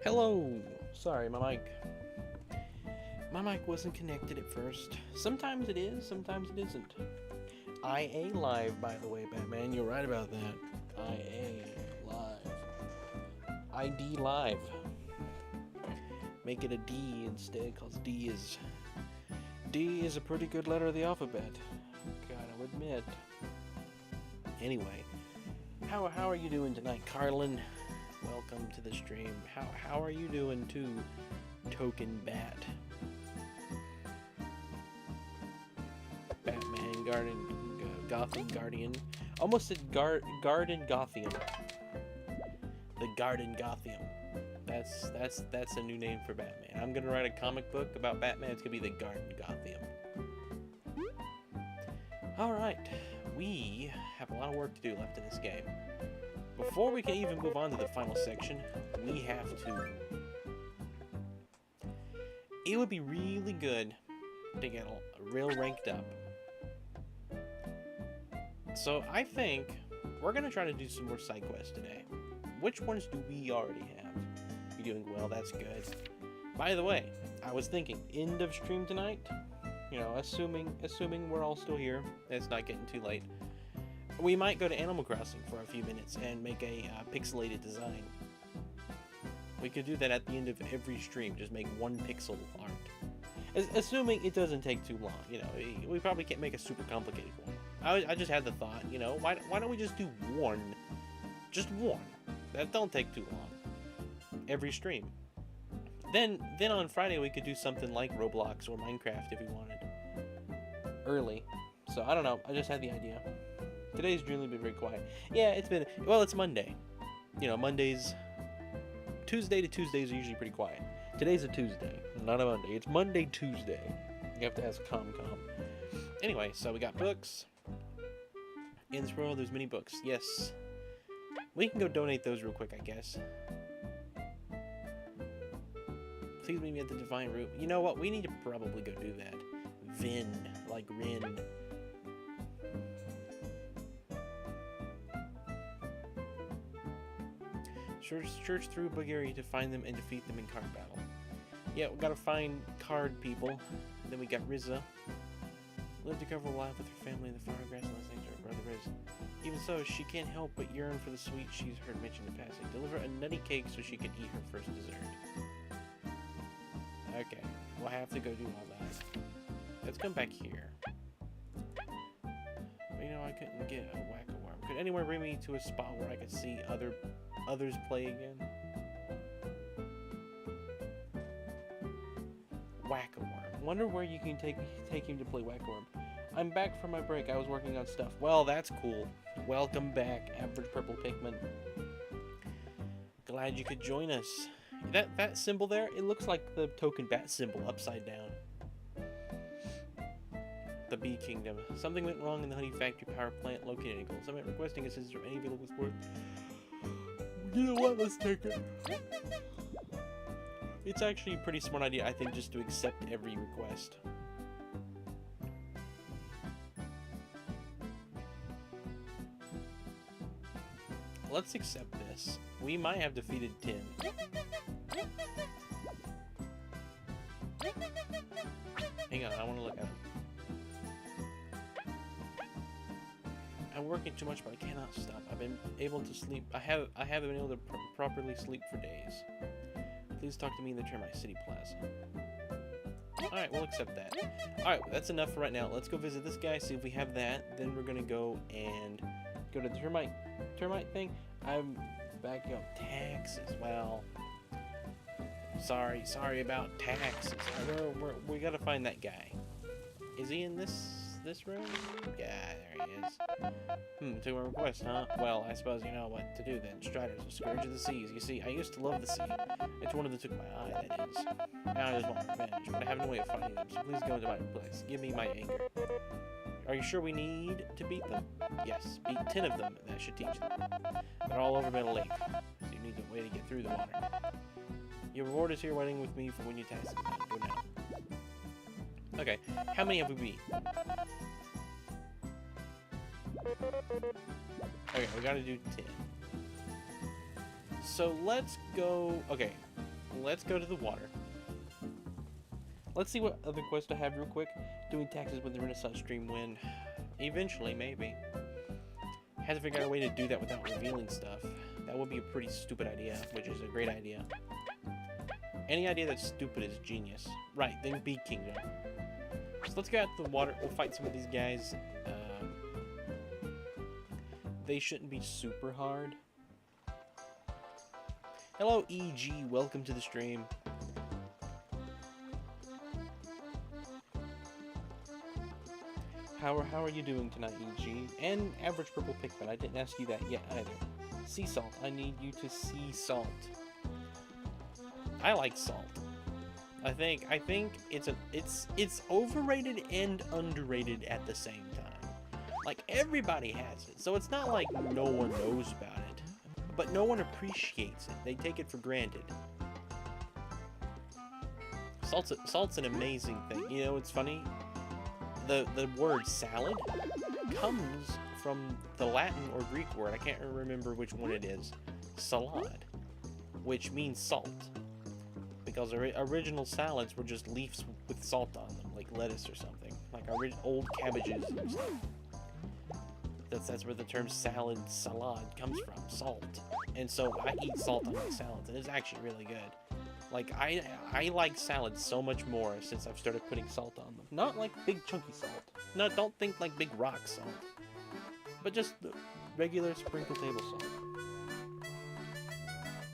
Hello! Sorry, my mic wasn't connected at first. Sometimes it is, sometimes it isn't. IA live, by the way, Batman. You're right about that. IA live. ID live. Make it a D instead, cause D is a pretty good letter of the alphabet. Gotta admit. Anyway, how are you doing tonight, Carlin? Welcome to the stream. How are you doing too, Token Bat? Batman, Gotham Guardian. Almost said Garden Gothium. The Garden Gothium. That's a new name for Batman. I'm gonna write a comic book about Batman. It's gonna be the Garden Gothium. Alright, we have a lot of work to do left in this game. Before we can even move on to the final section, we have to... It would be really good to get real ranked up. So I think we're going to try to do some more side quests today. Which ones do we already have? You're doing well, that's good. By the way, I was thinking, end of stream tonight? You know, assuming we're all still here, it's not getting too late. We might go to Animal Crossing for a few minutes and make a pixelated design. We could do that at the end of every stream, just make one pixel art. Assuming it doesn't take too long, you know, we probably can't make a super complicated one. I just had the thought, you know, why don't we just do one? Just one. That don't take too long. Every stream. Then on Friday we could do something like Roblox or Minecraft if we wanted. Early. So I don't know, I just had the idea. Today's really been very quiet. Yeah, it's Monday. You know, Tuesday to Tuesdays are usually pretty quiet. Today's a Tuesday, not a Monday. It's Monday, Tuesday. You have to ask ComCom. Anyway, so we got books. In this world, there's many books. Yes. We can go donate those real quick, I guess. Please meet me at the Divine Root. You know what? We need to probably go do that. Vin, like Rin. Search through Bulgaria to find them and defeat them in card battle. Yeah, we gotta find card people. Then we got Rizza. Live to cover life with her family in the far grass and things her brother Riz. Even so, she can't help but yearn for the sweet she's heard mentioned in passing. Deliver a nutty cake so she can eat her first dessert. Okay, we'll have to go do all that. Let's come back here. But, you know, I couldn't get a whack-a-worm. Could anyone bring me to a spot where I could see others play again? Whack-a-worm. Wonder where you can take him to play whack-a-worm. I'm back from my break. I was working on stuff. Well, that's cool. Welcome back, Average Purple Pikmin. Glad you could join us. That symbol there, it looks like the token bat symbol upside down. The Bee Kingdom. Something went wrong in the honey factory power plant located in Gold Summit. Requesting assistance from any available support. You know what? Let's take it. It's actually a pretty smart idea, I think, just to accept every request. Let's accept this. We might have defeated 10. Hang on, I want to look at them. I'm working too much, but I cannot stop. I've been able to sleep. I haven't been able to properly sleep for days. Please talk to me in the Termite City Plaza. Alright, we'll accept that. Alright, that's enough for right now. Let's go visit this guy, see if we have that. Then we're gonna go and go to the termite thing. I'm backing up taxes. Well, sorry about taxes. We gotta find that guy. Is he in this room? Yeah, there he is. To a request, huh? Well, I suppose you know what to do then. Striders, a scourge of the seas. You see, I used to love the sea. It's one of that took my eye, that is. Now I just want revenge, but I have no way of fighting them, so please go into my place. Give me my anger. Are you sure we need to beat them? Yes, beat 10 of them, and that should teach them. They're all over Metal Lake, so you need a way to get through the water. Your reward is here waiting with me for when you tax them. Go now. Okay, how many have we beat? Okay, we gotta do 10. So let's go... Okay, let's go to the water. Let's see what other quests I have real quick. Doing taxes with the Renaissance stream win. Eventually, maybe. Had to figure out a way to do that without revealing stuff. That would be a pretty stupid idea, which is a great idea. Any idea that's stupid is genius. Right, then Bee Kingdom. So let's go out to the water. We'll fight some of these guys. They shouldn't be super hard. Hello, EG. Welcome to the stream. How are you doing tonight, EG? And Average Purple Pikmin. I didn't ask you that yet either. Sea salt. I need you to sea salt. I like salt. I think it's overrated and underrated at the same time. Like, everybody has it, so it's not like no one knows about it, but no one appreciates it. They take it for granted. Salt's an amazing thing. You know, it's funny. The word salad comes from the Latin or Greek word, I can't remember which one it is, salad, which means salt. Because original salads were just leaves with salt on them, like lettuce or something, like old cabbages and stuff. That's where the term salad comes from, salt. And so I eat salt on my salads, and it's actually really good. Like, I like salads so much more since I've started putting salt on them. Not like big chunky salt. No, don't think like big rock salt. But just the regular sprinkle table salt.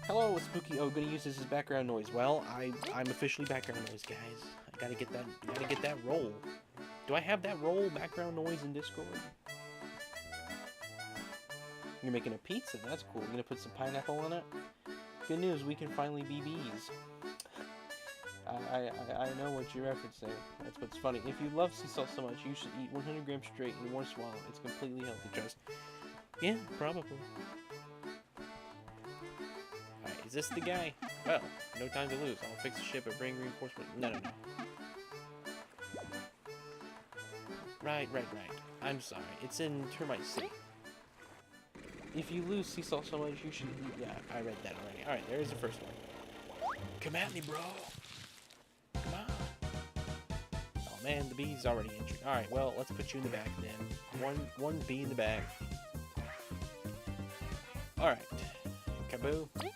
Hello, Spooky. Oh, gonna use this as background noise. Well, I'm officially background noise, guys. I gotta get that roll. Do I have that roll background noise in Discord? You're making a pizza. That's cool. You're gonna put some pineapple on it. Good news, we can finally be bees. I know what you're referencing. That's what's funny. If you love sea salt so much, you should eat 100 grams straight in one swallow. It's completely healthy, trust. Yeah, probably. Alright, is this the guy? Well, no time to lose. I'll fix the ship and bring reinforcement. No. Right. I'm sorry. It's in Termite City. If you lose sea salt so much, you should eat... Yeah, I read that already. Alright, there's the first one. Come at me, bro. Come on. Oh, man, the bee's already injured. Alright, well, let's put you in the back, then. One bee in the back. Alright. Kaboo. Hit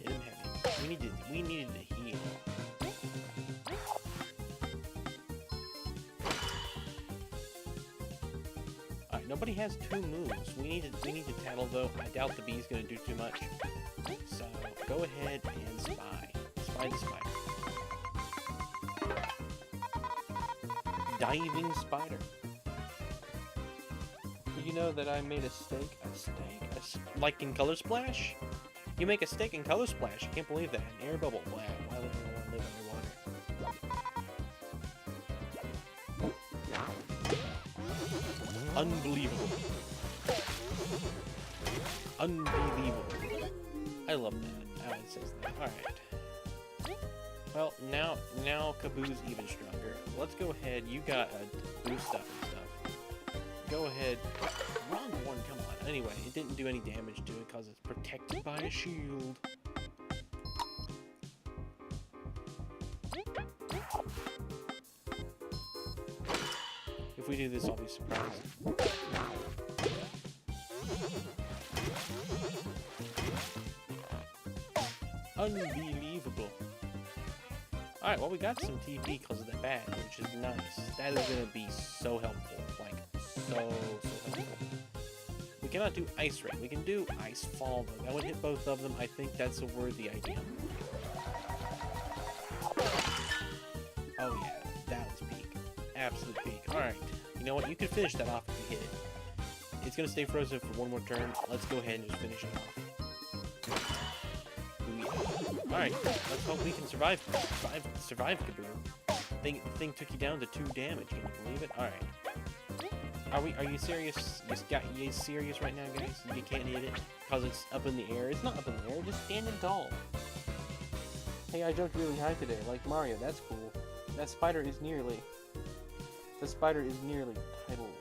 him heavy. We needed to heal. Nobody has two moves. We need to tattle though. I doubt the bee's gonna do too much. So go ahead and spy. Spy the spider. Diving spider. You know that I made a steak. Like in Color Splash? You make a steak in Color Splash. I can't believe that. An air bubble. Wow. Why would anyone live underwater? Unbelievable. Unbelievable. I love that. How it says that. Alright. Well, now Kaboo's even stronger. Let's go ahead. You got a boost up and stuff. Go ahead. Wrong one, come on. Anyway, it didn't do any damage to it because it's protected by a shield. If we do this, I'll be surprised. Unbelievable. Alright, well, we got some TP because of the bat, which is nice. That is going to be so helpful. Like, so helpful. We cannot do Ice Rain. We can do Ice Fall, though. That would hit both of them. I think that's a worthy idea. Oh, yeah. That was peak. Absolute peak. Alright. You know what? You can finish that off if you hit it. It's going to stay frozen for one more turn. Let's go ahead and just finish it off. Alright, let's hope we can survive Kaboo. The thing took you down to 2 damage. Can you believe it? Alright. Are you serious? You serious right now, guys? You can't hit it because it's up in the air. It's not up in the air. Just standing tall. Hey, I jumped really high today, like Mario. That's cool. That spider is nearly. The spider is nearly titled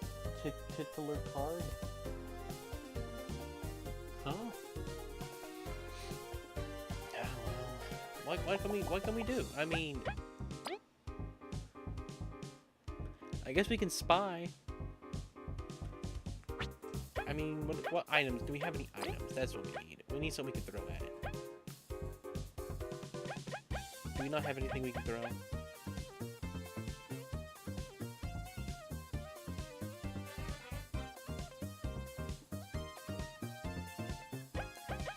titular card. Huh? What can we do? I mean, I guess we can spy. I mean, what items? Do we have any items? That's what we need. We need something we can throw at it. Do we not have anything we can throw?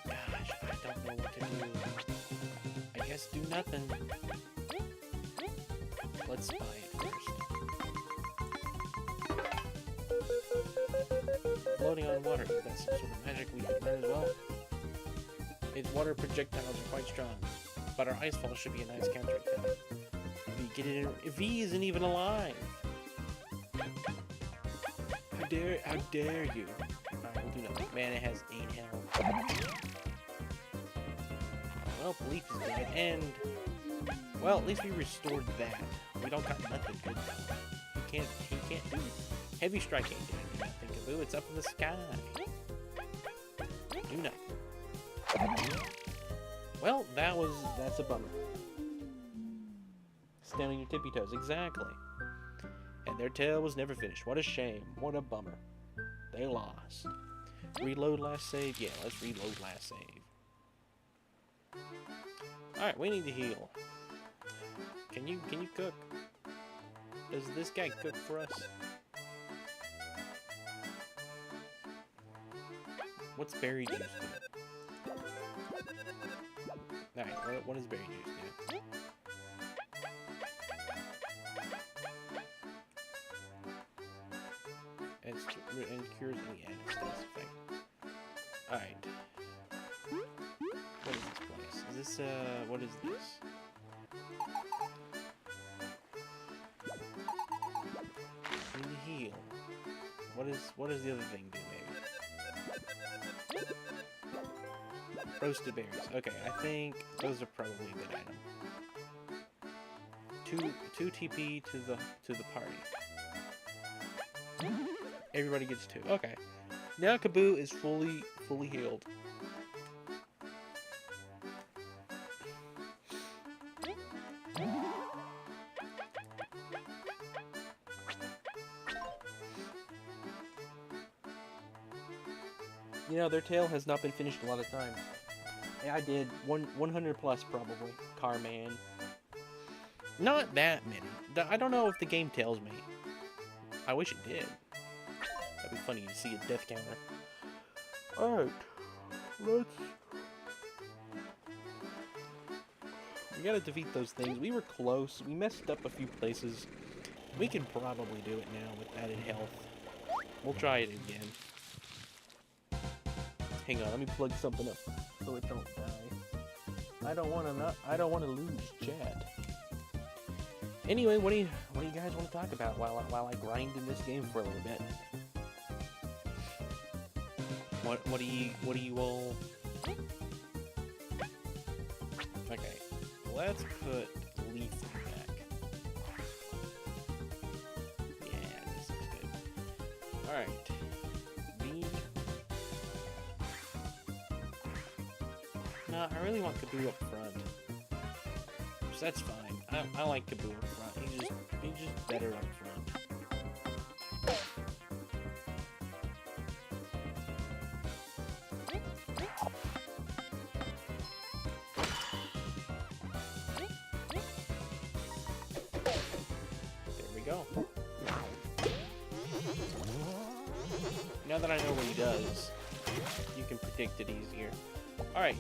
Gosh, I don't know what to do. I guess do nothing. Let's spy it first. Floating on water. That's some sort of magic we can learn as well. Its water projectiles are quite strong, but our ice fall should be a nice counterattack. V, get it in. V isn't even alive. How dare you? Alright, we'll do nothing. Man, it has 8 health. Well, belief is dead, and well, at least we restored that. We don't got nothing good though. He can't do heavy strike ain't gonna do nothing. Kaboo, it's up in the sky. Do nothing. Well, that's a bummer. Stand on your tippy toes, exactly. And their tale was never finished. What a shame. What a bummer. They lost. Reload last save? Yeah, let's reload last save. Alright, we need to heal. Can you cook? Does this guy cook for us? What's berry juice do? Alright, what does berry juice do? And cures any added status effect. Alright. What is this place? Is this, what is this? I need to heal. What does the other thing do, maybe? Roasted berries. Okay, I think those are probably a good item. 2 TP to the party. Everybody gets 2. Okay. Now Kaboo is fully healed. You know, their tale has not been finished a lot of times. I did 100 plus probably. Carman. Not that many. I don't know if the game tells me. I wish it did. That'd be funny to see a death counter. Alright. We gotta defeat those things. We were close. We messed up a few places. We can probably do it now with added health. We'll try it again. Hang on, let me plug something up so it don't die. I don't wanna lose chat. Anyway, what do you guys want to talk about while I grind in this game for a little bit? What do you all? Okay, let's put Leaf back. Yeah, this looks good. All right. No, I really want Kaboo up front. So that's fine. I like Kaboo up front. He's just better up front. There we go. Now that I know what he does, you can predict it easier. Alright.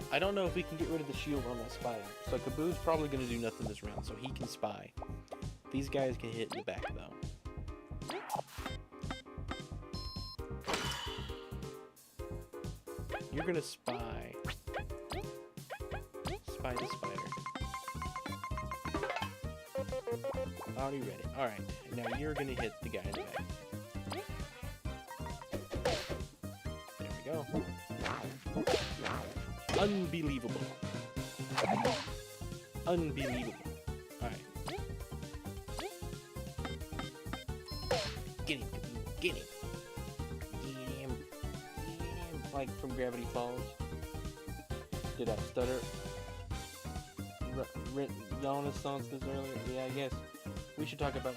I don't know if we can get rid of the shield on that spider. So Kaboo's probably going to do nothing this round, so he can spy. These guys can hit in the back, though. You're going to spy. Spy the spider. Already read it. Alright, now you're going to hit the guy in the back. There we go. Unbelievable. Unbelievable. Alright. Get him, get him. Get him. Like from Gravity Falls. Did I stutter? Renaissance this earlier? Yeah, I guess we should talk about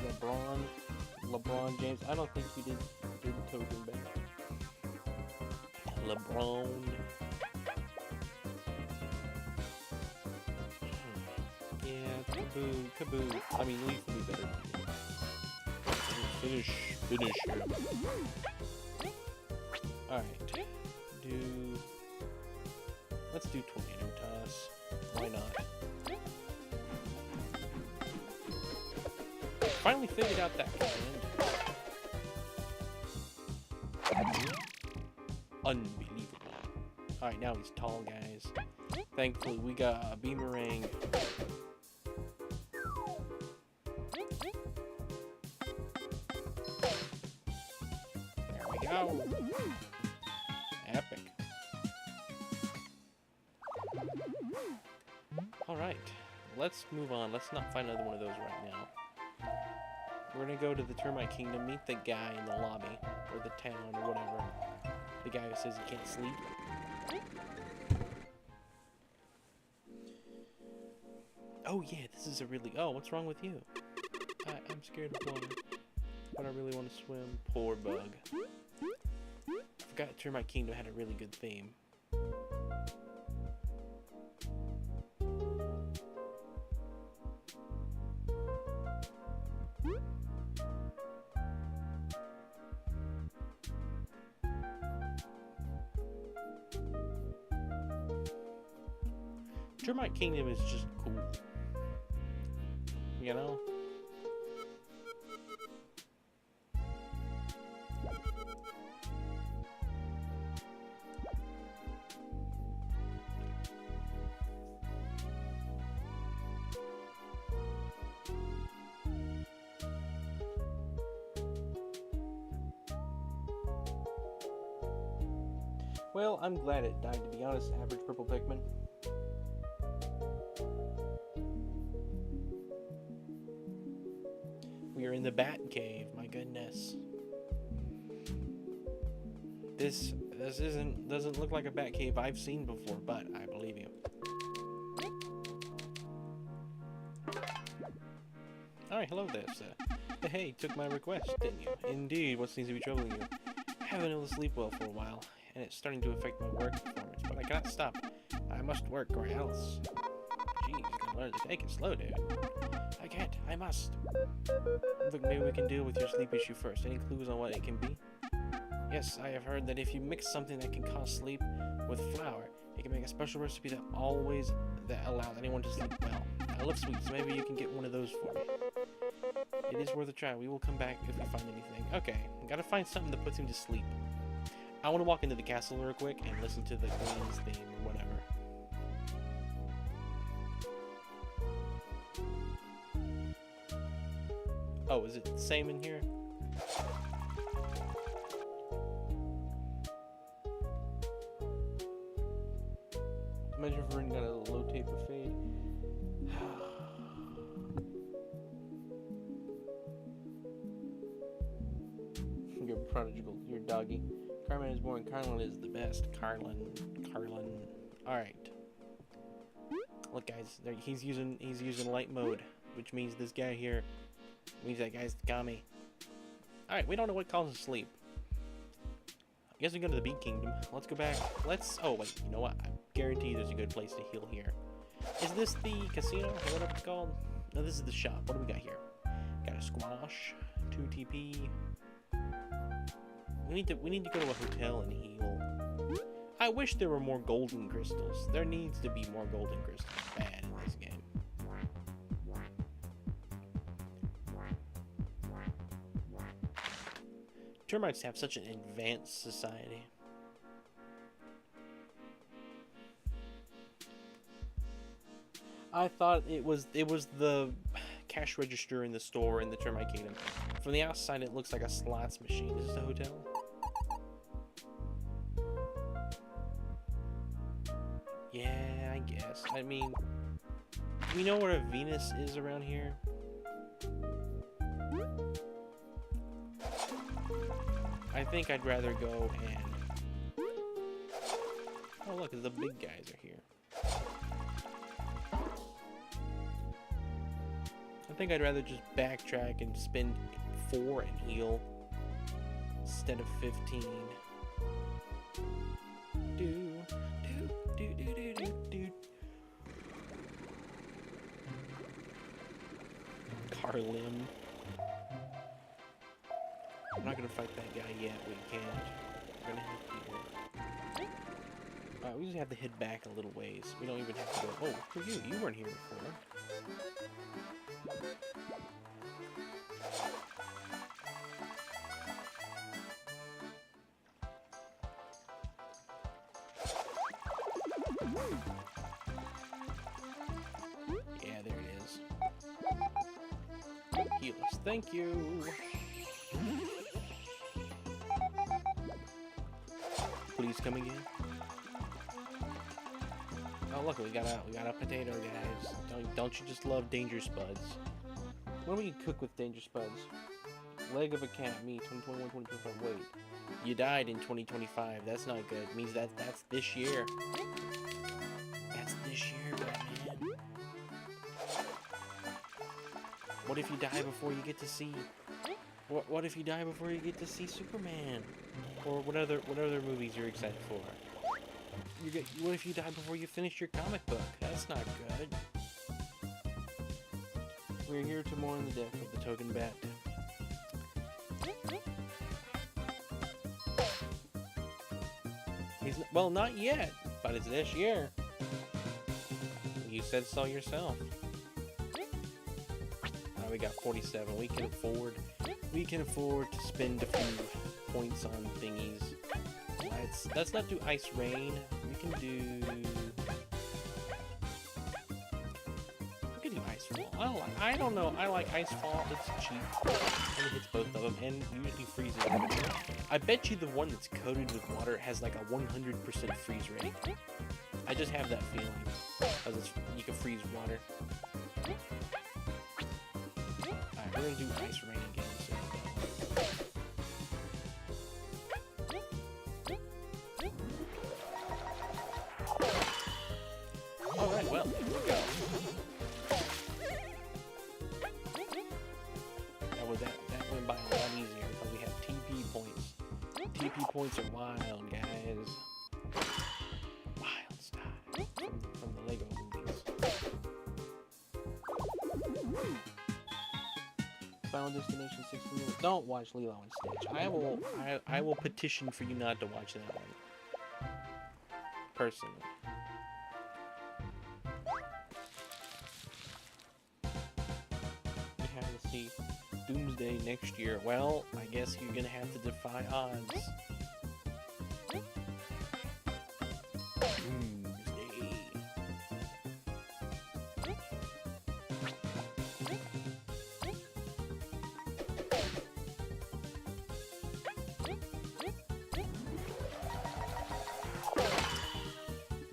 LeBron James. I don't think he did the token back. LeBron. Yeah, kaboo. I mean, Leaf would be better. Finish him. Alright. Let's do Tornado Toss. Why not? Finally figured out that command. Unbelievable. Alright, now he's tall, guys. Thankfully, we got a Beamerang. There we go. Epic. Alright, let's move on. Let's not find another one of those right now. We're gonna go to the Termite Kingdom, meet the guy in the lobby, or the town, or whatever. The guy who says he can't sleep. Oh yeah, this is a really... Oh, what's wrong with you? I'm scared of water, but I really want to swim. Poor bug. I forgot Termite Kingdom had a really good theme. Termite Kingdom is just cool. You know? Well, I'm glad it died, to be honest, average purple Pikmin. We are in the Bat Cave, my goodness. This doesn't look like a Bat Cave I've seen before, but I believe you. Alright, hello there, sir. Hey, took my request, didn't you? Indeed, what seems to be troubling you? I haven't been able to sleep well for a while, and it's starting to affect my work performance, but I cannot stop. I must work or else. Jeez, you gotta learn to take it slow, dude. I can't. I must. Look, maybe we can deal with your sleep issue first. Any clues on what it can be? Yes, I have heard that if you mix something that can cause sleep with flour, it can make a special recipe that allows anyone to sleep well. I love sweets, so maybe you can get one of those for me. It is worth a try. We will come back if we find anything. Okay, gotta find something that puts him to sleep. I want to walk into the castle real quick and listen to the Queen's theme or whatever. Oh, is it the same in here? Imagine if we're got a low taper fade. You're prodigal, you're doggy. Carmen is born, Carlin is the best. Carlin. Alright. Look guys, he's using light mode, which means this guy here means that guy's Kami. Alright, we don't know what causes sleep. I guess we go to the Bee Kingdom. Let's go back. Oh wait, you know what? I guarantee there's a good place to heal here. Is this the casino or whatever it's called? No, this is the shop. What do we got here? Got a squash, 2 TP. We need to go to a hotel and heal. I wish there were more golden crystals. There needs to be more golden crystals bad in this game. Termites have such an advanced society. I thought it was the cash register in the store in the Termite Kingdom. From the outside, it looks like a slots machine. Is this a hotel? Yeah, I guess. I mean, do we know where a Venus is around here? I think I'd rather go and... Oh look, the big guys are here. think I'd rather just backtrack and spend 4 and heal instead of 15. Carlim. I'm not gonna fight that guy yet. We can't. We're gonna head here. We just have to head back a little ways. We don't even have to go. Oh, for you. You weren't here before. Yeah, there it is. Heal us. Thank you. Please come again. Oh look, we got a potato, guys. Don't you just love danger spuds? What do we cook with danger spuds? Leg of a cat, meat, 2021, 2025. Wait, you died in 2025. That's not good. It means that's this year. That's this year, man. What if you die before you get to see? What if you die before you get to see Superman? Or what other movies you're excited for? What if you die before you finish your comic book? That's not good. We're here to mourn the death of the token bat. Well, not yet, but it's this year. You said so yourself. We got 47. We can afford to spend a few points on thingies. Let's not do ice rain. We can do ice fall. I don't know. I like ice fall. It's cheap and it hits both of them and usually freezes. I bet you the one that's coated with water has like a 100% freeze rate. I just have that feeling because you can freeze water. Alright, we're gonna do ice rain again. Alright, well, here we go. That went by a lot easier because we have TP points. TP points are wild, guys. Wild style from the Lego movies. Final Destination 16. Don't watch Lilo and Stitch. I will petition for you not to watch that one. Personally. You have to see Doomsday next year. Well, I guess you're gonna have to defy odds. Doomsday.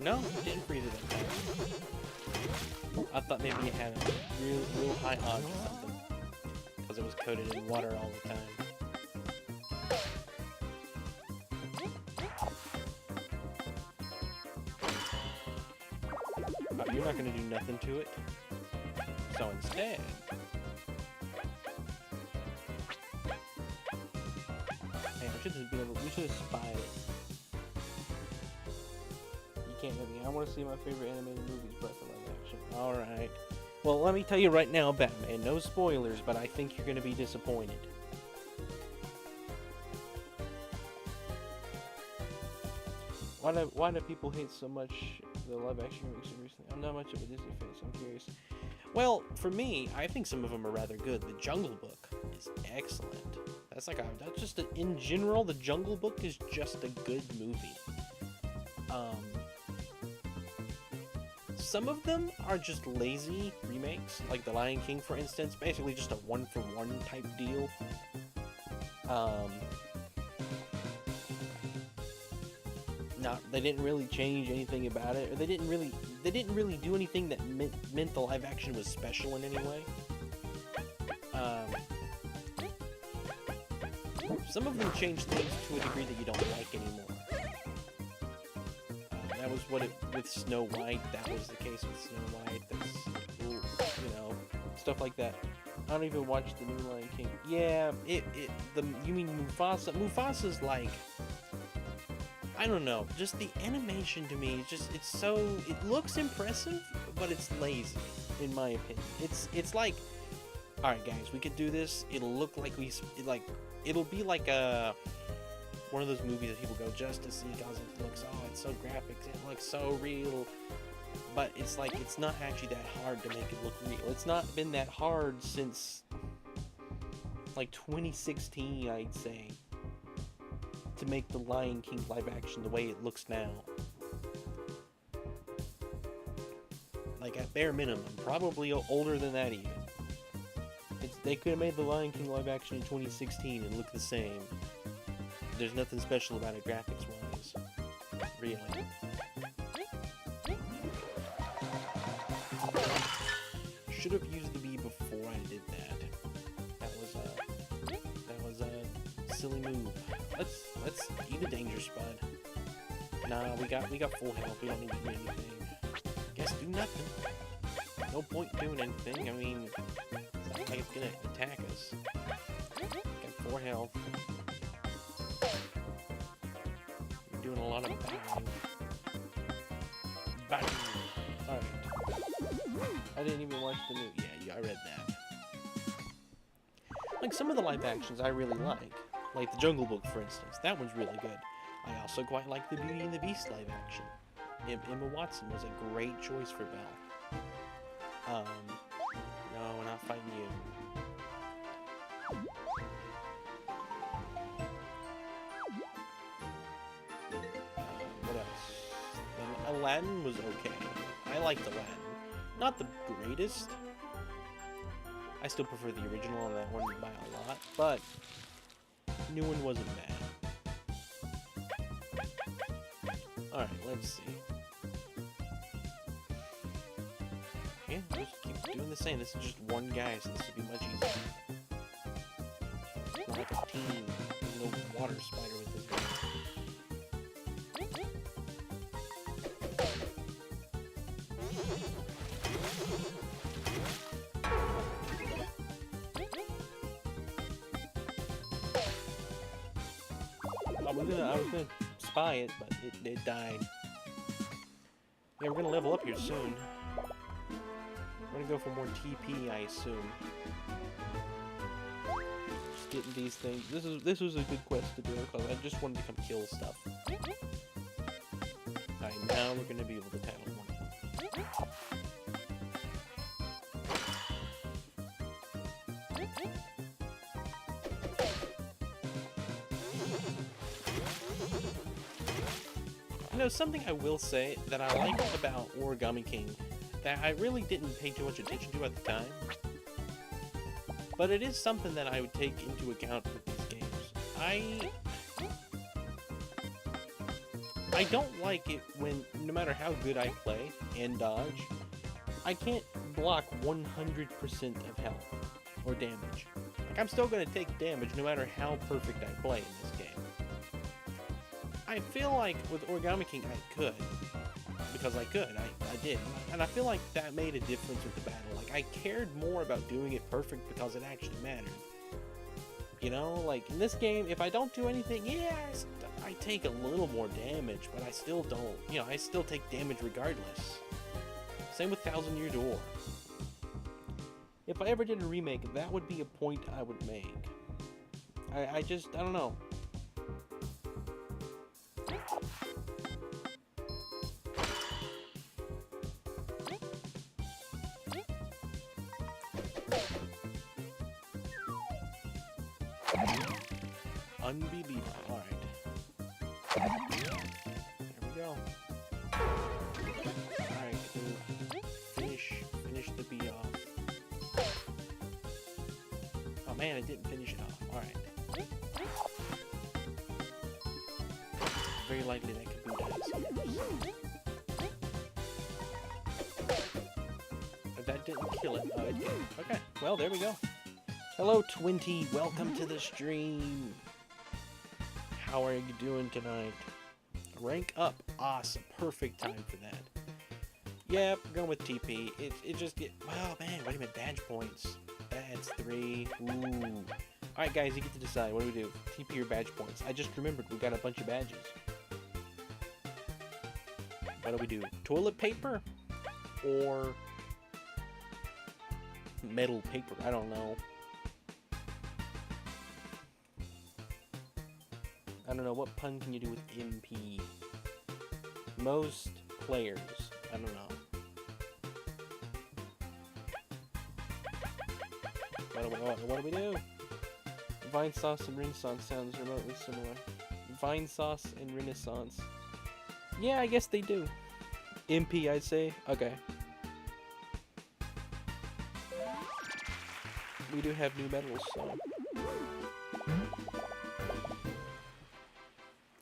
No, it didn't freeze it that time. I thought maybe it had a real high odds or something. Because it was coated in water all the time. You're not going to do nothing to it. So instead... Hey, we should have spied it. You can't have me. I want to see my favorite animated movies, but for live action. Alright. Well, let me tell you right now, Batman, no spoilers, but I think you're going to be disappointed. Why do people hate so much the live action remakes recently? I'm not much of a Disney fan, so I'm curious. Well, for me, I think some of them are rather good. The Jungle Book is excellent. That's just in general, the Jungle Book is just a good movie. Some of them are just lazy remakes, like The Lion King, for instance. Basically just a one-for-one type deal. They didn't really change anything about it, or they didn't really do anything that meant the live action was special in any way. Some of them changed things to a degree that you don't like anymore. That was with Snow White. That was the case with Snow White. That's, stuff like that. I don't even watch the new Lion King. Yeah, you mean Mufasa? Mufasa's like, I don't know, just the animation to me, it looks impressive, but it's lazy, in my opinion. It's like, alright guys, we could do this, it'll look like it'll be like one of those movies that people go just to see because it looks, oh, it's so graphic, it looks so real, but it's like, it's not actually that hard to make it look real. It's not been that hard since, like, 2016, I'd say, to make the Lion King live action the way it looks now. Like, at bare minimum, probably older than that even. They could have made the Lion King live action in 2016 and look the same. There's nothing special about it graphics-wise. Really. Should have used the Bee before I did that. That was a silly move. Let's eat a danger spud. Nah, we got full health. We don't need to do anything. Guess do nothing. No point doing anything. I mean, it's not like it's gonna attack us. Got 4 health. We're doing a lot of bang. Bang. Alright. I didn't even watch the new. Yeah, I read that. Like some of the live actions I really like the Jungle Book, for instance. That one's really good. I also quite like the Beauty and the Beast live action. Emma Watson was a great choice for Belle. No, we're not fighting you. What else? Aladdin was okay. I liked Aladdin. Not the greatest. I still prefer the original on that one by a lot, but the new one wasn't bad. Alright, let's see. Yeah, just keep doing the same. This is just one guy, so this would be much easier. It's not like a team. There's no water spider with this guy. I was gonna spy it, but it died. Yeah, we're gonna level up here soon. We're gonna go for more TP, I assume. Just getting these things. This was a good quest to do because I just wanted to come kill stuff. Alright, now we're gonna be able to tackle one of them. You know, something I will say that I like about Origami King that I really didn't pay too much attention to at the time, but it is something that I would take into account with these games. I don't like it when, no matter how good I play and dodge, I can't block 100% of health or damage. Like, I'm still going to take damage no matter how perfect I play in this game. I feel like with Origami King I could, because I could, I did, and I feel like that made a difference with the battle. Like, I cared more about doing it perfect because it actually mattered. You know, like, in this game, if I don't do anything, yeah, I take a little more damage, but I still don't, you know, I still take damage regardless. Same with Thousand Year Door. If I ever did a remake, that would be a point I would make. I don't know. Unbelievable. Alright. Here we go. Alright, finish the bee off. Oh man, I didn't finish it off. Alright. Very likely that Kaboot has. But that didn't kill it. Oh, it did. Okay, well, there we go. Hello, Twinty. Welcome to the stream. How are you doing tonight? Rank up. Awesome. Perfect time for that. Yep, going with TP. It just get. Well, man, wait a minute. Badge points. That's 3. Ooh. Alright, guys, you get to decide. What do we do? TP or badge points? I just remembered we got a bunch of badges. What do we do? Toilet paper? Or metal paper? I don't know. I don't know. What pun can you do with MP? Most players. I don't know. What do we do? Vine sauce and Renaissance sounds remotely similar. Vine sauce and Renaissance. Yeah, I guess they do. MP, I'd say. Okay. We do have new medals, so.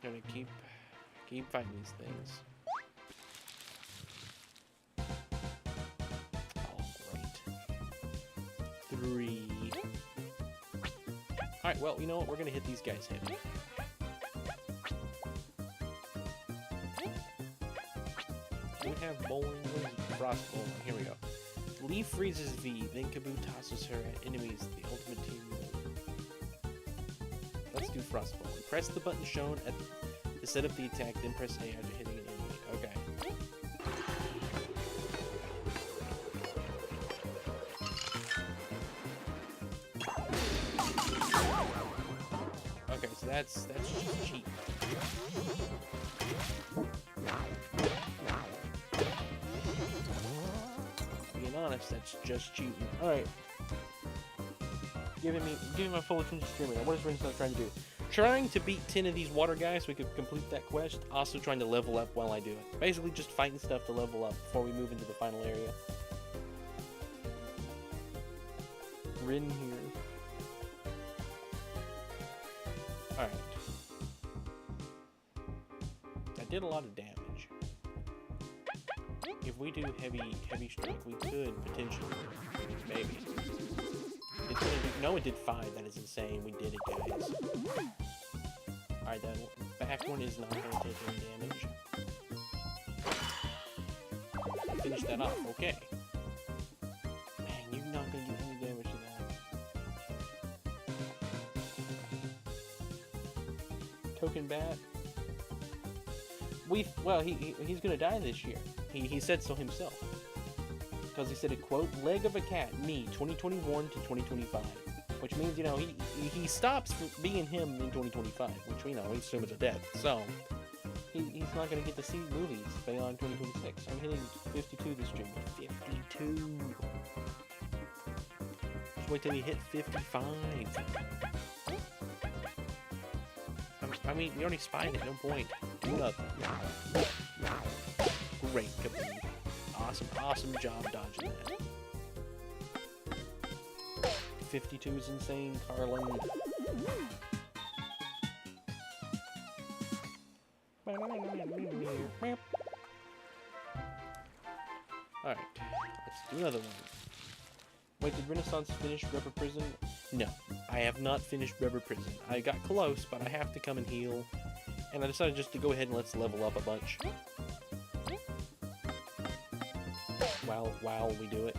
Gonna keep fighting these things. Oh, great. 3. Alright, well, you know what? We're gonna hit these guys heavy. We have bowling. What is it? Frost bowling. Here we go. Leaf freezes V, then Kaboo tosses her at enemies. The ultimate team mode. Let's do frost bowling. Press the button shown to set up the attack, then press A after hitting an enemy. Okay. Okay, so that's just cheap. Being honest, that's just cheating. Alright. Giving me my full attention screaming. What is Renaissance trying to do? Trying to beat 10 of these water guys so we could complete that quest. Also trying to level up while I do it. Basically just fighting stuff to level up before we move into the final area. Rin here. Alright. I did a lot of damage. If we do heavy strike, we could potentially. Maybe. It's gonna do, no, it did 5. That is insane. We did it, guys. Alright, that back one is not gonna take any damage. Finish that off, okay. Man, you're not gonna do any damage to that. Token bat. Well, he's gonna die this year. He said so himself. Because he said a quote, leg of a cat, me, 2021 to 2025. Which means, you know, he stops being him in 2025, which we know, we assume is a death. So, he's not going to get to see movies beyond 2026. I'm hitting 52 this stream. 52! Just wait till he hit 55. I mean, we already spied it, no point. Do nothing. Great, Kaboo. Awesome job dodging that. 52 is insane, Carlin. Alright, let's do another one. Wait, did Renaissance finish Rubber Prison? No, I have not finished Rubber Prison. I got close, but I have to come and heal. And I decided just to go ahead and let's level up a bunch. While we do it.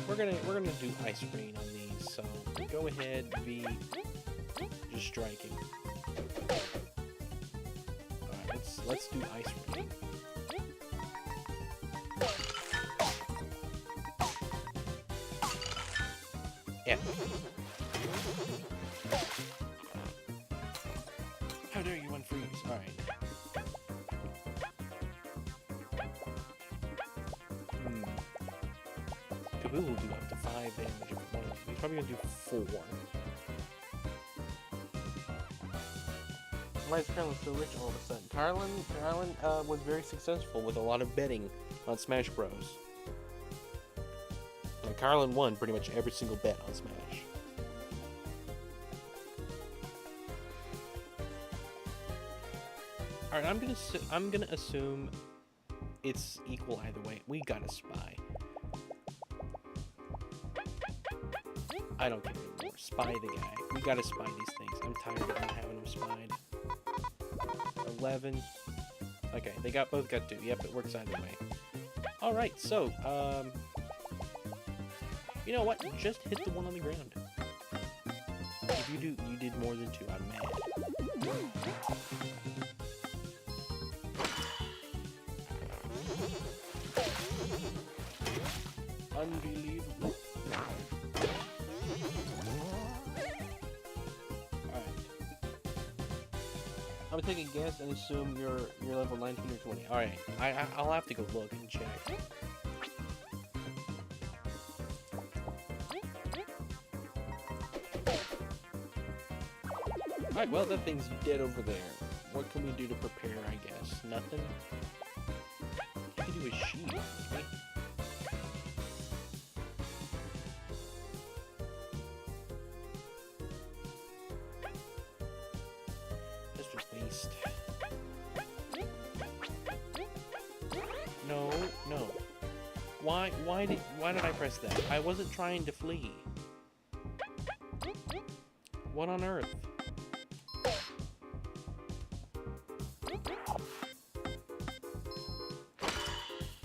We're gonna do Ice Rain on these, so go ahead, V, just striking. Alright, let's do Ice Rain. Yeah. How dare you unfreeze? Alright. Kaboo will do up to 5 damage if it wanted to. He's probably gonna do 4. Why is Carlin so rich all of a sudden? Carlin was very successful with a lot of betting on Smash Bros. And Carlin won pretty much every single bet on Smash. Alright, I'm gonna assume it's equal either way. We got a spy. I don't care anymore. Spy the guy. We gotta spy these things. I'm tired of not having them spied. 11. Okay, they both got 2. Yep, it works either way. Alright, so, you know what? Just hit the one on the ground. If you did more than 2, I'm mad. Unbelievable. Alright. I'm gonna take a guess and assume you're level 19 or 20. Alright, I'll have to go look and check. Alright, well, that thing's dead over there. What can we do to prepare, I guess? Nothing? You can do a sheep. Okay. Mr. Beast. No, no. Why did I press that? I wasn't trying to flee. What on earth?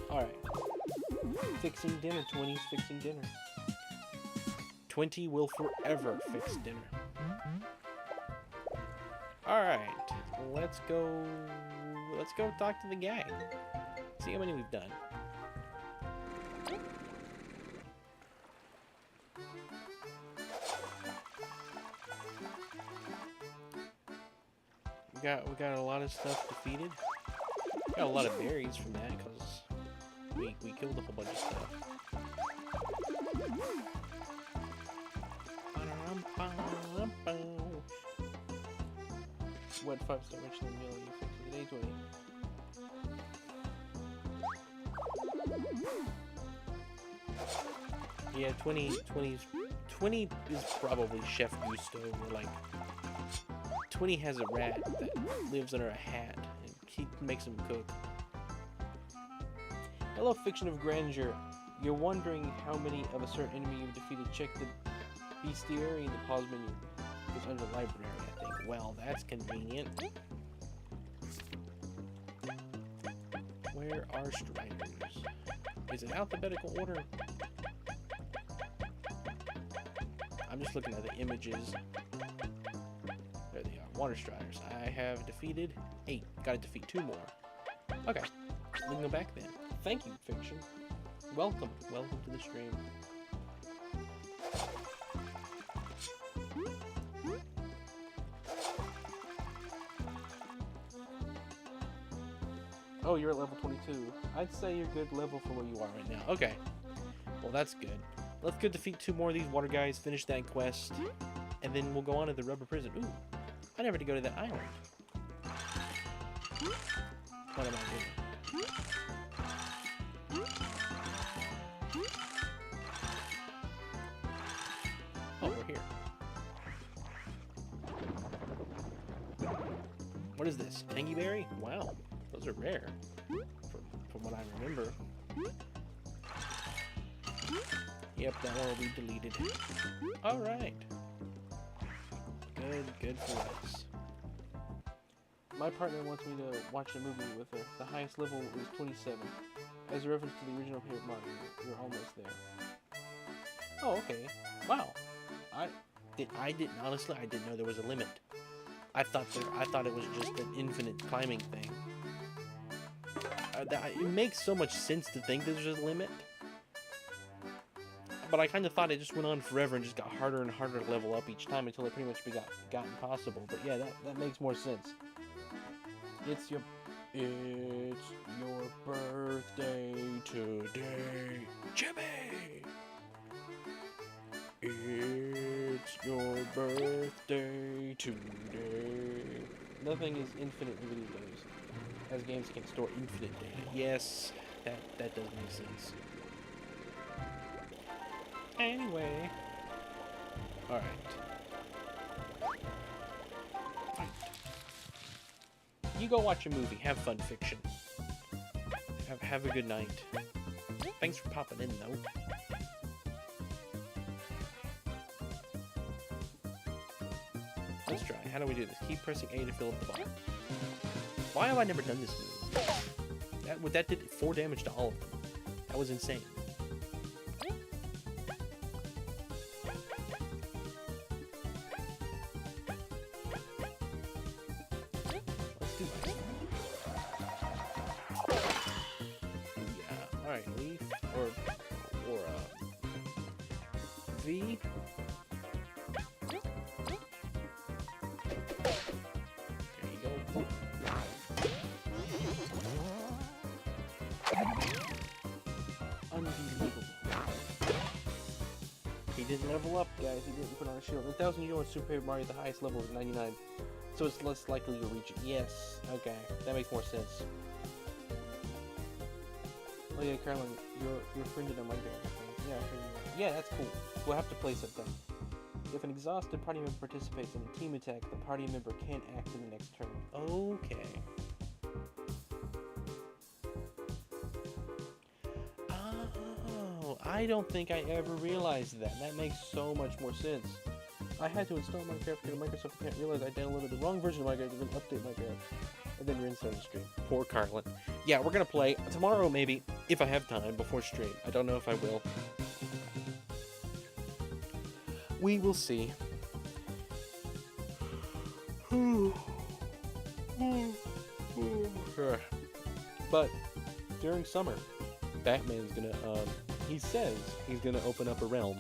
Alright. Fixing dinner, 20's fixing dinner. 20 will forever fix dinner. Alright. Let's go talk to the guy. See how many we've done. We got a lot of stuff defeated. Got a lot of berries from that because we killed a whole bunch of stuff. What 5-star Michelin meal you fixed for the day 20? Yeah, 20 is probably Chef Gusto, or like 20 has a rat that lives under a hat and he makes him cook. Hello, Fiction of Grandeur. You're wondering how many of a certain enemy you've defeated. Check the bestiary in the pause menu. It's under the library, I think. Well, that's convenient. Where are Striders? Is it alphabetical order? I'm just looking at the images. There they are. Water Striders. I have defeated 8. Gotta defeat 2 more. Okay. We can go back then. Thank you, Fiction. Welcome. Welcome to the stream. Oh, you're at level 22. I'd say you're good level for where you are right now. Okay. Well, that's good. Let's go defeat 2 more of these water guys, finish that quest, and then we'll go on to the rubber prison. Ooh, I never had to go to that island. What am I doing? Oh, we're here. What is this? Tangy berry? Wow, those are rare, from what I remember. Yep, that one will be deleted. Alright. Good for us. My partner wants me to watch a movie with her. The highest level is 27. As a reference to the original Paper Mario, you're almost there. Oh, okay. Wow. Honestly, I didn't know there was a limit. I thought it was just an infinite climbing thing. It makes so much sense to think there's a limit. But I kind of thought it just went on forever and just got harder and harder to level up each time until it pretty much got impossible. But yeah, that makes more sense. It's your birthday today, Jimmy. It's your birthday today. Nothing is infinite in video games, as games can store infinite data. Yes, that does make sense. Anyway. Alright. You go watch a movie. Have fun, Fiction. Have a good night. Thanks for popping in, though. Let's try. How do we do this? Keep pressing A to fill up the bottle. Why have I never done this move? That did 4 damage to all of them. That was insane. Let's do ice. Yeah. All right, leaf or V. There you go. Unbelievable. He didn't level up, guys. He didn't put on a shield. 1,000 euro in Super Paper Mario, the highest level is 99. So it's less likely you'll reach it. Yes. Okay. That makes more sense. Oh yeah, Carolyn, you're friended on my game. Yeah, yeah, that's cool. We'll have to play sometime. If an exhausted party member participates in a team attack, the party member can't act in the next turn. Okay. Oh, I don't think I ever realized that. That makes so much more sense. I had to install Minecraft through Microsoft account, realized I downloaded the wrong version of Minecraft, and then update Minecraft, and then restart the stream. Poor Carlin. Yeah, we're gonna play tomorrow, maybe, if I have time, before stream. I don't know if I will. We will see. But during summer, Batman's gonna, he says he's gonna open up a realm,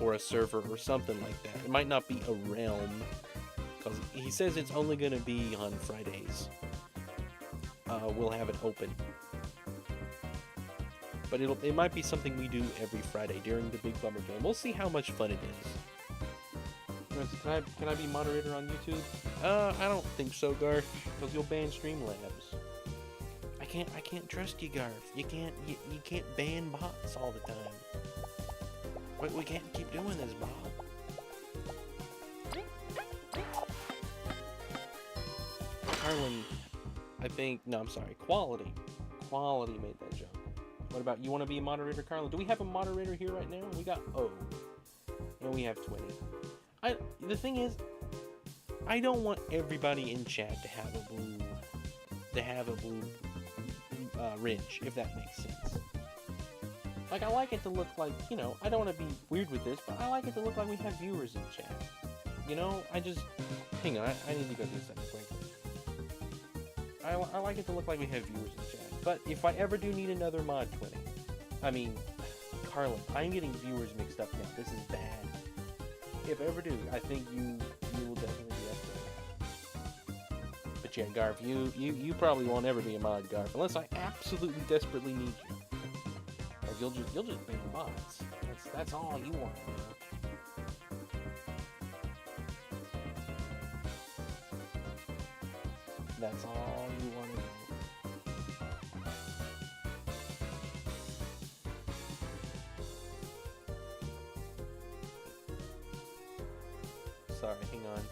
or a server, or something like that. It might not be a realm, because he says it's only gonna be on Fridays. We'll have it open. But it might be something we do every Friday during the Big Bummer game. We'll see how much fun it is. Can I be moderator on YouTube? I don't think so, Garth, because you'll ban Streamlabs. I can't trust you, Garth. You can't ban bots all the time. We can't keep doing this, Bob. Carlin, I think, no, I'm sorry, Quality made that joke. What about, you want to be a moderator, Carlin? Do we have a moderator here right now? We got O. And we have 20. The thing is, I don't want everybody in chat to have a blue ridge, if that makes sense. Like, I like it to look like, you know, I don't want to be weird with this, but I like it to look like we have viewers in chat. You know, hang on, I need to go do something quick. I like it to look like we have viewers in chat. But if I ever do need another mod 20, I mean, Carlin, I'm getting viewers mixed up now. This is bad. If I ever do, I think you will definitely be up there. But yeah, Garf, you probably won't ever be a mod, Garf, unless I absolutely desperately need you. Like you'll just ban mods. That's all you want to do. That's all you want to do. Sorry, hang on.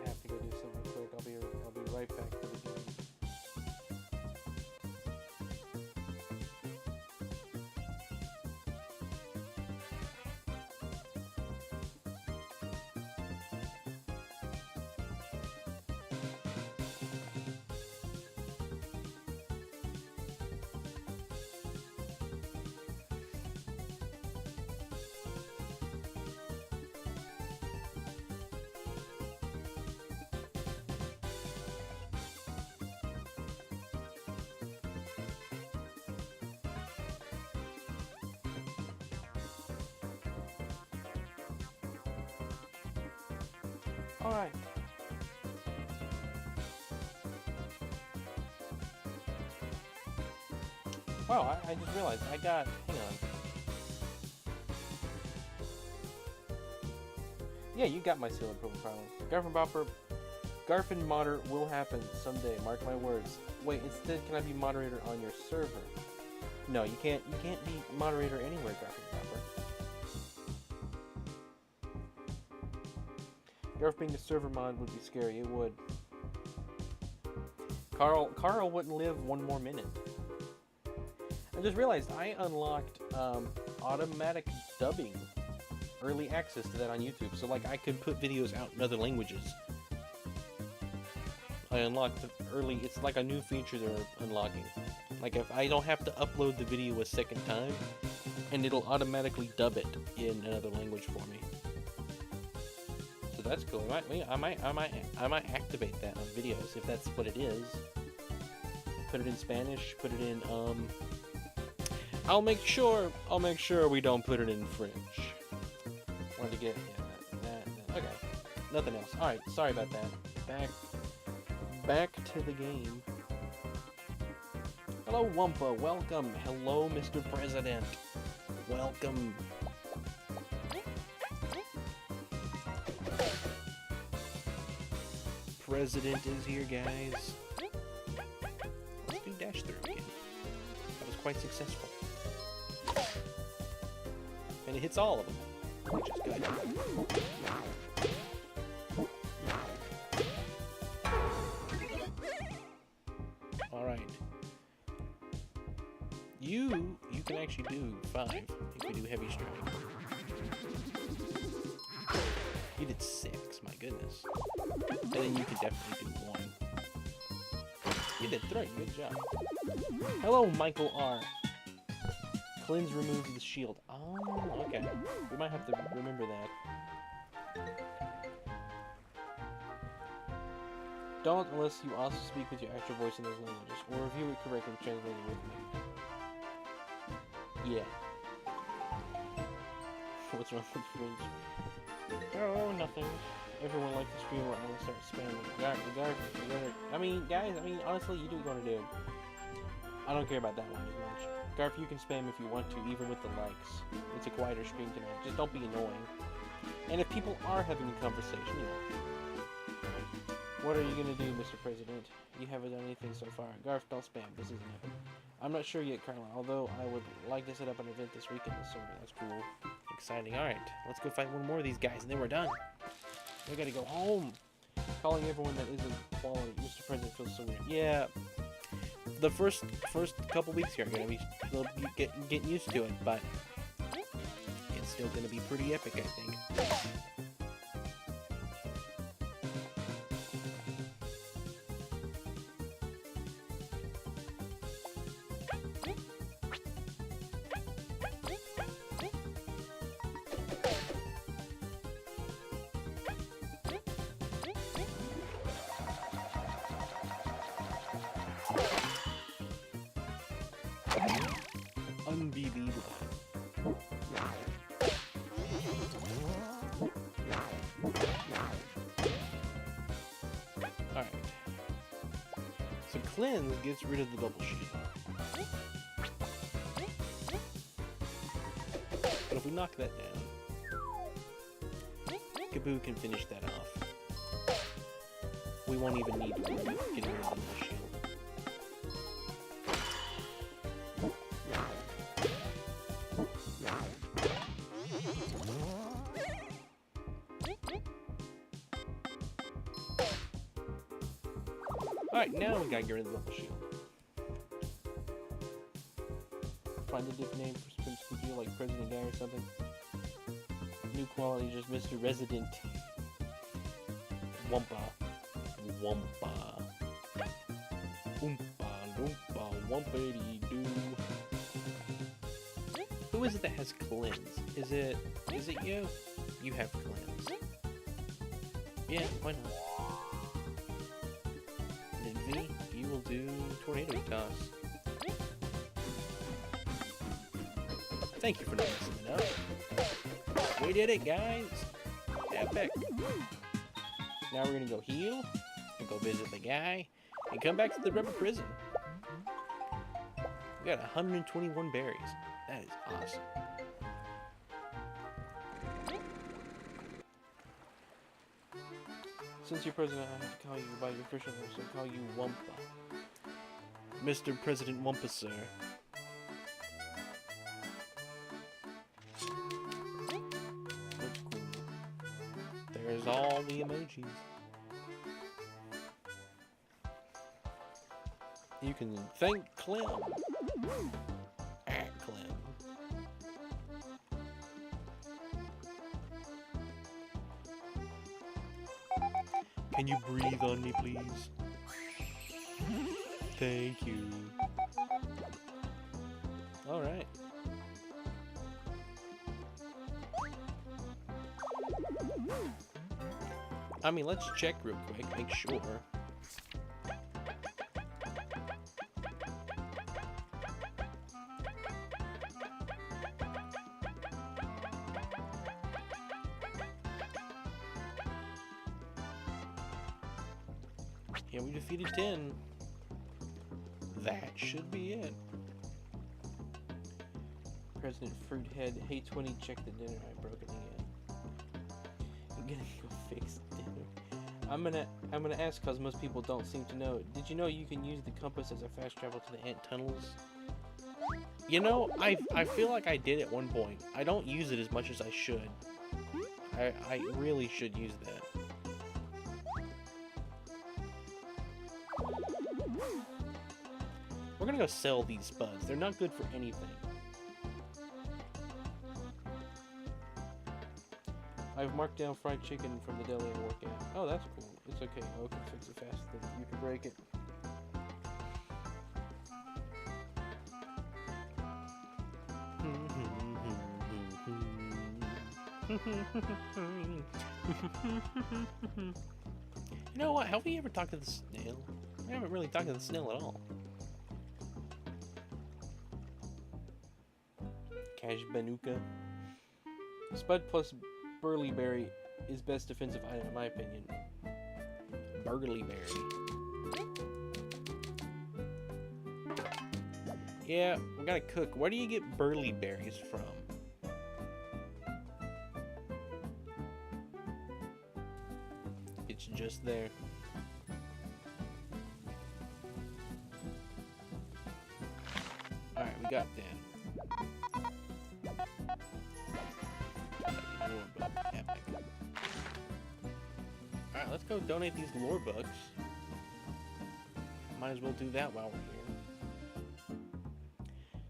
Have to go do something quick. I'll be right back to the game. Alright. Wow, I just realized hang on. Yeah, you got my seal approval, Carlin. Garfin modder will happen someday, mark my words. Wait, instead can I be moderator on your server? No, you can't be moderator anywhere, Garfin Bopper. Garf being a server mod would be scary, it would. Carl wouldn't live one more minute. I just realized I unlocked automatic dubbing, early access to that on YouTube. So like I could put videos out in other languages. I unlocked the early. It's like a new feature they're unlocking. Like if I don't have to upload the video a second time, and it'll automatically dub it in another language for me. So that's cool. I might activate that on videos if that's what it is. Put it in Spanish. Put it in I'll make sure we don't put it in French. Wanted to get that. Okay. Nothing else. All right. Sorry about that. Back to the game. Hello, Wumpa. Welcome. Hello, Mr. President. Welcome. President is here, guys. Let's do dash through again. That was quite successful. And it hits all of them, which is good. Alright. You can actually do 5 if we do heavy strike. You did 6, my goodness. And then you can definitely do 1. You did 3, good job. Hello, Michael R. Cleanse removes the shield. Oh, okay. We might have to remember that. Don't unless you also speak with your actual voice in those languages, or review it correctly and translate it with me. Yeah. What's wrong with French? Oh, nothing. Everyone likes the stream where I will start spamming. I mean, guys, honestly, you do what you want to do. I don't care about that one as much. Garf, you can spam if you want to, even with the likes. It's a quieter stream tonight. Just don't be annoying. And if people are having a conversation, you know. What are you going to do, Mr. President? You haven't done anything so far. Garf, don't spam. This isn't it. I'm not sure yet, Carla, although I would like to set up an event this weekend. So that's cool. Exciting. Alright, let's go fight one more of these guys, and then we're done. We gotta go home. Calling everyone that isn't quality. Mr. President feels so weird. Yeah. The first couple weeks here are gonna be getting used to it, but it's still gonna be pretty epic, I think. Unbelievable. Alright. So cleanse gets rid of the double shield. But if we knock that down, Kaboo can finish that off. We won't even need to get rid of the double shield. Alright, now we gotta get rid of the double shield. Find a different name for Prince Cookie, like President Guy or something. New quality, just Mr. Resident. Wumpa. Wumpa. Oompa, loompa, wumpity-doo. Who is it that has cleanse? Is it you? You have cleanse. Yeah, why not? And then V, you will do tornado toss. Thank you for not messing it up. We did it, guys! Epic! Now we're gonna go heal, and go visit the guy, and come back to the rubber prison. We got 121 berries. That is awesome. Since you're president, I have to call you by your official name, so I'll call you Wumpa. Mr. President Wumpa, sir. That's cool. There's all the emojis. You can thank Clem. At Clem. Can you breathe on me, please? Thank you. Alright. I mean, let's check real quick, make sure. Yeah, we defeated 10. That should be it. President Fruithead, hey 20, check the dinner. I broke it again. I'm gonna go fix dinner. I'm gonna ask because most people don't seem to know. Did you know you can use the compass as a fast travel to the ant tunnels? You know, I feel like I did at one point. I don't use it as much as I should. I really should use that. We're gonna go sell these spuds. They're not good for anything. I've marked down fried chicken from the deli I work at. Oh, that's cool. It's okay. I can fix it faster than you can break it. You know what? Have we ever talked to the snail? We haven't really talked to the snail at all. Cash Banuka. Spud plus Burlyberry is best defensive item in my opinion. Burlyberry. Yeah, we gotta cook. Where do you get burlyberries from? It's just there. Alright, we got that. Alright, let's go donate these lore books. Might as well do that while we're here.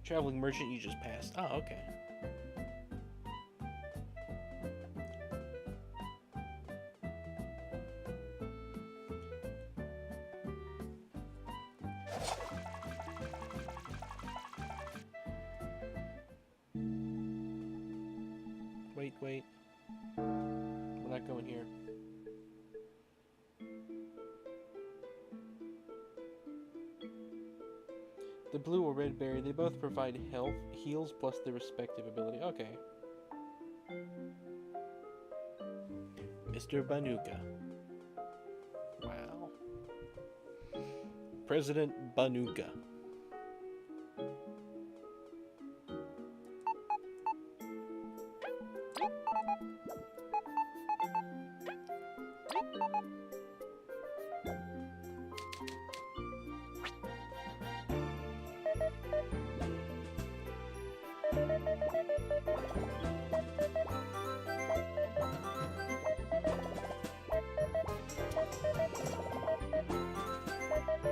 Traveling merchant you just passed. Oh, okay. Wait. We're not going here. The blue or red berry, they both provide health, heals plus their respective ability. Okay. Mr. Banuka. Wow. President Banuka.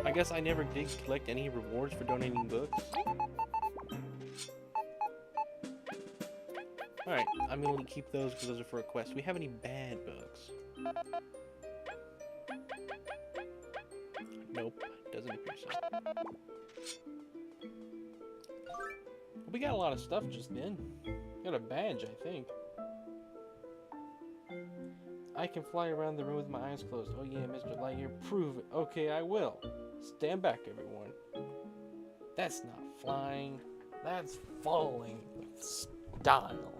I guess I never did collect any rewards for donating books. Alright, I'm gonna keep those because those are for a quest. Do we have any bad books? Nope, doesn't appear so. We got a lot of stuff just then. Got a badge, I think. I can fly around the room with my eyes closed. Oh yeah, Mr. Lightyear, prove it. Okay, I will. Stand back, everyone. That's not flying. That's falling with style.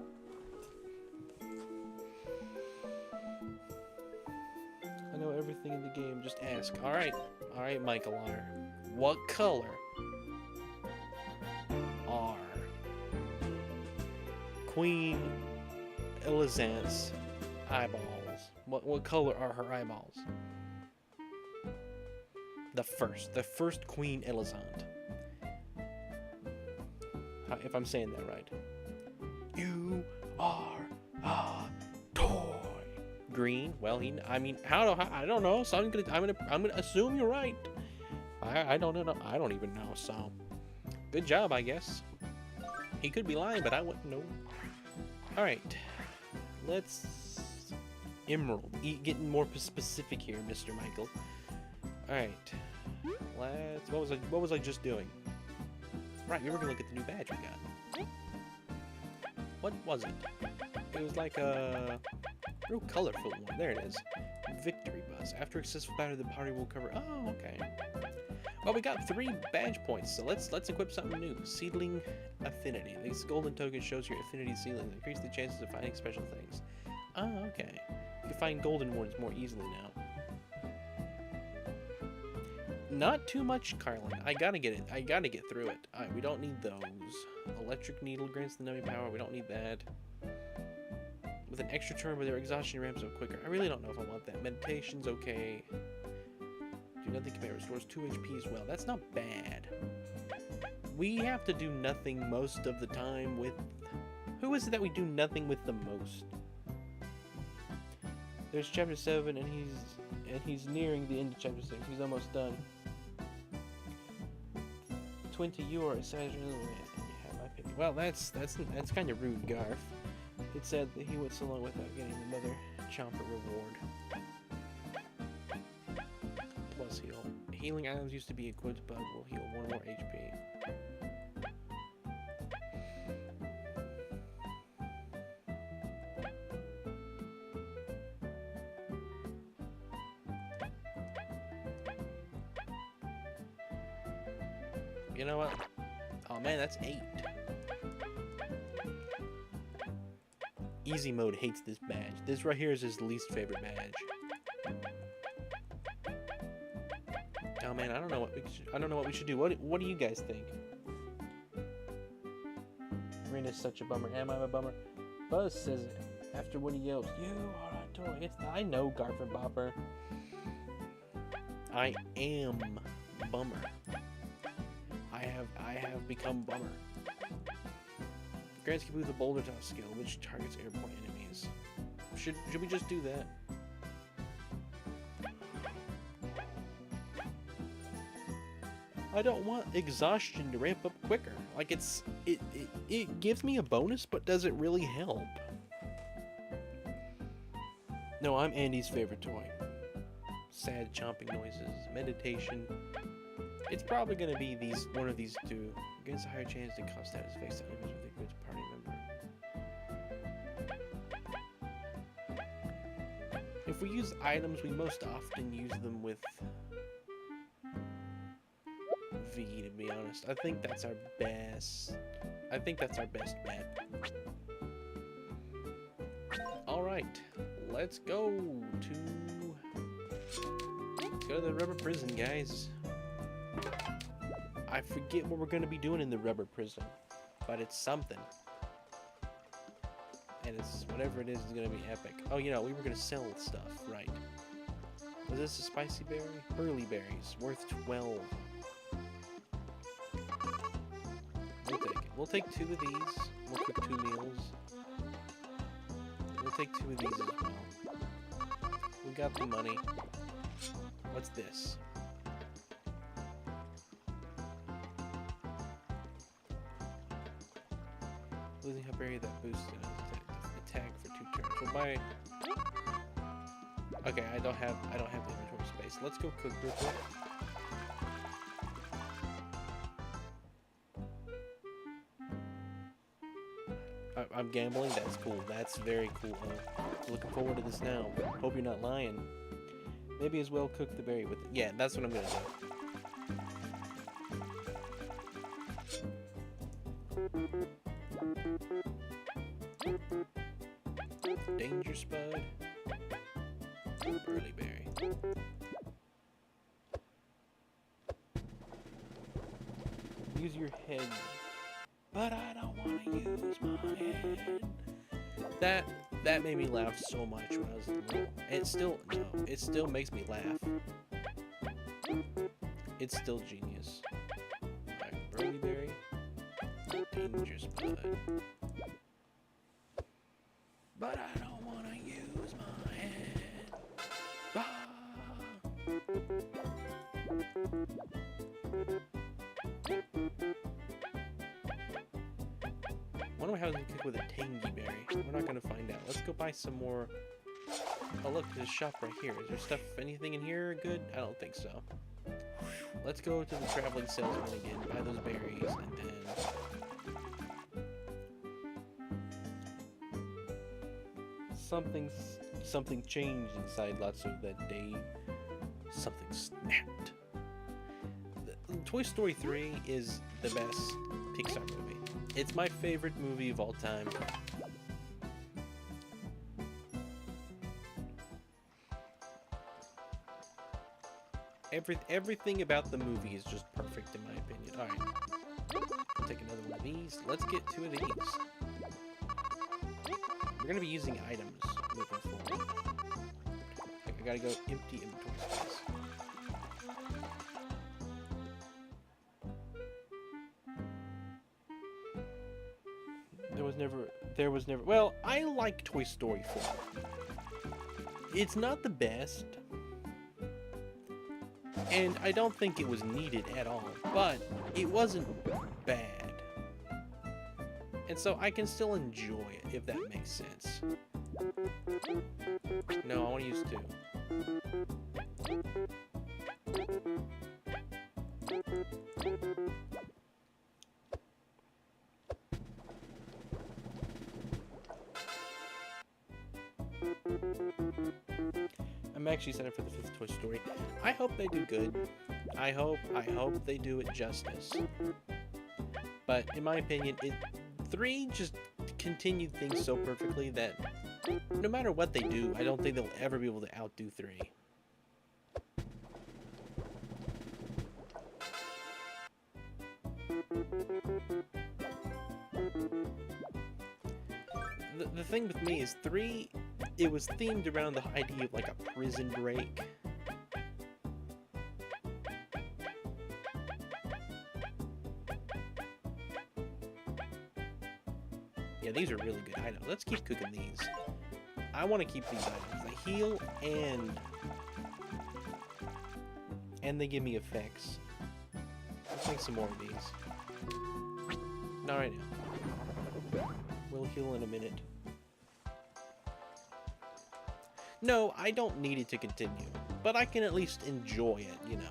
I know everything in the game. Just ask. Alright, Michael R. What color are Queen Elizant's eyeballs? What color are her eyeballs? The first Queen Elizant. If I'm saying that right. You are a toy. Green. Well, I don't know. So I'm gonna assume you're right. I don't know. I don't even know. So, good job, I guess. He could be lying, but I wouldn't know. All right, let's Emerald. Getting more specific here, Mr. Michael. All right, let's. What was I just doing? Right, we were gonna look at the new badge we got. What was it? It was like a real colorful one. There it is. Victory buzz. After a successful battle, the party will cover. Oh, okay. Well, we got 3 badge points, so let's equip something new. Seedling affinity. This golden token shows your affinity seedlings. Increase the chances of finding special things. Oh, okay. You can find golden ones more easily now. Not too much, Carlin. I gotta get it. I gotta get through it. Alright, we don't need those. Electric needle grants the numbing power. We don't need that. With an extra turn where their exhaustion ramps up quicker. I really don't know if I want that. Meditation's okay. Do nothing compare. Restores 2 HP as well. That's not bad. We have to do nothing most of the time with... Who is it that we do nothing with the most? There's chapter 7 and he's nearing the end of chapter 6. He's almost done. 20, you are exaggerating and you have my pity. Well, that's kind of rude, Garf. It said that he went so long without getting another chomper reward. Plus heal. Healing items used to be equipped, but will heal 1 more HP. You know what? Oh man, that's 8. Easy mode hates this badge. This right here is his least favorite badge. Oh man, I don't know what we should do. What do you guys think? Rena's such a bummer. Am I a bummer? Buzz says it after when he yells, "You are a toy." I know, Garf and Bopper. I am bummer. I have become bummer. Grants can move the boulder toss skill, which targets airborne enemies. Should we just do that? I don't want exhaustion to ramp up quicker. Like it gives me a bonus, but does it really help? No, I'm Andy's favorite toy. Sad chomping noises, meditation. It's probably gonna be one of these 2. Against a higher chance to cost out his face enemies with a good party member. If we use items, we most often use them with V, to be honest. I think that's our best bet. Alright, let's go to the rubber prison, guys. I forget what we're going to be doing in the rubber prison, but it's something. And it's whatever it is going to be epic. Oh, you know, we were going to sell stuff, right? Was this a spicy berry? Hurley berries, worth 12. We'll take it. We'll take 2 of these. We'll cook 2 meals. We'll take 2 of these as well. We got the money. What's this? Losing a berry that boosts attack for 2 turns. We'll buy. Okay, I don't have the inventory space. Let's go cook real quick. I'm gambling. That's cool. That's very cool. Looking forward to this now. Hope you're not lying. Maybe as well cook the berry with. Yeah, that's what I'm gonna do. Danger Spud. Burly berry. Use your head. But I don't want to use my head. That made me laugh so much when I was little. And it still makes me laugh. It's still genius. Alright, Burly berry. Danger Spud. But I don't want to use my head. Ah. wonder how it's cook with a tangy berry. We're not gonna find out. Let's go buy some more. Oh look, there's a shop right here. Is there stuff, anything in here good? I don't think so. Let's go to the traveling salesman again, buy those berries, and then... Something changed inside Lotso that day. Something snapped. Toy Story 3 is the best Pixar movie. It's my favorite movie of all time. Everything about the movie is just perfect in my opinion. Alright. I'll take another one of these. Let's get 2 of these. We're gonna be using items moving forward. I gotta go empty inventory space. There was never. Well, I like Toy Story 4. It's not the best, and I don't think it was needed at all, but it wasn't bad. And so I can still enjoy it, if that makes sense. No, I want to use 2. I'm actually excited for the 5th Toy Story. I hope they do good. I hope they do it justice. But in my opinion, 3 just continued things so perfectly that no matter what they do, I don't think they'll ever be able to outdo 3. The thing with me is 3, it was themed around the idea of like a prison break. Yeah, these are really good items. Let's keep cooking these. I want to keep these items. They heal and they give me effects. Let's make some more of these. Not right now. We'll heal in a minute. No, I don't need it to continue, but I can at least enjoy it, you know.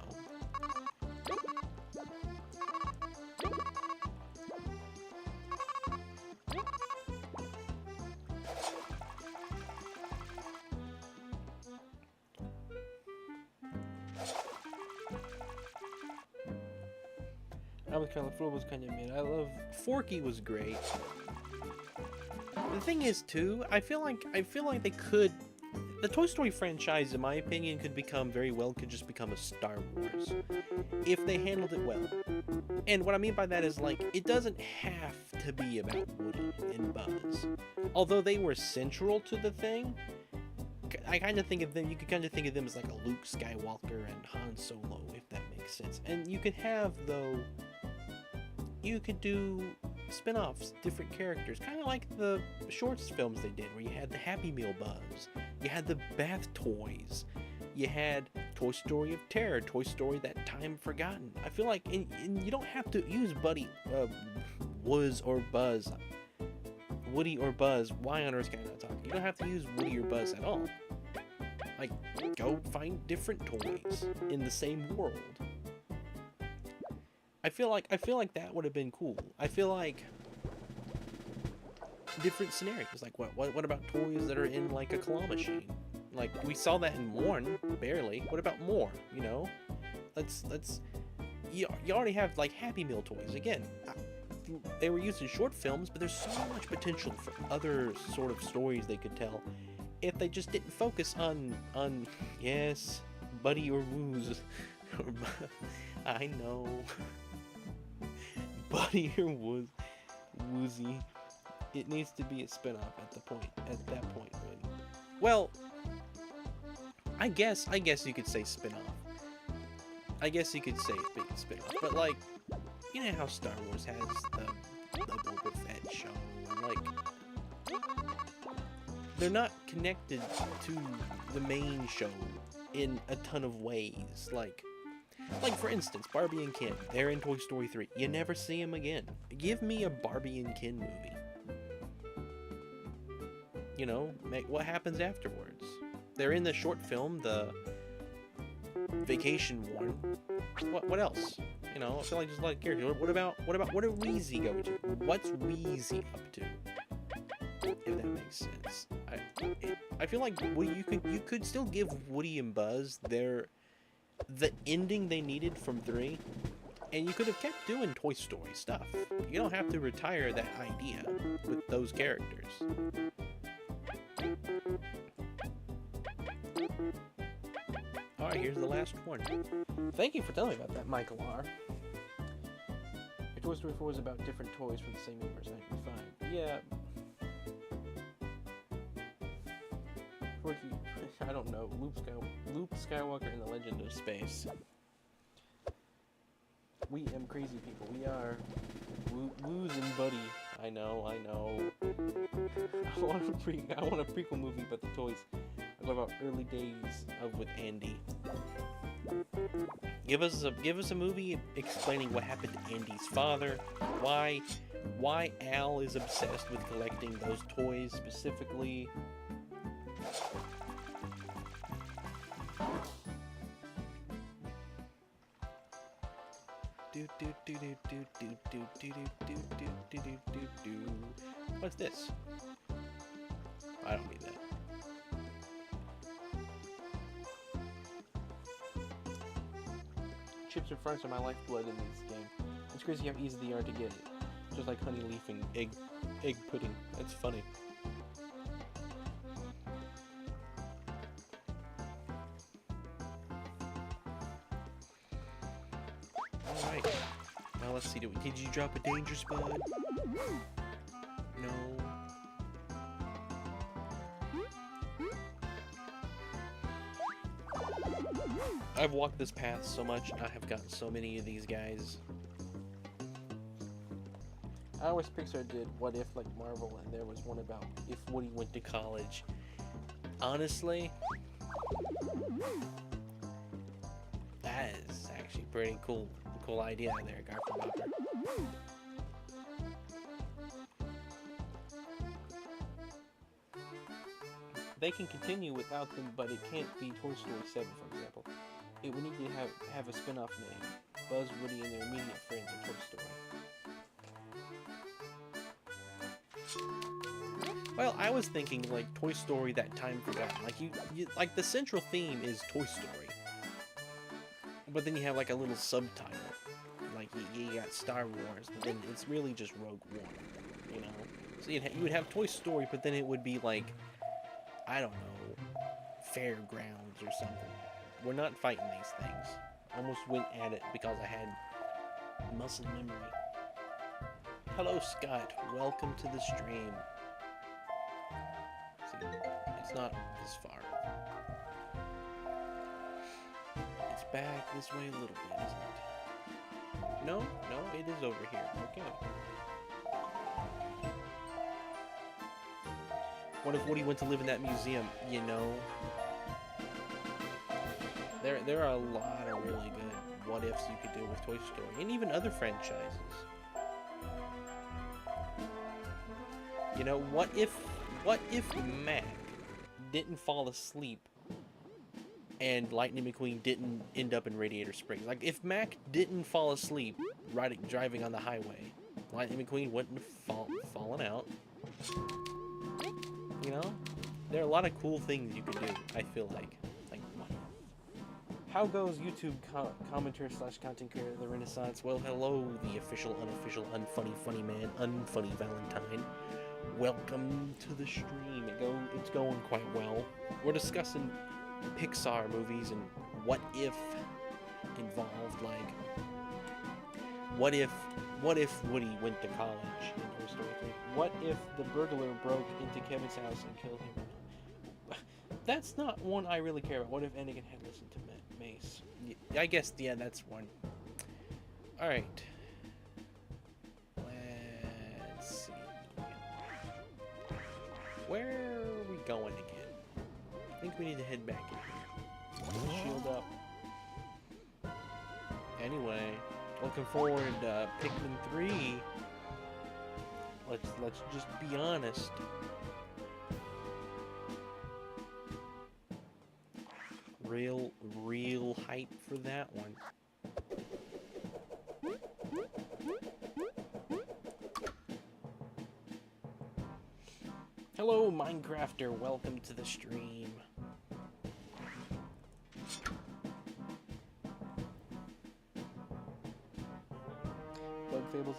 California was kind of mid. I love Forky was great. The thing is too, I feel like they could. The Toy Story franchise, in my opinion, could just become a Star Wars if they handled it well. And what I mean by that is, like, it doesn't have to be about Woody and Buzz. Although they were central to the thing, I kind of think of them. You could kind of think of them as like a Luke Skywalker and Han Solo, if that makes sense. And you could have you could do spin-offs, different characters, kind of like the shorts films they did, where you had the Happy Meal Buzz, you had the Bath Toys, you had Toy Story of Terror, Toy Story That Time Forgotten. I feel like, and you don't have to use Woody or Buzz. Why on earth can I not talk? You don't have to use Woody or Buzz at all. Like, go find different toys in the same world. I feel like that would have been cool. I feel like different scenarios. Like what about toys that are in like a claw machine? Like we saw that in one, barely. What about more? You know, you already have like Happy Meal toys. Again, they were used in short films, but there's so much potential for other sort of stories they could tell if they just didn't focus on yes, Buddy or Woos. I know. Buddy or Woozy. It needs to be a spin-off at that point. When, well, I guess you could say spin-off. I guess you could say spin-off. But like, you know how Star Wars has the Boba Fett show, and like, they're not connected to the main show in a ton of ways. Like for instance, Barbie and Ken, they're in Toy Story 3. You never see them again. Give me a Barbie and Ken movie. you know, what happens afterwards. They're in the short film, the vacation one. What else? You know, I feel like just like characters. What did Wheezy go to? What's Wheezy up to? If that makes sense. I feel like you could still give Woody and Buzz the ending they needed from 3, and you could have kept doing Toy Story stuff. You don't have to retire that idea with those characters. Alright, here's the last one. Thank you for telling me about that, Michael R. Your Toy Story 4 was about different toys from the same universe. Fine. Yeah. I don't know. Luke Skywalker and the Legend of Space. We am crazy people. We are. Woos and Buddy. I know. I want a prequel movie about the toys. I go about early days with Andy. Give us a movie explaining what happened to Andy's father, why Al is obsessed with collecting those toys specifically. What's this? I don't need that. Chips and fries are my lifeblood in this game. It's crazy how easy they are to get. Just like honey leaf and egg pudding. That's funny. Alright. Now let's see. Did you drop a danger spud? No. I've walked this path so much, and I have gotten so many of these guys. I wish Pixar did What If like Marvel, and there was one about if Woody went to college. Honestly, that is actually pretty cool. Cool idea there, Garfield Bopper. They can continue without them, but it can't be Toy Story 7, for example. It would need to have a spin-off name. Buzz, Woody, and their immediate friends in Toy Story. Well, I was thinking like Toy Story That Time Forgotten. Like you like the central theme is Toy Story, but then you have like a little subtitle. Like you got Star Wars, but then it's really just Rogue One. You know, so you would have Toy Story, but then it would be like, I don't know, Fairgrounds or something. We're not fighting these things. Almost went at it because I had muscle memory. Hello, Scott. Welcome to the stream. See, it's not this far. It's back this way a little bit, isn't it? No, it is over here. Okay. What if Woody went to live in that museum? You know, there are a lot of really good what ifs you could do with Toy Story, and even other franchises. You know, what if Mac didn't fall asleep and Lightning McQueen didn't end up in Radiator Springs? Like, if Mac didn't fall asleep driving on the highway, Lightning McQueen wouldn't have fallen out. You know, there are a lot of cool things you could do, I feel like. How goes YouTube commentator / content creator of the Renaissance? Well, hello, the official, unofficial, unfunny, funny man, unfunny Valentine. Welcome to the stream. It's going quite well. We're discussing Pixar movies and what if involved. Like, what if Woody went to college in Toy Story 3? What if the burglar broke into Kevin's house and killed him? That's not one I really care about. What if Anakin had listened to Mace? I guess, yeah, that's one. Alright. Let's see. Where are we going again? I think we need to head back in here. Shield up. Anyway, looking forward to Pikmin 3. Let's just be honest. Real hype for that one. Hello, Minecrafter. Welcome to the stream. Bug Fables.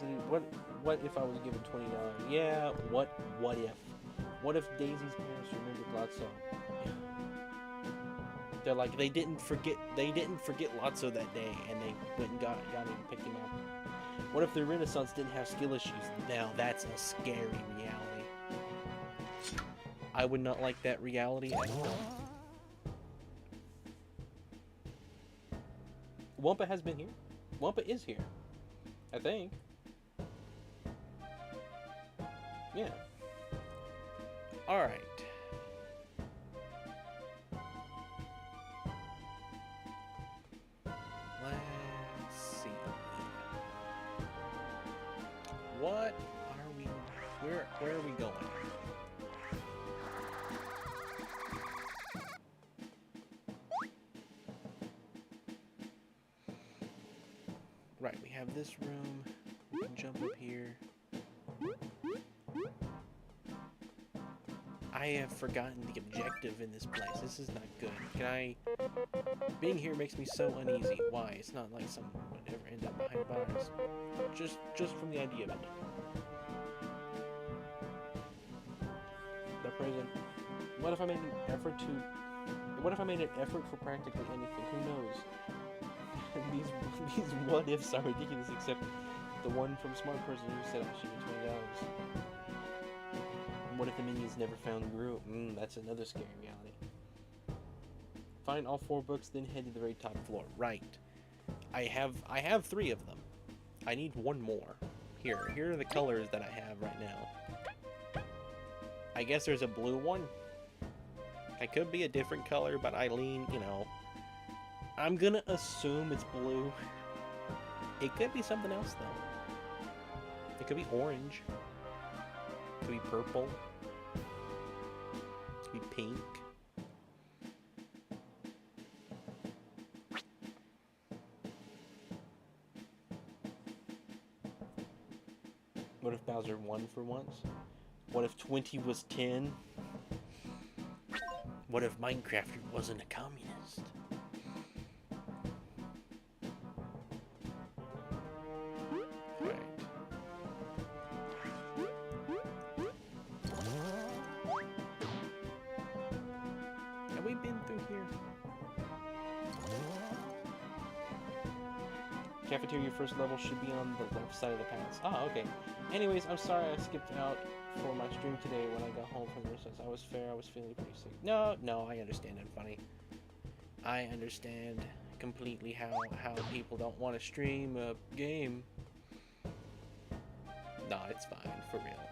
What if I was given $20? Yeah. What if? What if Daisy's parents remembered Lotso? They're like, they didn't forget Lotso that day, and they went and got him and picked him up. What if the Renaissance didn't have skill issues? Now that's a scary reality. I would not like that reality at all. Wumpa has been here. Wumpa is here, I think. Yeah. All right. Let's see. What are we? Where are we going? Right, we have this room. We can jump up here. I have forgotten the objective in this place. This is not good. Being here makes me so uneasy. Why? It's not like someone would ever end up behind bars. Just from the idea of it. The present. What if I made an effort for practically anything? Who knows? These what ifs are ridiculous, except the one from Smart Person who said I should be $20. What if the minions never found Gru? That's another scary reality. Find all 4 books, then head to the very top floor. Right. I have 3 of them. I need 1 more. Here are the colors that I have right now. I guess there's a blue one. It could be a different color, but I lean, I'm gonna assume it's blue. It could be something else, though. It could be orange. It could be purple. It could be pink. What if Bowser won for once? What if 20 was 10? What if Minecraft wasn't a communist? Right. Have we been through here? Cafeteria first level should be on the left side of the path. Ah, okay. Anyways, I'm sorry I skipped out for my stream today when I got home from the recess. I was feeling pretty sick. No, I understand. I'm funny. I understand completely how people don't want to stream a game. Nah, it's fine, for real.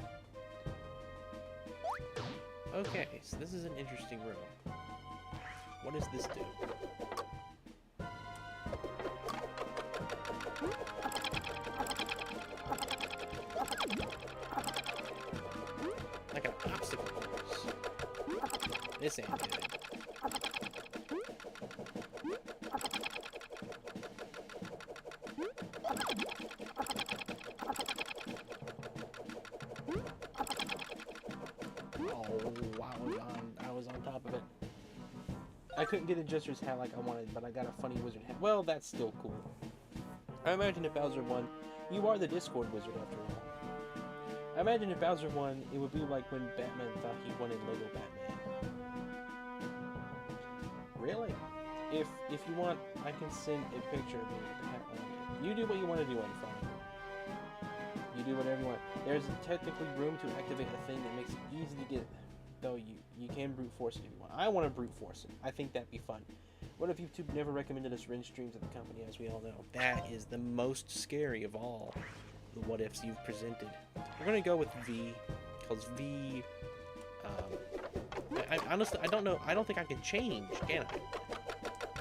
Okay, so this is an interesting room. What does this do? Like an obstacle course. This ain't good. I was on top of it. I couldn't get a Jester's hat like I wanted, but I got a funny wizard hat. Well, that's still cool. I imagine if Bowser won, you are the Discord wizard after all. I imagine if Bowser won, it would be like when Batman thought he won in Lego Batman. Really? If you want, I can send a picture of me with the hat on. You do what you want to do on fire. You do whatever you want. There's technically room to activate a thing that makes it easy to get, though you can brute force it if you want. I want to brute force it. I think that'd be fun. What if YouTube never recommended us Ren streams at the company, as we all know? That is the most scary of all the what ifs you've presented. We're gonna go with V, because V. I honestly, I don't know. I don't think I can change, can I?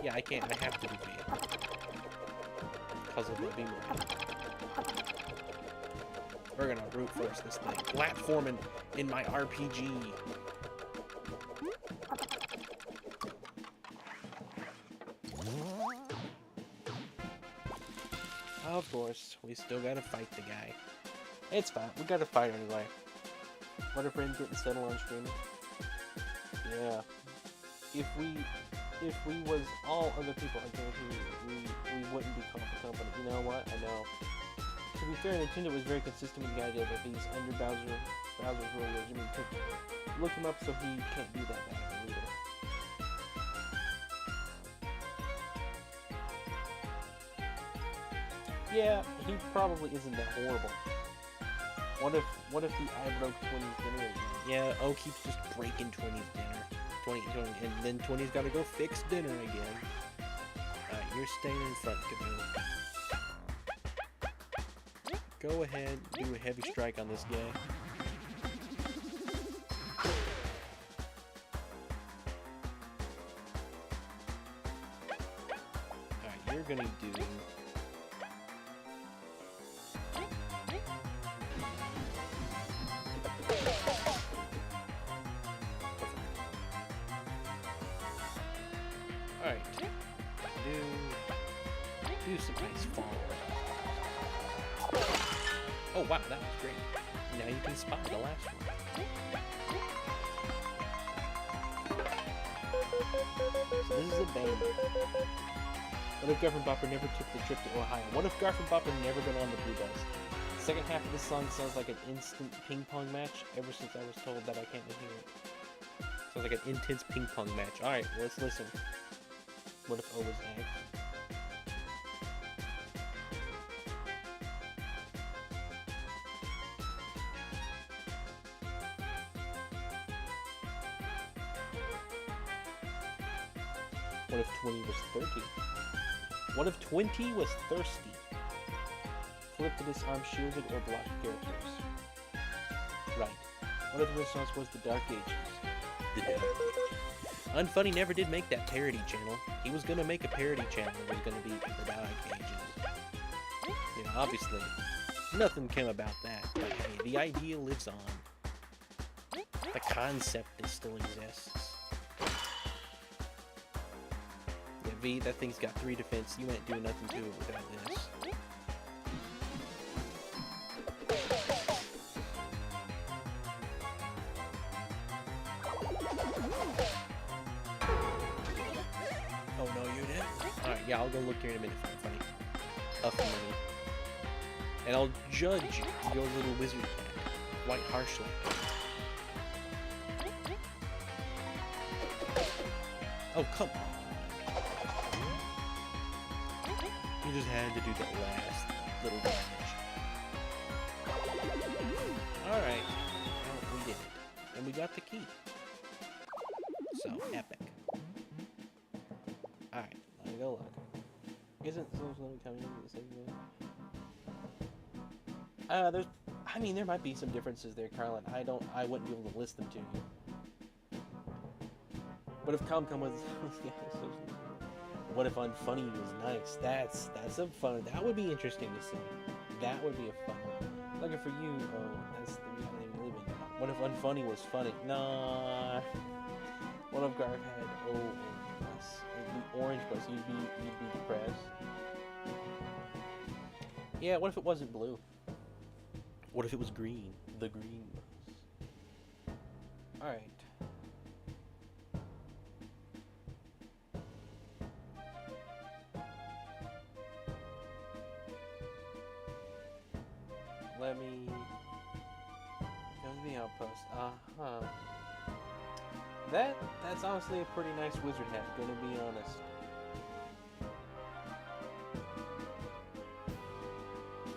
Yeah, I can't. I have to do V because of the boomerang. We're gonna brute force this thing. Platforming in my RPG. Of course, we still gotta fight the guy. It's fine. We gotta fight anyway. What if Ren didn't settle on streaming? Yeah. If we was all other people, I guarantee we wouldn't be called the company. You know what? I know. To be fair, Nintendo was very consistent with the idea that these under Bowser's rule regime took look him up so he can't do that bad either. Yeah, he probably isn't that horrible. What if the I broke 20's dinner again? Yeah, O keeps just breaking 20's dinner. 20, and then 20's gotta go fix dinner again. Alright, you're staying in front, Kaboo. Go ahead, do a heavy strike on this guy. Alright, you're gonna do... Alright, do some nice fall. Oh wow, that was great. Now you can spot the last one. So this is a bang. What if Garf and Bopper never took the trip to Ohio? What if Garf and Bopper never got on the Blue Bus? The second half of this song sounds like an instant ping pong match ever since I was told that I can't hear it. Sounds like an intense ping pong match. Alright, well, let's listen. What if O was X? What if 20 was 30? What if 20 was thirsty? Flip to disarm shielded or blocked characters. Right. What if the response was the Dark Ages? The Dark Ages. Unfunny never did make that parody channel. He was gonna make a parody channel that was gonna be the Dark Ages. You know, obviously, nothing came about that. But hey, the idea lives on. The concept still exists. Yeah, V, that thing's got 3 defense. You ain't doing nothing to it without this. Oh no, you didn't? Alright, yeah, I'll go look here in a minute for funny. Money. And I'll judge your little wizard cat quite harshly. Oh, come on. You just had to do that last little damage. Alright. Well, we did it. And we got the key. So, epic. Alright, let me go look. Isn't Soul's coming in the same way? I mean, there might be some differences there, Carlin. I wouldn't be able to list them to you. What if Comcom was... What if Unfunny was nice? That's a fun... That would be interesting to see. That would be a fun one. Looking for you. Oh, that's the reality we live in now. What if Unfunny was funny? Nah. What if Garf had... Oh, bus. It'd be orange bus. You'd be depressed. Yeah, what if it wasn't blue? What if it was green? The green bus. Alright. Let me go to the outpost. That's honestly a pretty nice wizard hat, gonna be honest.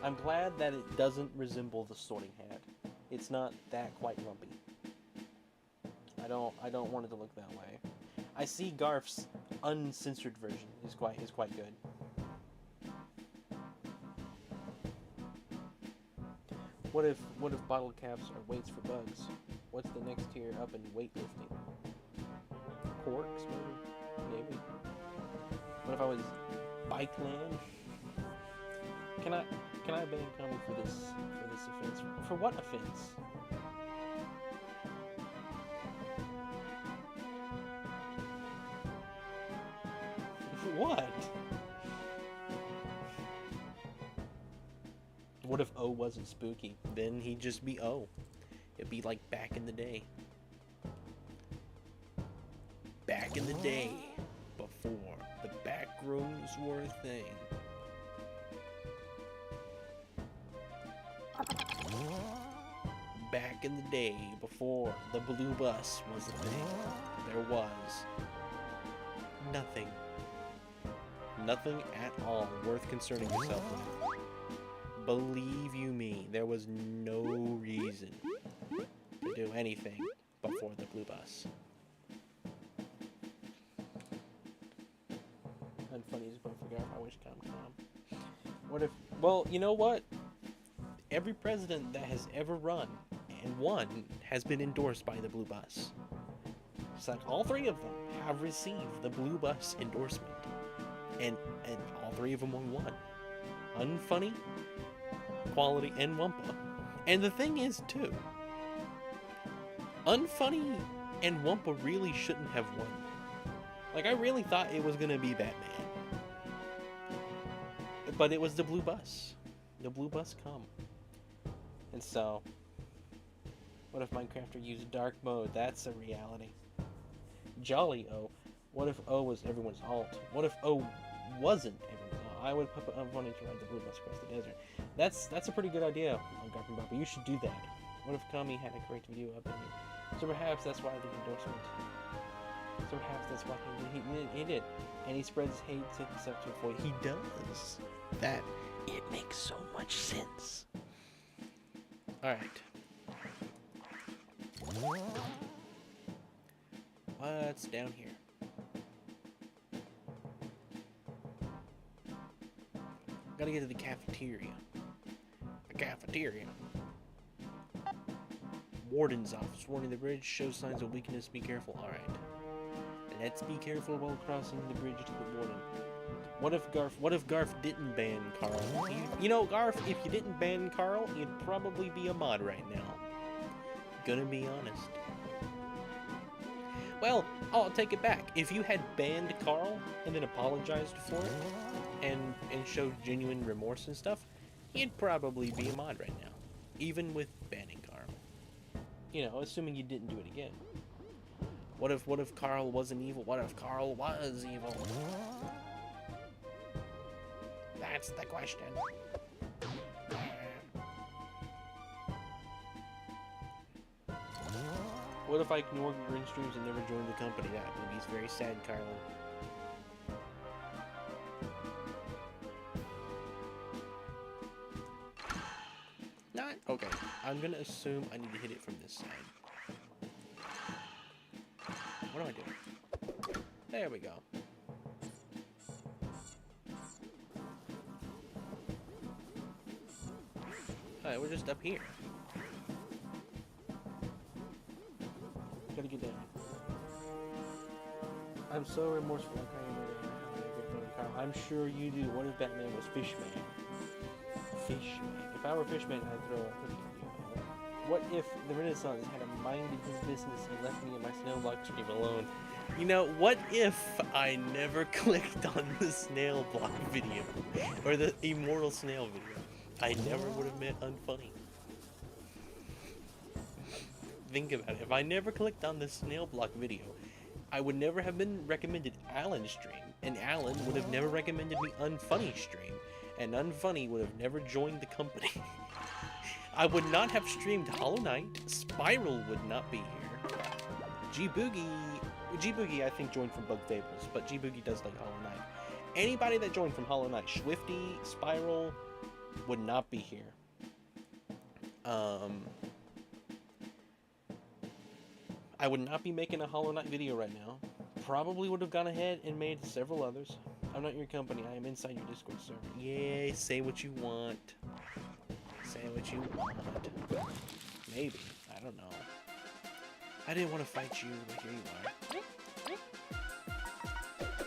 I'm glad that it doesn't resemble the sorting hat. It's not that quite lumpy. I don't want it to look that way. I see Garf's uncensored version is quite good. What if bottle caps are weights for bugs? What's the next tier up in weightlifting? Corks, maybe. What if I was Bike Land? Can I ban Kami for this offense? For what offense? What? What if O wasn't spooky? Then he'd just be O. It'd be like back in the day. Back in the day, before the back rooms were a thing. Back in the day, before the blue bus was a thing, there was nothing. Nothing at all worth concerning yourself with. Believe you me, there was no reason to do anything before the blue bus. Unfunny is going to figure out I wish calm. What if, well, you know what? Every president that has ever run and won has been endorsed by the blue bus. It's like all three of them have received the blue bus endorsement. And all three of them won. Unfunny, Quality, and Wumpa. And the thing is, too, Unfunny and Wumpa really shouldn't have won. Like, I really thought it was going to be Batman. But it was the blue bus. The blue bus come. And so, what if Minecrafter used dark mode? That's a reality. Jolly O. What if O was everyone's alt? What if O wasn't everyone's alt? I would put Unfunny to ride the blue bus across the desert. That's a pretty good idea, Garfin Baba. You should do that. What if Kami had a correct video up in here? So perhaps that's why the endorsement. So perhaps that's why he did. And he spreads hate to himself to avoid. He does. That. It makes so much sense. Alright. What's down here? Gotta get to the cafeteria. The cafeteria. Warden's office. Warning: the bridge shows signs of weakness. Be careful. Alright. Let's be careful while crossing the bridge to the warden. What if Garf didn't ban Carl? You know, Garf, if you didn't ban Carl, you'd probably be a mod right now. Gonna be honest. Well, I'll take it back. If you had banned Carl and then apologized for it and showed genuine remorse and stuff, you'd probably be a mod right now. Even with banning Carl. You know, assuming you didn't do it again. What if Carl wasn't evil? What if Carl was evil? That's the question. What if I ignored green streams and never joined the company? That would be very sad, Carl. Not okay. I'm gonna assume I need to hit it from this side. What am I doing? There we go. Alright, we're just up here. Gotta get down. I'm so remorseful. I'm sure you do. What if Batman was Fishman? Fishman. If I were Fishman, I'd throw a cookie at you. What if the Renaissance had minded his business and left me in my snail block stream alone? You know, what if I never clicked on the snail block video? Or the immortal snail video? I never would have met Unfunny. Think about it. If I never clicked on the snail block video, I would never have been recommended Alan's stream, and Alan would have never recommended me Unfunny stream, and Unfunny would have never joined the company. I would not have streamed Hollow Knight. Spiral would not be here. G-Boogie I think joined from Bug Fables, but G-Boogie does like Hollow Knight. Anybody that joined from Hollow Knight, Swifty, Spiral, would not be here. I would not be making a Hollow Knight video right now. Probably would have gone ahead and made several others. I'm not your company. I am inside your Discord server. Yay, say what you want. Say what you want. Maybe. I don't know. I didn't want to fight you, but here you are.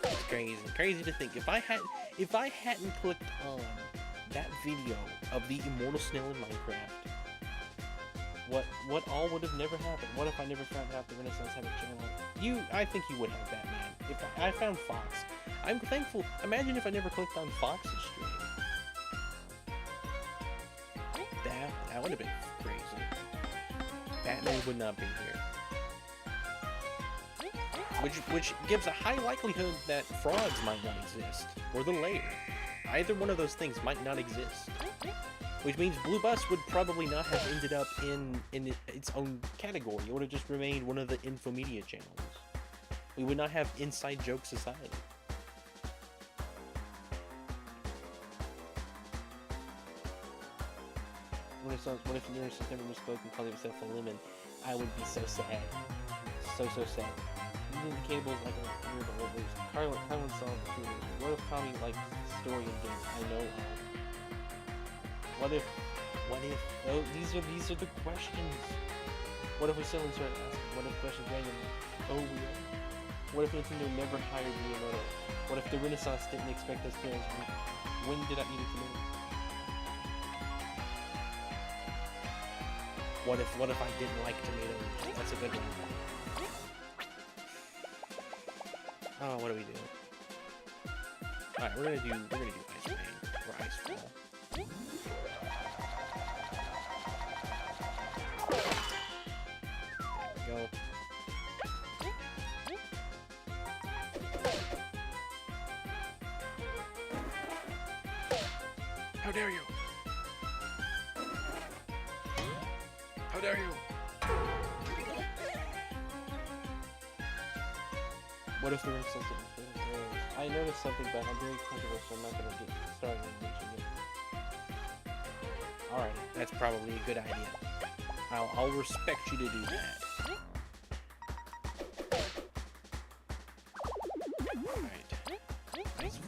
It's crazy. Crazy to think. If I hadn't clicked on that video of the immortal snail in Minecraft, what all would have never happened? What if I never found out the Renaissance had a channel? I think you would have, Batman. If I found Fox. I'm thankful. Imagine if I never clicked on Fox's stream. Yeah, that would have been crazy. Batman would not be here. Which gives a high likelihood that frauds might not exist, or the lair. Either one of those things might not exist. Which means Blue Bus would probably not have ended up in its own category. It would have just remained one of the infomedia channels. We would not have Inside Joke Society. What if the nurse never misspoke and called himself a lemon? I would be so sad. So sad. Using the cables like a weird old loose. Carlin solved the truth. What if Tommy likes story and games? I know. What if? Oh, these are the questions. What if we suddenly started asking? What if questions randomly? Oh, we are. What if Nintendo never hired Miyamoto? What if the Renaissance didn't expect us parents? When did I eat a tomato? What if I didn't like tomatoes? That's a good one. Oh, what do we do? Alright, we're gonna do Ice Rain or Ice Fall. There we go. How dare you! How dare you! What if there is something? I noticed something, but I'm very controversial. I'm not going to get started on mentioning it. Alright, that's probably a good idea. I'll respect you to do that. Alright. Nice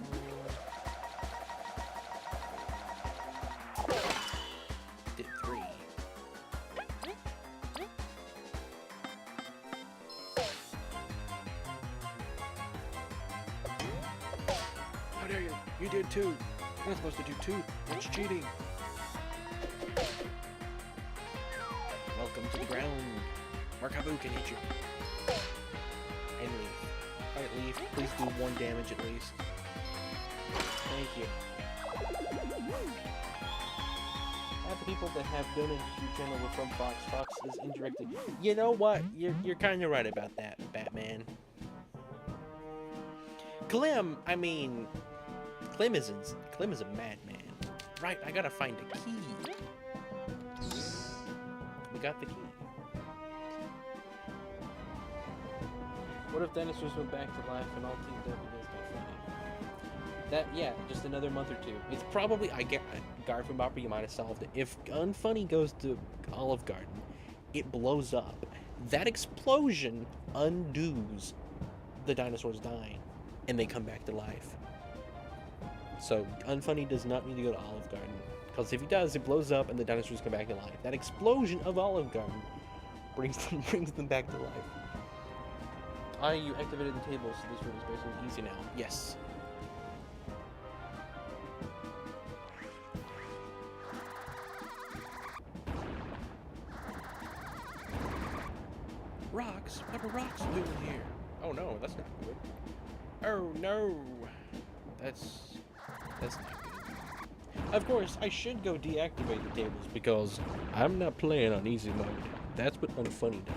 did 3. How dare you? You did 2. You're not supposed to do 2. That's cheating. Welcome to the ground. Markabu can hit you. And leave. Alright, leave. Please do 1 damage at least. Thank you. Half the people that have donated to your channel were from Fox. Fox is indirectly. You know what? You're kind of right about that, Batman. Clem is a madman. Right, I gotta find a key. We got the key. What if dinosaurs went back to life and all teamed up against Unfunny? Yeah, just another month or 2. It's probably, I get, Garfield Bopper, you might have solved it. If Unfunny goes to Olive Garden, it blows up. That explosion undoes the dinosaurs dying, and they come back to life. So, Unfunny does not need to go to Olive Garden. Because if he does, it blows up and the dinosaurs come back to life. That explosion of Olive Garden brings them back to life. You activated the table, so this room is basically easy now. Yes. Rocks? What are rocks doing here? Oh no, that's not good. Oh no. That's not good. Of course, I should go deactivate the tables because I'm not playing on easy mode. That's what Unfunny does.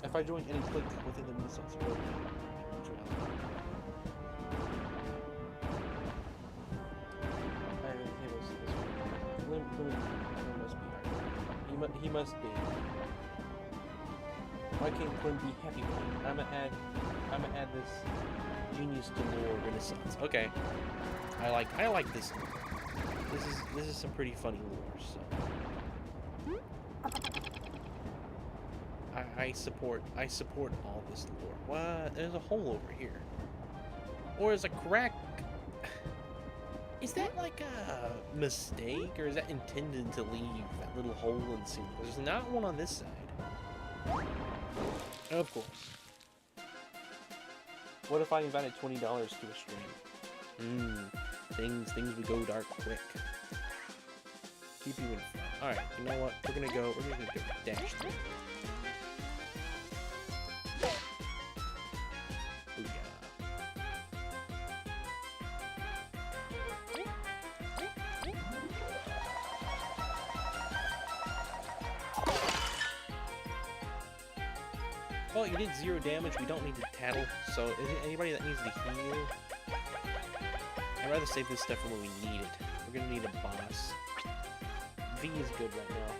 If I join any click within the Renaissance world, he must be. Why can't Clem be happy? I'm gonna add this genius galore Renaissance. Okay. I like this. This is some pretty funny lore, so I support all this lore. What? There's a hole over here. Or is a crack. Is that like a mistake, or is that intended to leave that little hole in the ceiling? There's not one on this side. Of course. What if I invited $20 to a stream? Things would go dark quick. Keep you in front. Alright, you know what? We're gonna go dash through. Well, you did 0 damage. We don't need to tattle. So, is there anybody that needs to heal? I'd rather save this stuff for when we need it. We're gonna need a boss. V is good right now.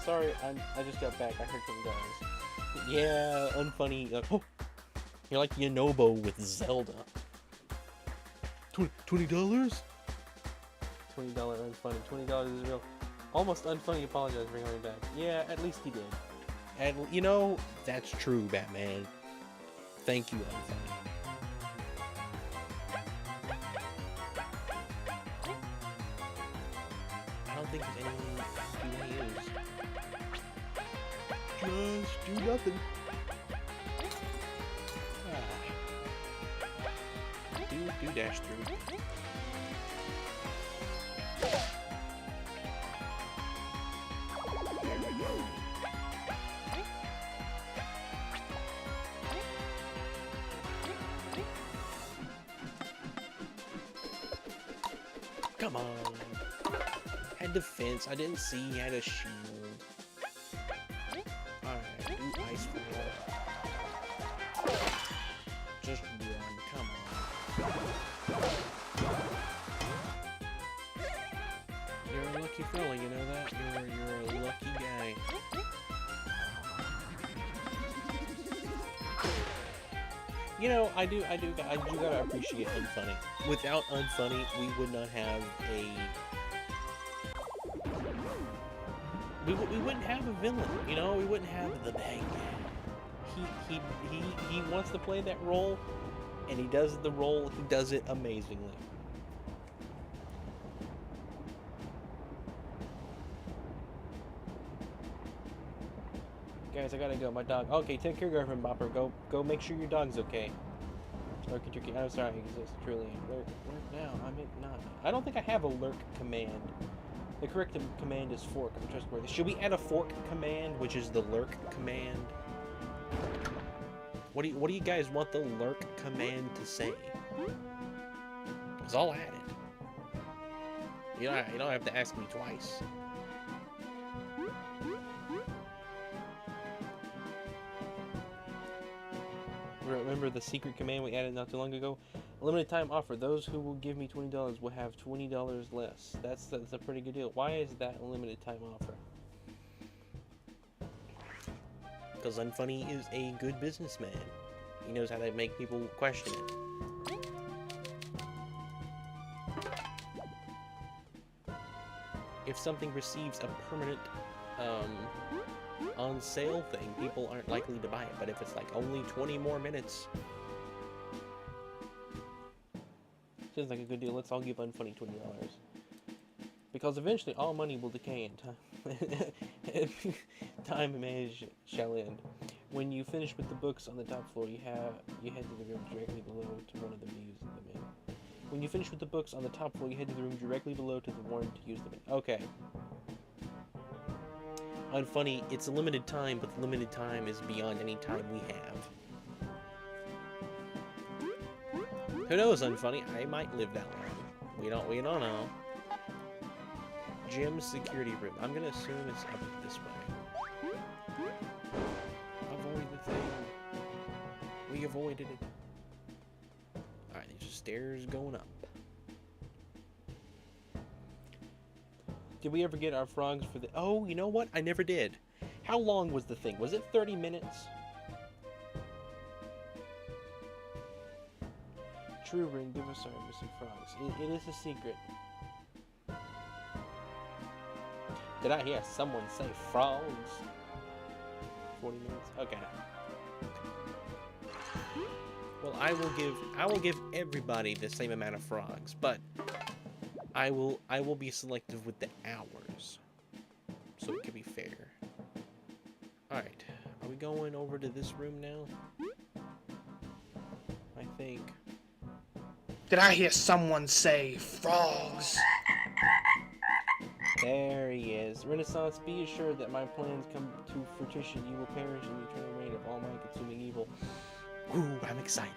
Sorry, I just got back. I heard some guys. Yeah, unfunny. Oh, you're like Yonobo with Zelda. $20? $20 unfunny. $20 is real. Almost unfunny. Apologize for coming back. Yeah, at least he did. And you know, that's true, Batman. Thank you, unfunny. I don't think there's anything to use. Just do nothing. Do dash through. There we go. Come on. Had defense. I didn't see he had a shield. Alright, do ice wall. Just run. Come on. You're a lucky fella, you know that? You're a lucky guy. You know, I do gotta appreciate Unfunny. Without Unfunny, we would not have a... We wouldn't have a villain, you know? We wouldn't have the bad guy. He wants to play that role, and he does the role, he does it amazingly. Guys, I gotta go. My dog. Okay, take care, girlfriend Bopper. Go make sure your dog's okay. Lurky turkey. I'm sorry, exists truly. Lurk now. I don't think I have a lurk command. The correct command is fork. I'm trustworthy. Should we add a fork command, which is the lurk command? What do you guys want the lurk command to say? Cause I'll add it. You don't have to ask me twice. Remember the secret command we added not too long ago? A limited time offer. Those who will give me $20 will have $20 less. That's a pretty good deal. Why is that a limited time offer? Because Unfunny is a good businessman. He knows how to make people question it. If something receives a permanent on sale thing, people aren't likely to buy it. But if it's like only 20 more minutes, seems like a good deal. Let's all give Unfunny $20. Because eventually all money will decay in time. Time and manage shall end. When you finish with the books on the top floor, you head to the room directly below to one of the views of the main. When you finish with the books on the top floor, you head to the room directly below to the one to use the main. Okay. Unfunny, it's a limited time, but the limited time is beyond any time we have. Who knows, Unfunny? I might live that long. We don't know. Gym security room. I'm gonna assume it's up this way. Avoid the thing. We avoided it. Alright, there's just stairs going up. Did we ever get our frogs for the... Oh, you know what? I never did. How long was the thing? Was it 30 minutes? True ring, give us our missing frogs. It is a secret. Did I hear someone say frogs? 40 minutes? Okay. Well, I will give everybody the same amount of frogs, but I will be selective with the hours, so it can be fair. Alright, are we going over to this room now? I think. Did I hear someone say frogs? There he is. Renaissance, be assured that my plans come to fruition. You will perish in the eternal reign of all my consuming evil. Ooh, I'm excited.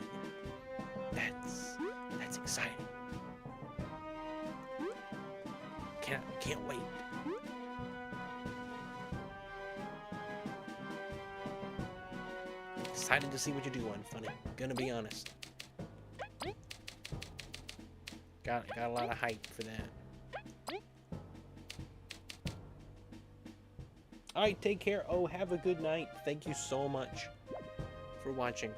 That's exciting. Can't wait. excited to see what you do on Funny. Gonna be honest. Got a lot of hype for that. Alright, take care. Oh, have a good night. Thank you so much for watching.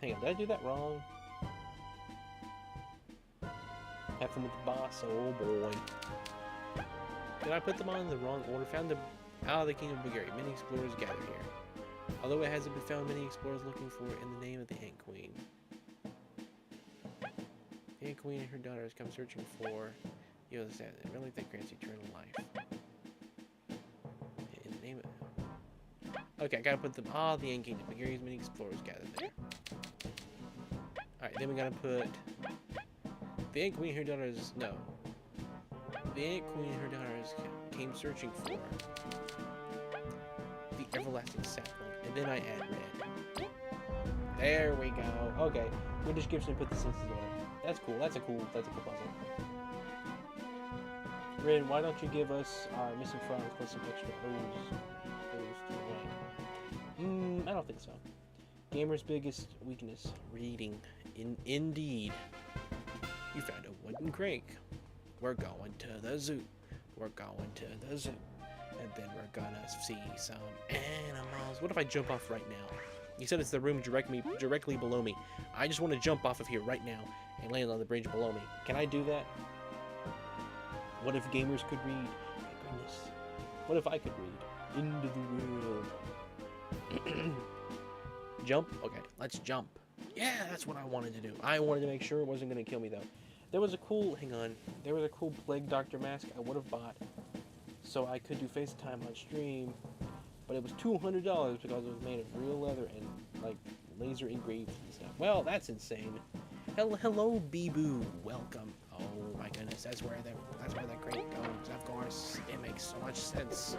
Hang on, did I do that wrong? Have fun with the boss. Oh boy. Did I put them on in the wrong order? Found them out of the Kingdom of Bulgaria. Many explorers gather here. Although it hasn't been found, many explorers looking for it in the name of the Ant Queen. The Ant Queen and her daughters come searching for you know, the relic that grants eternal life. In the name of... Okay, I gotta put them... Ah, the Ant Kingdom. Bulgaria's many explorers gather there. Alright, then we gotta put... The Ant Queen and her daughters... No. The Ant Queen and her daughters came searching for the everlasting sapling. And then I add red. There we go. Okay. Good description to put the senses on. That's cool. That's a cool puzzle. Red, why don't you give us our missing frogs plus some extra O's to rank? I don't think so. Gamer's biggest weakness, reading. Indeed. You found a wooden crate. We're going to the zoo. We're going to the zoo. And then we're gonna see some animals. What if I jump off right now? You said it's the room directly below me. I just want to jump off of here right now and land on the bridge below me. Can I do that? What if gamers could read? My goodness. What if I could read? Into the world. Jump? Okay, let's jump. Yeah, that's what I wanted to do. I wanted to make sure it wasn't going to kill me, though. There was a cool... Hang on. There was a cool Plague Doctor mask I would have bought so I could do FaceTime on stream, but it was $200 because it was made of real leather and, like, laser engraved and stuff. Well, that's insane. Hello, Bee-Boo. Welcome. Oh, my goodness. That's where that crate goes. Of course. It makes so much sense.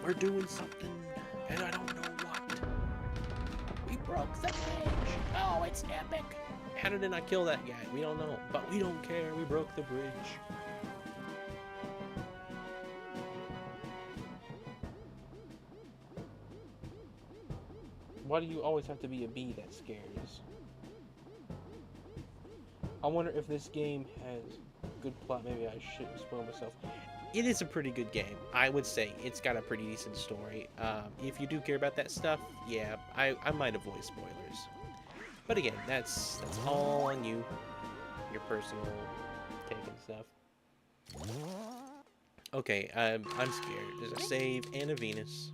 We're doing something, and I don't know what. We broke the bridge. Oh, it's epic. How did it not kill that guy? We don't know, but we don't care. We broke the bridge. Why do you always have to be a bee that scares? I wonder if this game has good plot. Maybe I shouldn't spoil myself. It is a pretty good game. I would say it's got a pretty decent story. If you do care about that stuff, yeah, I might avoid spoilers. But again, that's all on you. Your personal take and stuff. Okay, I'm scared. There's a save and a Venus.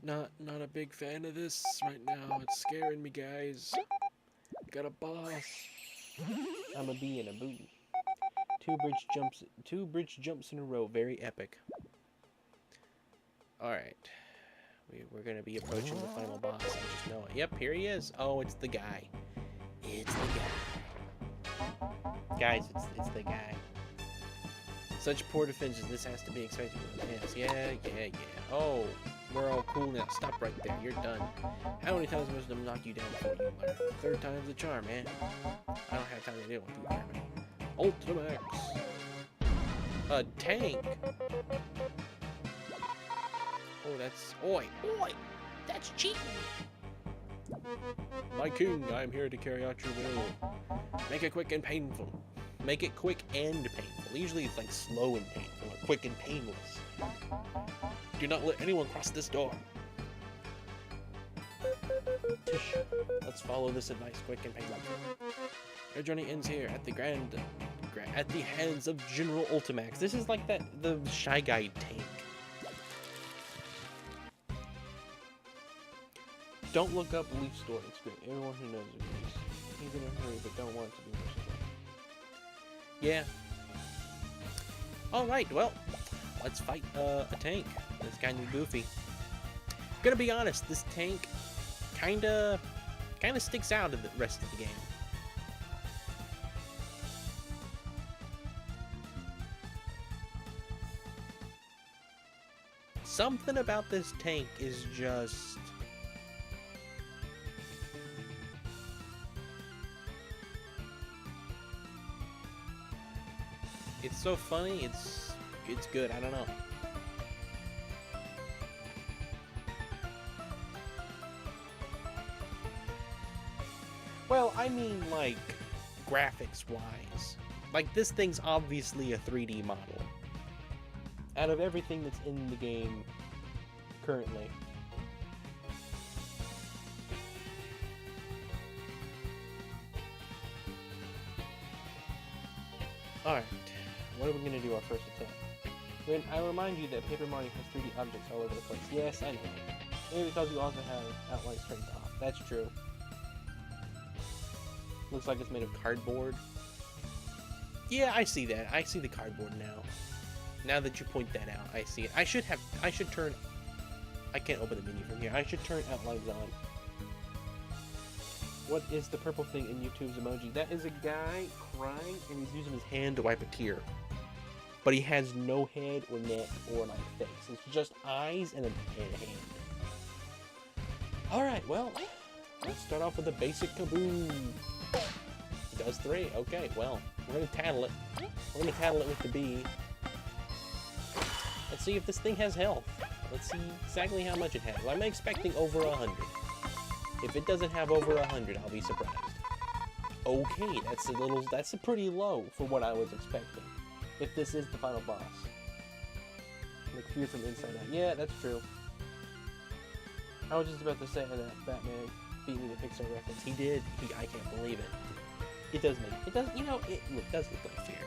Not a big fan of this right now. It's scaring me, guys. Got a boss. I'm a bee and a boo. Two bridge jumps in a row. Very epic. Alright. We're gonna be approaching the final boss. I just know it. Yep, here he is. Oh, it's the guy. It's the guy. Guys, it's the guy. Such poor defenses. This has to be expected. Yes, yeah. Oh, we're all cool now. Stop right there. You're done. How many times must them knock you down before you learn? Third time's the charm, man. I don't have time to deal with you, damage. Ultimax. A tank. Oh, that's... Oi! That's cheating! My king, I am here to carry out your will. Make it quick and painful. Make it quick and painful. Usually it's like slow and painful, or quick and painless. Do not let anyone cross this door. Tish. Let's follow this advice, quick and painful. Your journey ends here at the at the hands of General Ultimax. This is like the Shy Guy tank. Don't look up Leaf Store. It's great. Everyone who knows it is. He's in a hurry, but don't want to do much. Yeah. Alright, well, let's fight a tank. That's kind of goofy. Gonna be honest, this tank kinda sticks out of the rest of the game. Something about this tank is just... It's so funny, it's it's good. I don't know. Well, I mean, like, graphics-wise. Like, this thing's obviously a 3D model. Out of everything that's in the game currently. Alright, what are we going to do our first attempt? When I remind you that Paper Mario has 3D objects all over the place. Yes, I know. Maybe because you also have outlines turned off. That's true. Looks like it's made of cardboard. Yeah, I see that. I see the cardboard now. Now that you point that out, I see it. I should turn... I can't open the menu from here. I should turn outlines on. What is the purple thing in YouTube's emoji? That is a guy crying, and he's using his hand to wipe a tear. But he has no head or neck or, like, face. It's just eyes and a hand. Alright, well, let's start off with a basic kaboom. It does 3. Okay, well, we're going to tattle it. We're going to tattle it with the B. Let's see if this thing has health. Let's see exactly how much it has. I'm expecting over 100. If it doesn't have over 100, I'll be surprised. Okay, that's a pretty low for what I was expecting. If this is the final boss. Like Fear from Inside Out. Yeah, that's true. I was just about to say that Batman beat me to Pixar reference. He did. I can't believe it. It does, you know, it does look like Fear.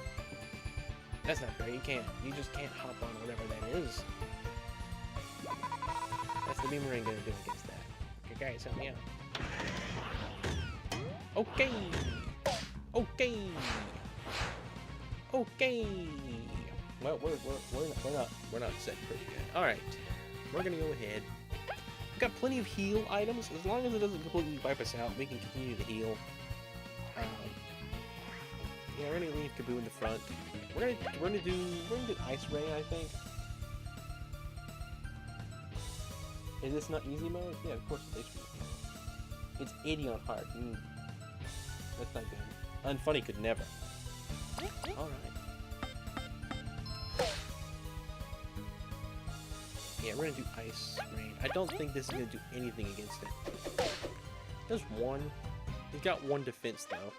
That's not fair. You just can't hop on whatever that is. That's the boomerang gonna do against that. Okay, guys, help me out. Okay. Okay. Okay. Well, we're not set pretty good. All right, we're gonna go ahead. We've got plenty of heal items. As long as it doesn't completely wipe us out, we can continue to heal. Yeah, we're gonna leave Kaboo in the front. We're gonna do Ice Ray, I think. Is this not easy mode? Yeah, of course it's HP mode. It's 80 on hard. That's not good. Unfunny could never. Alright. Yeah, we're gonna do Ice Rain. I don't think this is gonna do anything against it. There's one. He's got one defense though.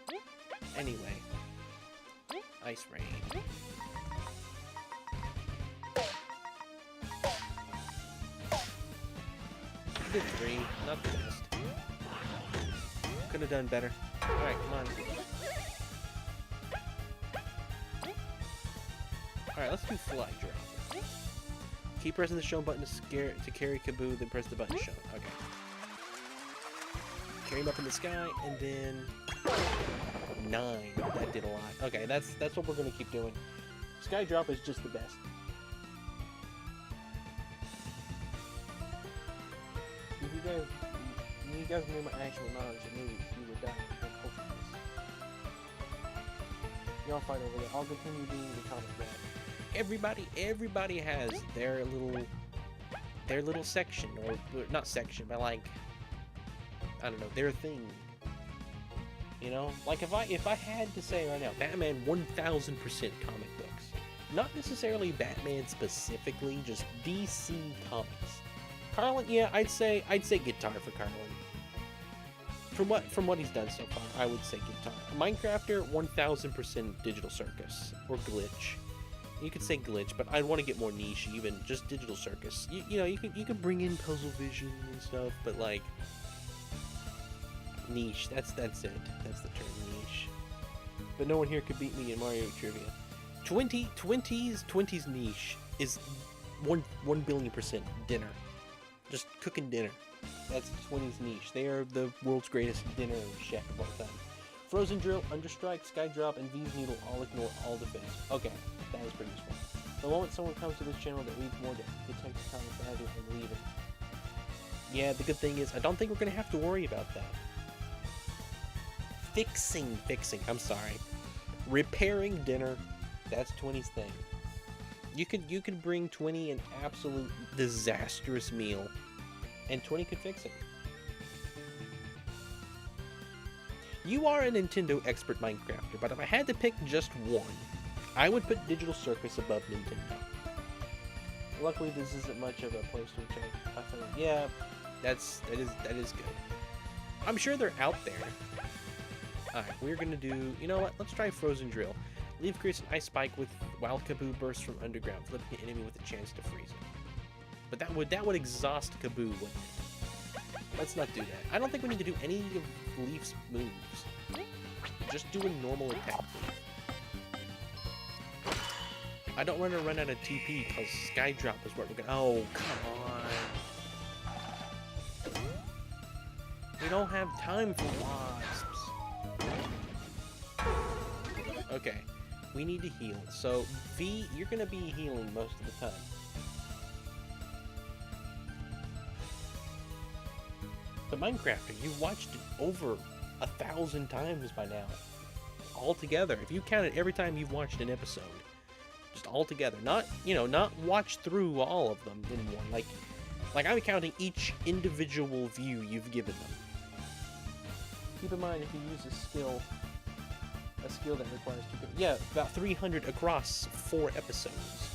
Anyway. Ice Rain. Did 3, not the best. Could have done better. Alright, come on. Alright, let's do Fly Drop. Keep pressing the show button to carry Kaboo, then press the button show. Okay. Carry him up in the sky, and then 9. That did a lot. Okay, that's what we're gonna keep doing. Sky Drop is just the best. If you guys knew my actual knowledge of movies, you would die. Y'all fight over there. I'll continue being the comic guy. Everybody has their little section, or not section, but like, I don't know, their thing. You know, like if I had to say right now, Batman 1000% comic books, not necessarily Batman specifically, just DC comics. Carlin, yeah, I'd say guitar for Carlin. From what he's done so far, I would say guitar. Minecrafter 1000% Digital Circus or Glitch. You could say Glitch, but I'd want to get more niche, even just Digital Circus. You know, you could bring in Puzzle Vision and stuff, but like niche. That's it. That's the term, niche. But no one here could beat me in Mario trivia. 20's niche is 1 billion% dinner. Just cooking dinner. That's 20's niche. They are the world's greatest dinner chef of all time. Frozen Drill, Understrike, Sky Drop, and V's Needle all ignore all defense. Okay, that is pretty useful. The moment someone comes to this channel that reads more to detect the comic value and leave it. Yeah, the good thing is, I don't think we're going to have to worry about that. Fixing, I'm sorry. Repairing dinner, that's 20's thing. You could bring 20 an absolute disastrous meal, and 20 could fix it. You are a Nintendo expert Minecrafter, but if I had to pick just one, I would put Digital Circus above Nintendo. Luckily, this isn't much of a place to check. Yeah, that is good. I'm sure they're out there. Alright, we're gonna do... You know what? Let's try Frozen Drill. Leaf creates an ice spike with Wild Kaboo bursts from underground, flipping the enemy with a chance to freeze it. But that would exhaust Kaboo, wouldn't it? Let's not do that. I don't think we need to do any of Leaf's moves. Just do a normal attack move. I don't want to run out of TP because Sky Drop is what we're gonna... Oh, come on. We don't have time for wasps. Okay, we need to heal. So, V, you're gonna be healing most of the time. But Minecrafter, you've watched it over 1,000 times by now. All together. If you counted every time you've watched an episode. Just all together. Not, you know, not watch through all of them in one. Like I'm counting each individual view you've given them. Keep in mind if you use a skill that requires 2... Yeah, about 300 across 4 episodes.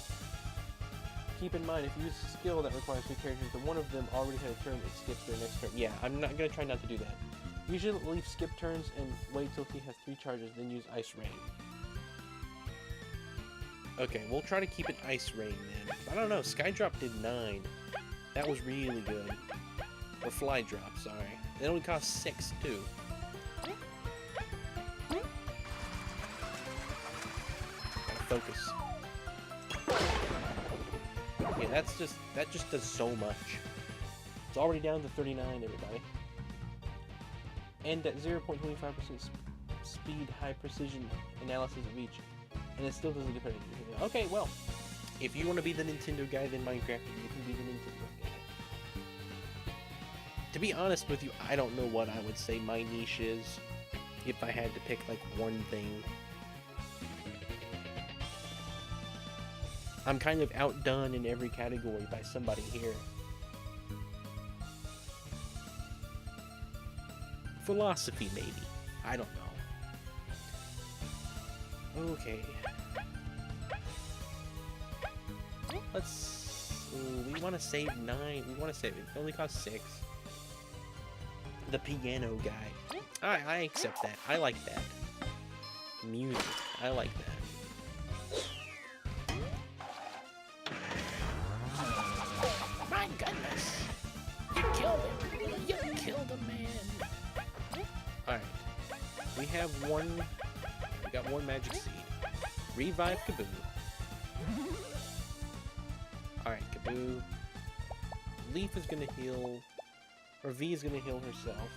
Keep in mind, if you use a skill that requires 2 characters, and one of them already had a turn, it skips their next turn. Yeah, I'm not gonna try not to do that. Usually Leaf skip turns and wait till he has 3 charges, then use Ice Rain. Okay, we'll try to keep it Ice Rain then. I don't know, Sky Drop did 9. That was really good. Or Fly Drop, sorry. It only cost 6 too. Gotta focus. Yeah, that just does so much. It's already down to 39, everybody. And at 0.25% speed, high precision analysis of each. And it still doesn't get better. Okay, well, if you want to be the Nintendo guy, then Minecraft, you can be the Nintendo guy. To be honest with you, I don't know what I would say my niche is if I had to pick like one thing. I'm kind of outdone in every category by somebody here. Philosophy, maybe. I don't know. Okay. Let's... we want to save 9. We want to save it. It only costs 6. The piano guy. I accept that. I like that. Music. I like that. My goodness! You killed him! You killed a man! Alright. We have one... We got one magic seed. Revive Kaboo. Alright, Kaboo. Leaf is gonna heal... Or V is gonna heal herself.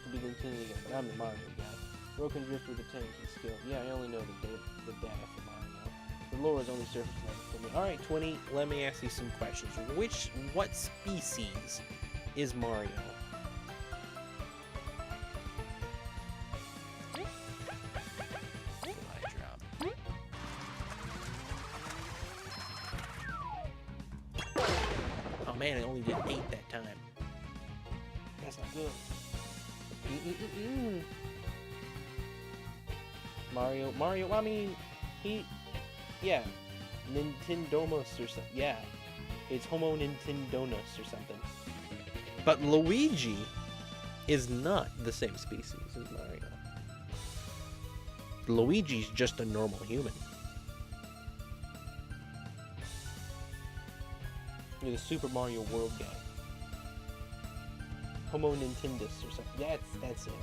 To be Nintendo again, but I'm the Mario guy. Broken Drift with a tank and skill. Yeah, I only know the data for Mario. The lore is only surface level for me. Alright, 20, let me ask you some questions. What species is Mario? Oh man, I only did 8 that time. That's not good. Mario, I mean, yeah, Nintendomos or something, yeah, it's Homo Nintendonos or something. But Luigi is not the same species as Mario. Luigi's just a normal human. You're the Super Mario World guy. Homo Nintendus or something. That's it.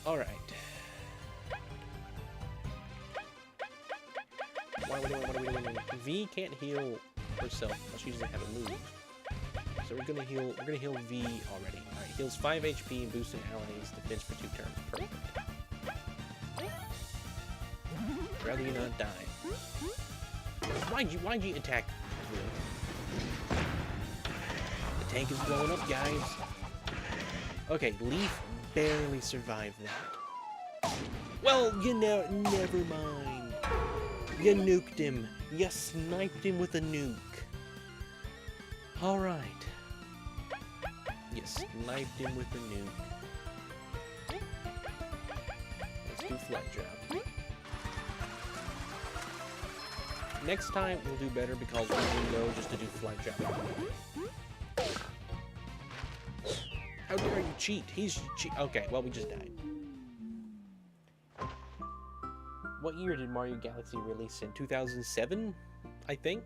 Alright. What are we doing? V can't heal herself because she doesn't have a move. So we're gonna heal V already. Alright, heals 5 HP and boosts an ally's defense for 2 turns. Perfect. Rather you not die. Why'd you attack? The tank is blowing up, guys. Okay, Leaf barely survived that. Well, you know, never mind. You nuked him. You sniped him with a nuke. Alright. You sniped him with a nuke. let's do flat drop. Next time we'll do better because we will know just to do flat drop. How dare you cheat? He's cheat. Okay, well we just died. What year did Mario Galaxy release in? 2007, I think.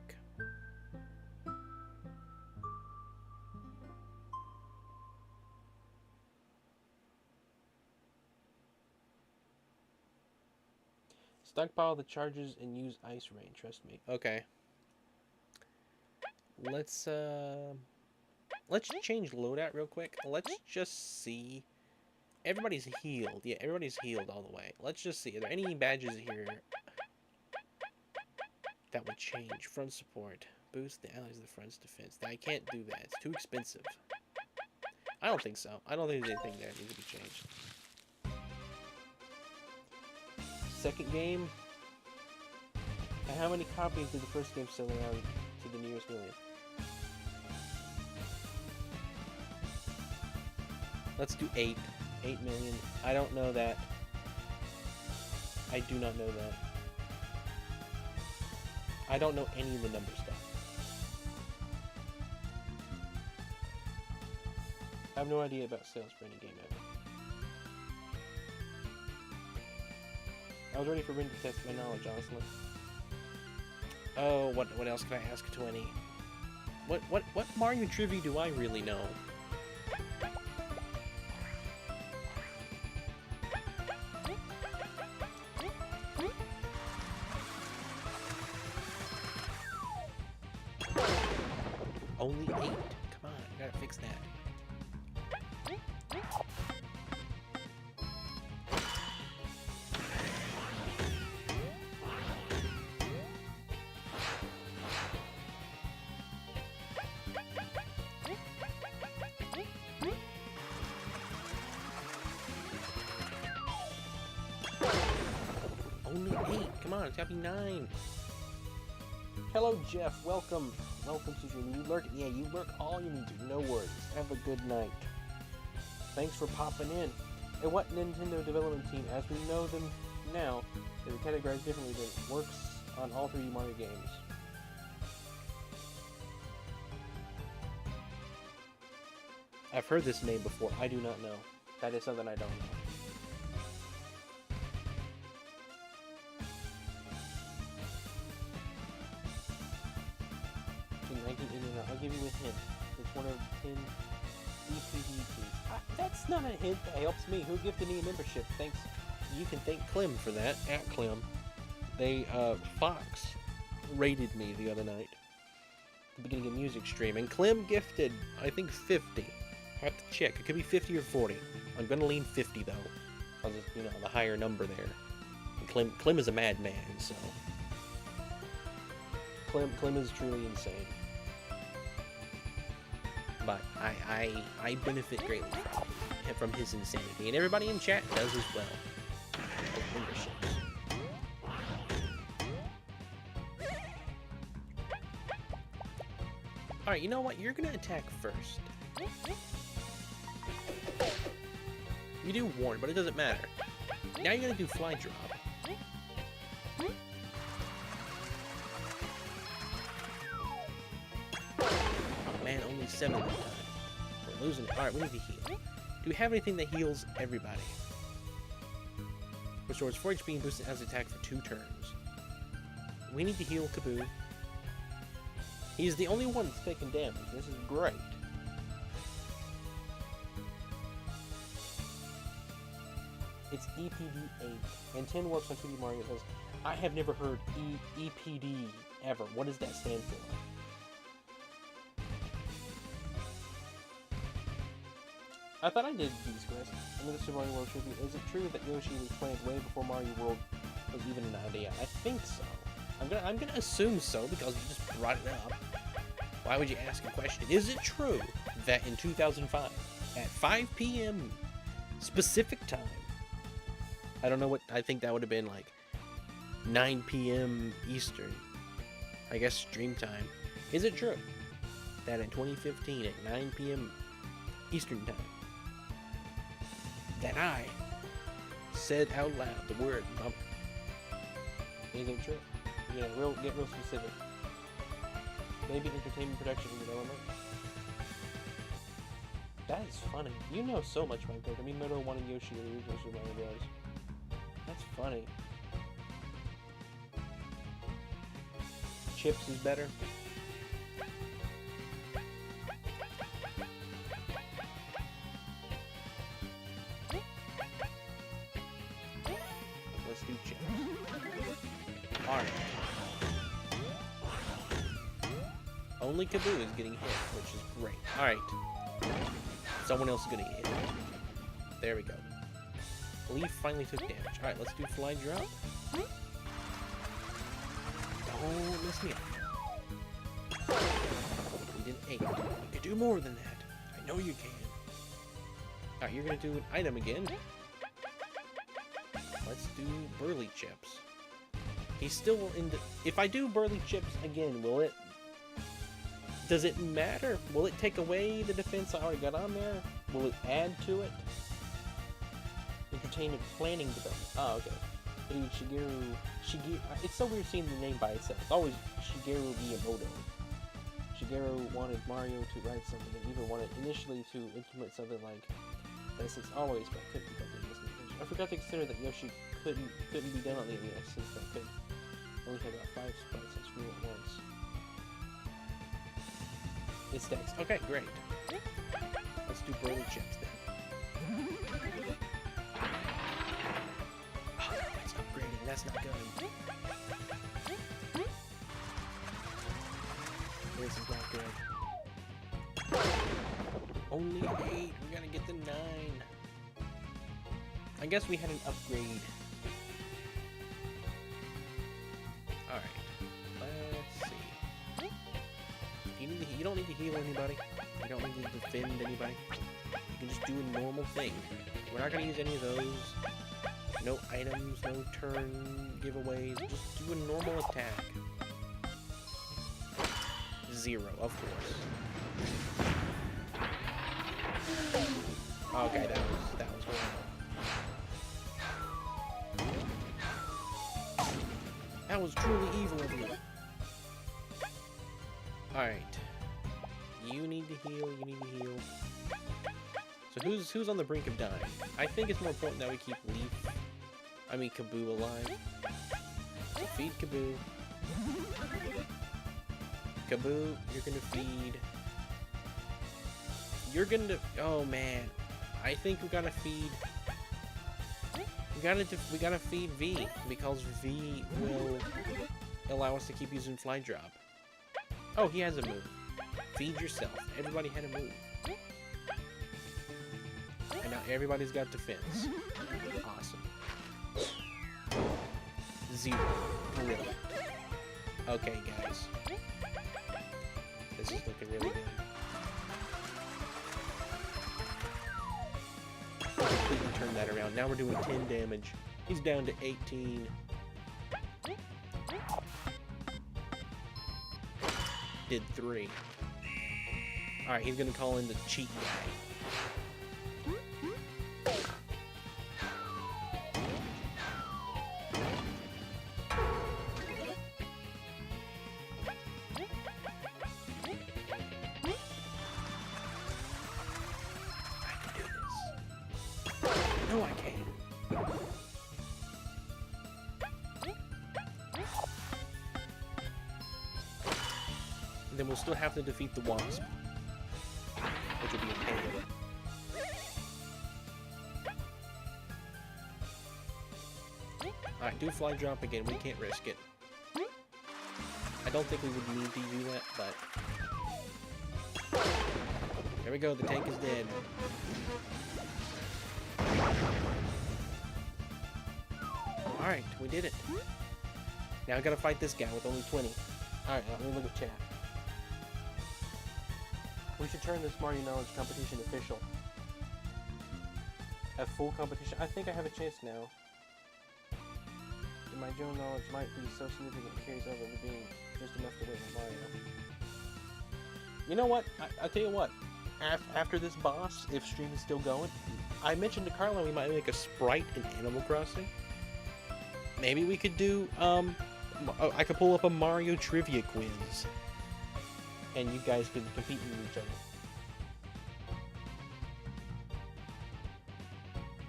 Stockpile the charges and use Ice Rain, trust me. Okay. Let's change loadout real quick. Let's just see. Everybody's healed. Yeah, everybody's healed all the way. Let's just see. Are there any badges here that would change? Front support. Boost the allies of the front's defense. I can't do that. It's too expensive. I don't think so. I don't think there's anything there that needs to be changed. Second game. And how many copies did the first game sell around to the nearest million? Let's do 8. 8 million. I don't know that. I do not know that. I don't know any of the number stuff. I have no idea about sales for any game ever. I was ready for Rin to test my knowledge, honestly. Oh, what else can I ask 20? What Mario trivia do I really know? Only 8. Come on, I gotta fix that. Only 8. Come on, it's gotta be 9. Hello, Jeff. Welcome. Welcome to stream. You lurk. Yeah, you lurk all you need to. No worries. Have a good night. Thanks for popping in. And what Nintendo development team, as we know them now, is categorized differently, but works on all 3D Mario games? I've heard this name before. I do not know. That is something I don't know. I'll give you a hint. It's one of 10 EPD. That's not a hint that helps me. Who gifted me a membership? Thanks. You can thank Clem for that. At Clem. They, Fox rated me the other night. At the beginning of music stream. And Clem gifted, I think, 50. I have to check. It could be 50 or 40. I'm gonna lean 50, though. I'll just, you know, the higher number there. And Clem is a madman, so... Clem is truly insane. But I benefit greatly from his insanity, and everybody in chat does as well. Alright, you know what? You're gonna attack first. You do warn, but it doesn't matter. Now you're gonna do fly drop. Man, only 7 this time. We're losing. Alright, we need to heal. Do we have anything that heals everybody? Restores 4 HP and boosts his attack for 2 turns. We need to heal Kaboo. He's the only one that's taking damage. This is great. It's EPD 8. And 10 works on 2D Mario says, I have never heard EPD ever. What does that stand for? I thought I did these quests. Another Super Mario World tribute. Is it true that Yoshi was planned way before Mario World was even an idea? I think so. I'm gonna assume so because you just brought it up. Why would you ask a question? Is it true that in 2005, at 5 p.m. specific time, I don't know what, I think that would have been like 9 p.m. Eastern, I guess stream time. Is it true that in 2015 at 9 p.m. Eastern time, that I said out loud the word mama. Anything true? Get real specific. Maybe entertainment production and development. That is funny. You know so much, my pick. I mean, Metal wanted Yoshi in the original Super Mario Bros. That's funny. Chips is better. Let's do chips. Alright. Only Kaboo is getting hit, which is great. Alright. Someone else is gonna get hit. There we go. Leaf finally took damage. Alright, let's do Fly Drop. Don't mess me up. We did 8. You can do more than that. I know you can. Alright, you're gonna do an item again. Let's do Burly Chips. He's still in the... If I do Burly Chips again, will it... Does it matter? Will it take away the defense I already got on there? Will it add to it? Entertainment planning development. Oh, okay. Shigeru... It's so weird seeing the name by itself. It's always Shigeru Miyamoto. Shigeru wanted Mario to write something and even wanted initially to implement something like this. It's always, but couldn't be done. I forgot to consider that Yoshi couldn't be done on the NES since that could only have about 5 sprites and screw at once. It stacks. Okay, great. Let's do Burly Chips then. Oh, it's upgrading. That's not good. This is not good. Only 8. We gotta get the 9. I guess we had an upgrade. Alright. Let's see. You don't need to heal anybody. You don't need to defend anybody. You can just do a normal thing. We're not going to use any of those. No items, no turn giveaways. Just do a normal attack. 0, of course. Okay, that was horrible. That was truly evil of you. Alright. You need to heal, So who's on the brink of dying? I think it's more important that we keep Kaboo alive. So feed Kaboo. Kaboo, you're gonna feed... Oh man. I think we gotta feed... We gotta feed V, because V will allow us to keep using Fly Drop. Oh, he has a move. Feed yourself. Everybody had a move. And now everybody's got defense. Awesome. 0. Brilliant. Okay, guys. This is looking really good. Completely turn that around. Now we're doing 10 damage. He's down to 18. Did 3. Alright, he's gonna call in the cheat guy. I can do this. No, I can't. And then we'll still have to defeat the Wasp, which will be a pain. Alright, do Fly Drop again. We can't risk it. I don't think we would need to do that, but... There we go, the tank is dead. Alright, we did it. Now I gotta fight this guy with only 20. Alright, let me look at chat. We should turn this Mario Knowledge competition official. Have full competition. I think I have a chance now. And my general knowledge might be so significant it carries over to being just enough to win Mario. You know what? I tell you what. After this boss, if stream is still going, I mentioned to Carla we might make a sprite in Animal Crossing. Maybe we could do, I could pull up a Mario trivia quiz. And you guys could compete with each other.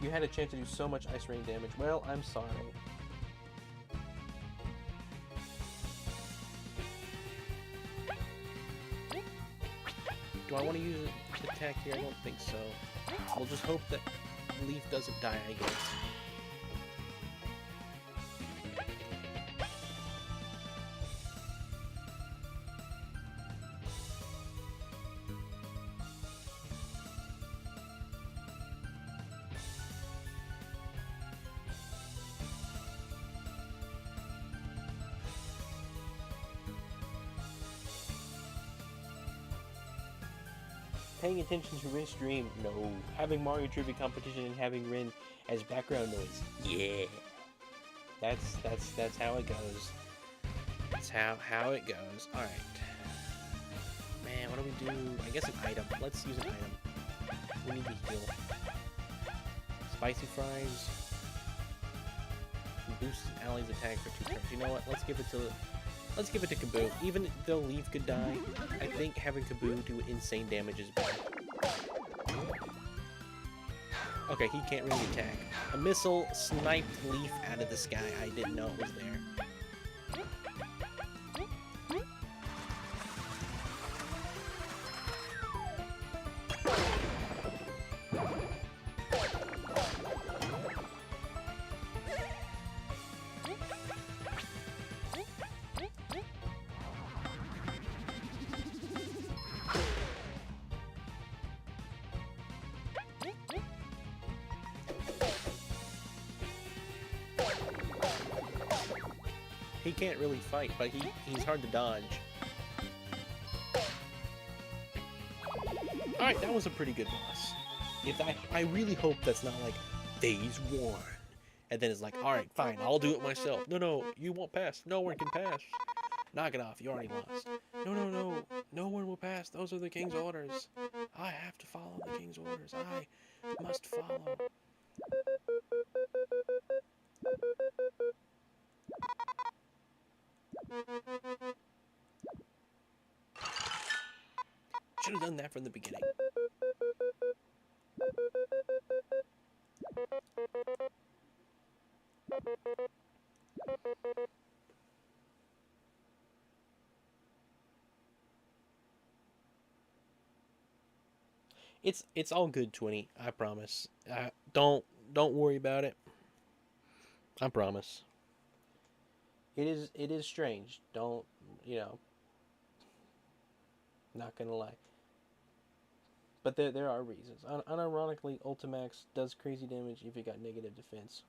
You had a chance to do so much ice rain damage. Well, I'm sorry. Do I want to use an attack here? I don't think so. We'll just hope that Leaf doesn't die, I guess. Paying attention to Rin's stream? No. Having Mario Trivia competition and having Rin as background noise? Yeah. That's how it goes. That's how it goes. Alright. Man, what do we do? I guess an item. Let's use an item. We need to heal. Spicy fries. Boosts an ally's attack for 2 turns. You know what? Let's give it to Kaboo. Even though Leaf could die, I think having Kaboo do insane damage is better. Okay, he can't really attack. A missile sniped Leaf out of the sky. I didn't know it was there. He can't really fight, but he's hard to dodge. Alright, that was a pretty good boss. I really hope that's not like phase 1. And then it's like, alright, fine, I'll do it myself. No, you won't pass. No one can pass. Knock it off, you already lost. No. No one will pass. Those are the king's orders. I have to follow the king's orders. I must follow. Should have done that from the beginning. It's all good, 20. I promise. Don't worry about it. I promise. It is strange. Don't, not gonna lie. But there are reasons. Unironically, Ultimax does crazy damage if you got negative defense.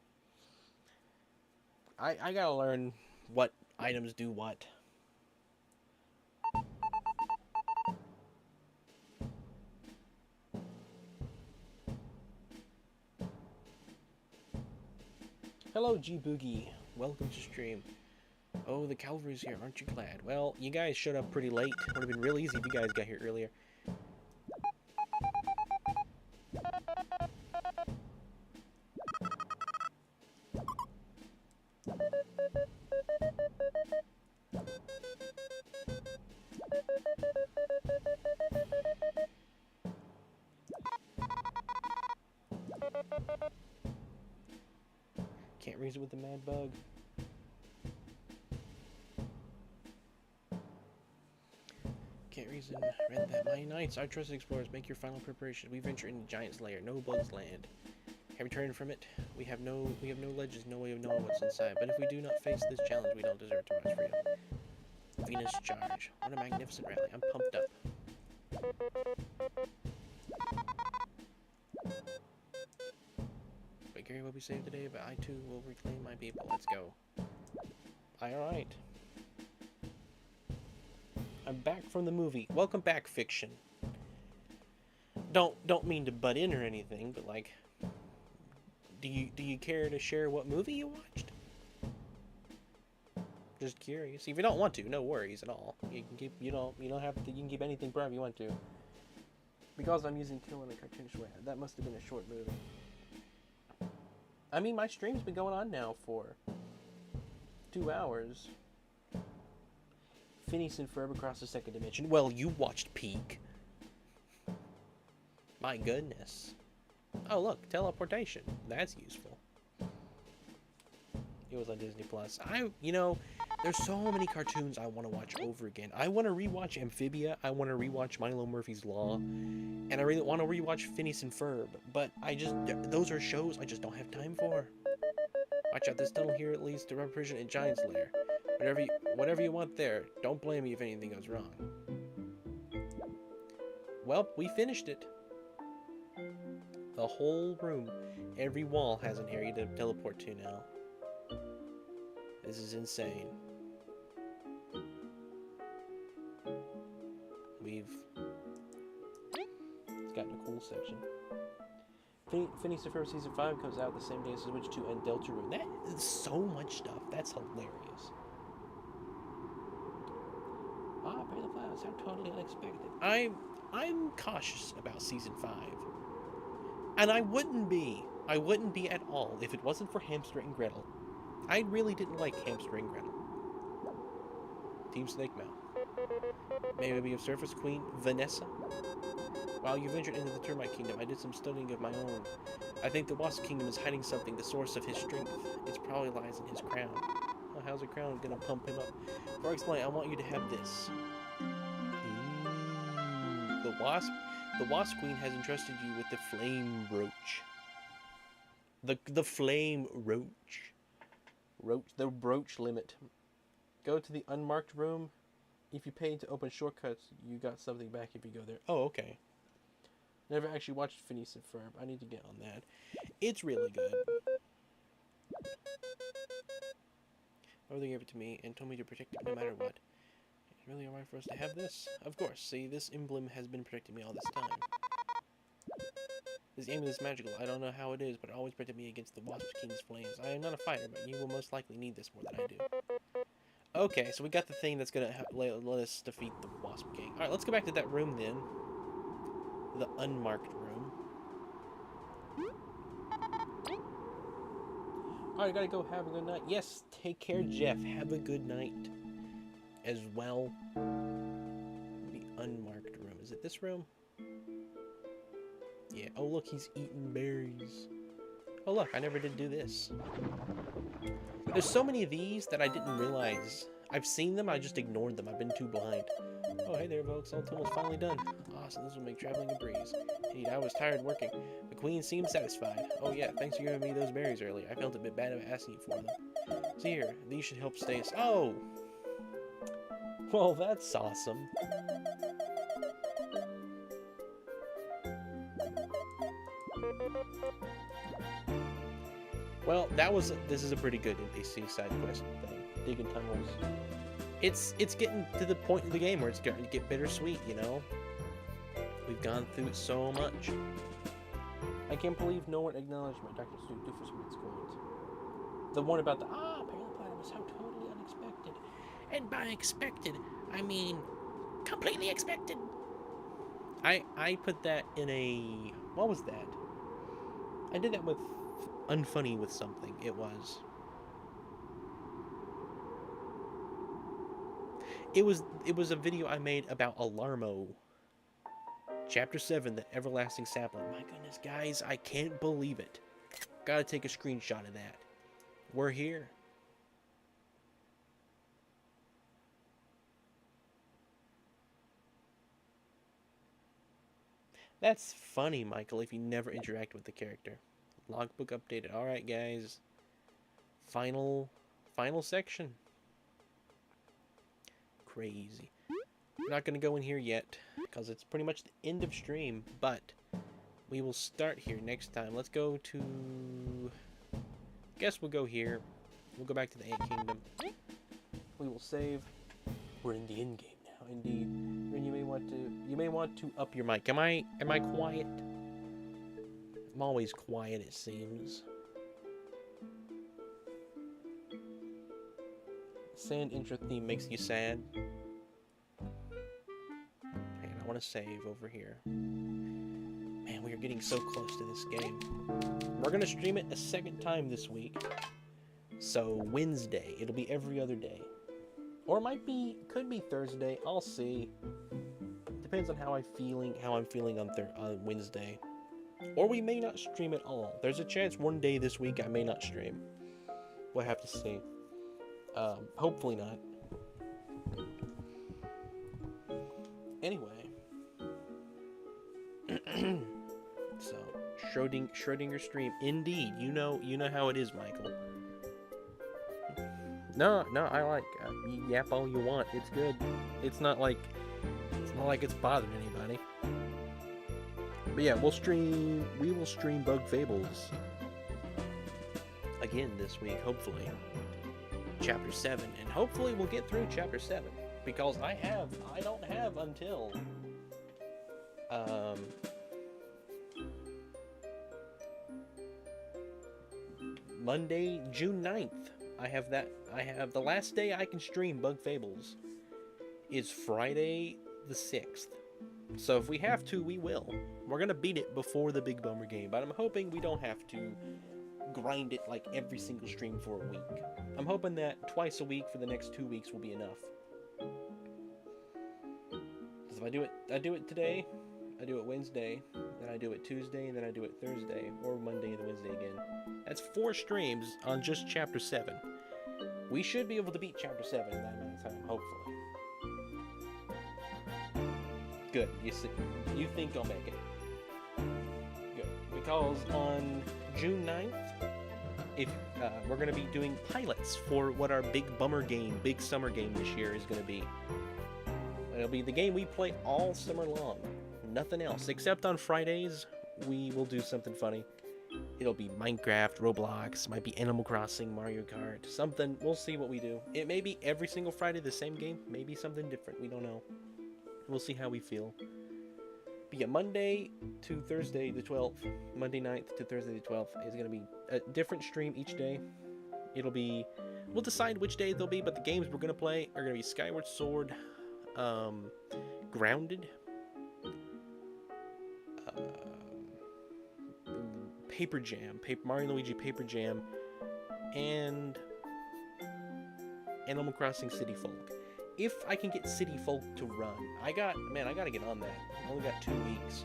I gotta learn what items do what. Hello, G-Boogie. Welcome to stream. Oh, the cavalry's here. Aren't you glad? Well, you guys showed up pretty late. Would have been real easy if you guys got here earlier. Can't reason with the mad bug. Can't reason. Read that. My knights, our trusted explorers, make your final preparation. We venture into Giant's Lair. No bugs land. Have returned from it. We have no ledges, no way of knowing what's inside. But if we do not face this challenge, we don't deserve tomorrow's freedom. Venus charge. What a magnificent rally. I'm pumped up. But Gary will be saved today, but I too will reclaim my people. Let's go. Alright. I'm back from the movie. Welcome back, fiction. Don't mean to butt in or anything, but like, do you care to share what movie you watched? Just curious. If you don't want to, no worries at all. You can keep you don't have to. You can keep anything private you want to. Because I'm using kill in a cartoonish way. That must have been a short movie. I mean, my stream's been going on now for 2 hours. Phineas and Ferb across the second dimension. Well, you watched Peak. My goodness. Oh, look, teleportation. That's useful. It was on Disney Plus. You know, there's so many cartoons I want to watch over again. I want to rewatch Amphibia. I want to rewatch Milo Murphy's Law. And I really want to rewatch Phineas and Ferb. But those are shows I just don't have time for. Watch out, this tunnel here leads to Rubber Prison and Giant's Lair. Whatever you want there. Don't blame me if anything goes wrong. Well, we finished it. The whole room, every wall has an area to teleport to now. This is insane. It's gotten a cool section. Phineas and Ferb Season 5 comes out the same day as Switch 2 and Deltarune. That is so much stuff. That's hilarious. Pay the Flowers, how totally unexpected. I'm cautious about Season 5. And I wouldn't be. I wouldn't be at all if it wasn't for Hamster and Gretel. I really didn't like Hamster and Gretel. Team Snake Mouth. Maybe of Surface Queen, Vanessa. While you ventured into the Termite Kingdom, I did some studying of my own. I think the Wasp Kingdom is hiding something, the source of his strength. It probably lies in his crown. Well, how's the crown gonna pump him up? Before I explain, I want you to have this. Ooh, the Wasp Queen has entrusted you with the Flame Roach. The Flame Roach. The Brooch Limit. Go to the unmarked room. If you pay to open shortcuts, you got something back if you go there. Oh, okay. Never actually watched Phineas and Ferb. I need to get on that. It's really good. My brother gave it to me and told me to protect it no matter what. It's really alright for us to have this? Of course. See, this emblem has been protecting me all this time. This amulet is magical. I don't know how it is, but it always protected me against the Wasp King's flames. I am not a fighter, but you will most likely need this more than I do. Okay, so we got the thing that's gonna let us defeat the Wasp King. Alright, let's go back to that room then. The unmarked room. Alright, gotta go. Have a good night. Yes, take care, Jeff. Have a good night. As well. The unmarked room. Is it this room? Yeah. Oh, look, he's eating berries. Oh, look, I never did do this. There's so many of these that I didn't realize. I've seen them, I just ignored them. I've been too blind. Oh, hey there, folks. All tunnel's finally done. Awesome, this will make traveling a breeze. Indeed, I was tired working. The queen seemed satisfied. Oh, yeah, thanks for giving me those berries earlier. I felt a bit bad about asking you for them. See here, these should help stay us. Oh! Well, that's awesome. Well, this is a pretty good NPC side quest thing. Digging tunnels. It's getting to the point in the game where it's starting to get bittersweet, you know? We've gone through it so much. I can't believe no one acknowledged my Dr. Snoop Doofusman's coins. The one about the Parallel Platinum, how totally unexpected. And by expected, I mean completely expected. I put that in a... What was that? I did that with Unfunny with something. It was a video I made about Alarmo. Chapter 7, The Everlasting Sapling. My goodness, guys, I can't believe it. Gotta take a screenshot of that. We're here. That's funny, Michael, if you never interact with the character. Logbook updated. Alright, guys. Final section. Crazy. I'm not going to go in here yet, because it's pretty much the end of stream, but we will start here next time. Let's go to... Guess we'll go here. We'll go back to the Ant Kingdom. We will save. We're in the end game now, indeed. And you may want to up your mic. Am I quiet? I'm always quiet, it seems. Sand intro theme makes you sad. And I want to save over here. Man, we are getting so close to this game. We're gonna stream it a second time this week. So Wednesday. It'll be every other day. Or it could be Thursday. I'll see. Depends on how I'm feeling on Wednesday. Or we may not stream at all. There's a chance one day this week I may not stream. We'll have to see. Hopefully not. Anyway. So, Schrodinger stream. Indeed. You know how it is, Michael. No, I like you yap all you want. It's good. It's not like it's bothering anybody. But yeah, we will stream Bug Fables again this week, hopefully. Chapter 7, and hopefully we'll get through Chapter 7 because I don't have until Monday, June 9th. I have the last day I can stream Bug Fables is Friday the 6th. So if we have to, we will. We're gonna beat it before the Big Bummer game, but I'm hoping we don't have to grind it like every single stream for a week. I'm hoping that twice a week for the next 2 weeks will be enough. Because if I do it today, I do it Wednesday, then I do it Tuesday, and then I do it Thursday, or Monday and Wednesday again. That's 4 streams on just Chapter 7. We should be able to beat Chapter 7 in that amount of time, hopefully. Good. You think I'll make it. Good. Because on June 9th, we're going to be doing pilots for what our big summer game this year is going to be. It'll be the game we play all summer long. Nothing else. Except on Fridays, we will do something funny. It'll be Minecraft, Roblox, might be Animal Crossing, Mario Kart, something. We'll see what we do. It may be every single Friday the same game. Maybe something different. We don't know. We'll see how we feel. But yeah, Monday to Thursday the 12th, Monday 9th to Thursday the 12th is going to be a different stream each day. We'll decide which day they'll be, but the games we're going to play are going to be Skyward Sword, Grounded, Paper Jam, Mario & Luigi Paper Jam, and Animal Crossing City Folk. If I can get City Folk to run, I gotta get on that. I only got 2 weeks.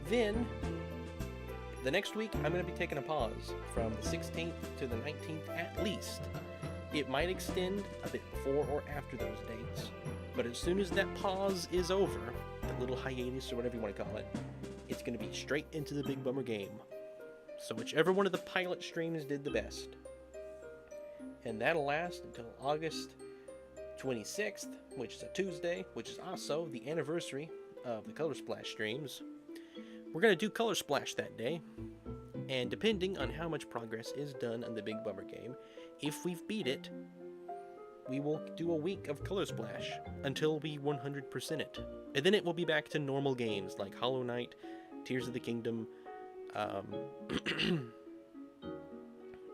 Then, the next week, I'm gonna be taking a pause from the 16th to the 19th at least. It might extend a bit before or after those dates, but as soon as that pause is over, the little hiatus or whatever you want to call it, it's gonna be straight into the Big Bummer game. So whichever one of the pilot streams did the best. And that'll last until August 26th, which is a Tuesday, which is also the anniversary of the Color Splash streams. We're going to do Color Splash that day, and depending on how much progress is done on the Big Bummer game, if we've beat it, we will do a week of Color Splash until we 100% it. And then it will be back to normal games like Hollow Knight, Tears of the Kingdom,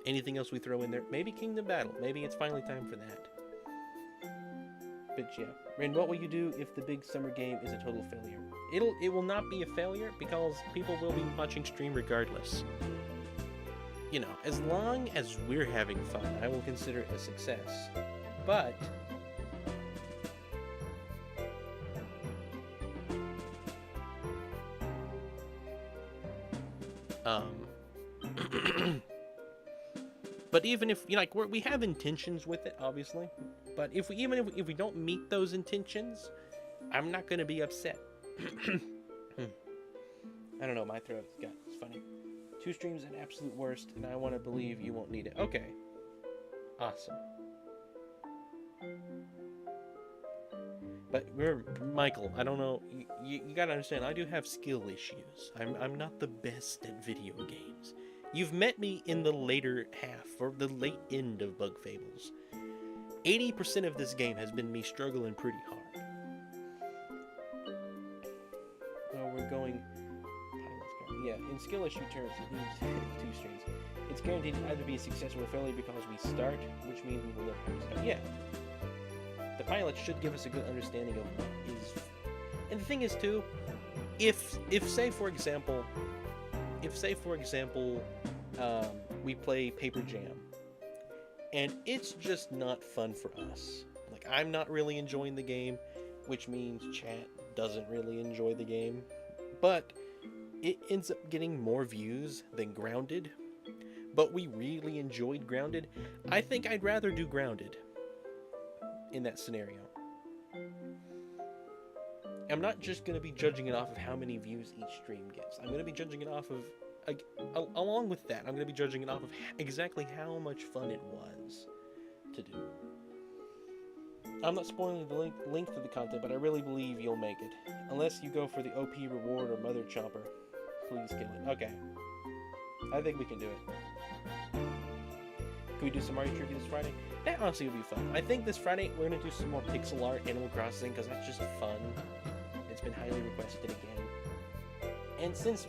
anything else we throw in there. Maybe Kingdom Battle. Maybe it's finally time for that. But yeah, Ren, what will you do if the big summer game is a total failure? It will not be a failure because people will be watching stream regardless. You know, as long as we're having fun, I will consider it a success. But but even if we have intentions with it, obviously. But if we don't meet those intentions, I'm not gonna be upset. I don't know, my throat's it's funny. 2 streams at absolute worst, and I want to believe you won't need it. Okay, awesome. But Michael, I don't know. You gotta understand, I do have skill issues. I'm not the best at video games. You've met me in the later half, or the late end of Bug Fables. 80% of this game has been me struggling pretty hard. Oh, we're going... Yeah, in skill issue terms, it needs 2 streams. It's guaranteed to either be a success or a failure because we start, which means we will never have to start. Yeah. The pilot should give us a good understanding of what is... And the thing is, too, if say for example, we play Paper Jam, and it's just not fun for us. Like, I'm not really enjoying the game, which means chat doesn't really enjoy the game, but it ends up getting more views than Grounded, but we really enjoyed Grounded. I think I'd rather do Grounded in that scenario. I'm not just going to be judging it off of how many views each stream gets. I'm going to be judging it off of, along with that, I'm going to be judging it off of exactly how much fun it was to do. I'm not spoiling the length of the content, but I really believe you'll make it. Unless you go for the OP reward or Mother Chomper. Please kill it. Okay. I think we can do it. Can we do some Mario trivia this Friday? That honestly would be fun. I think this Friday we're going to do some more pixel art Animal Crossing, because that's just fun. It's been highly requested again. And since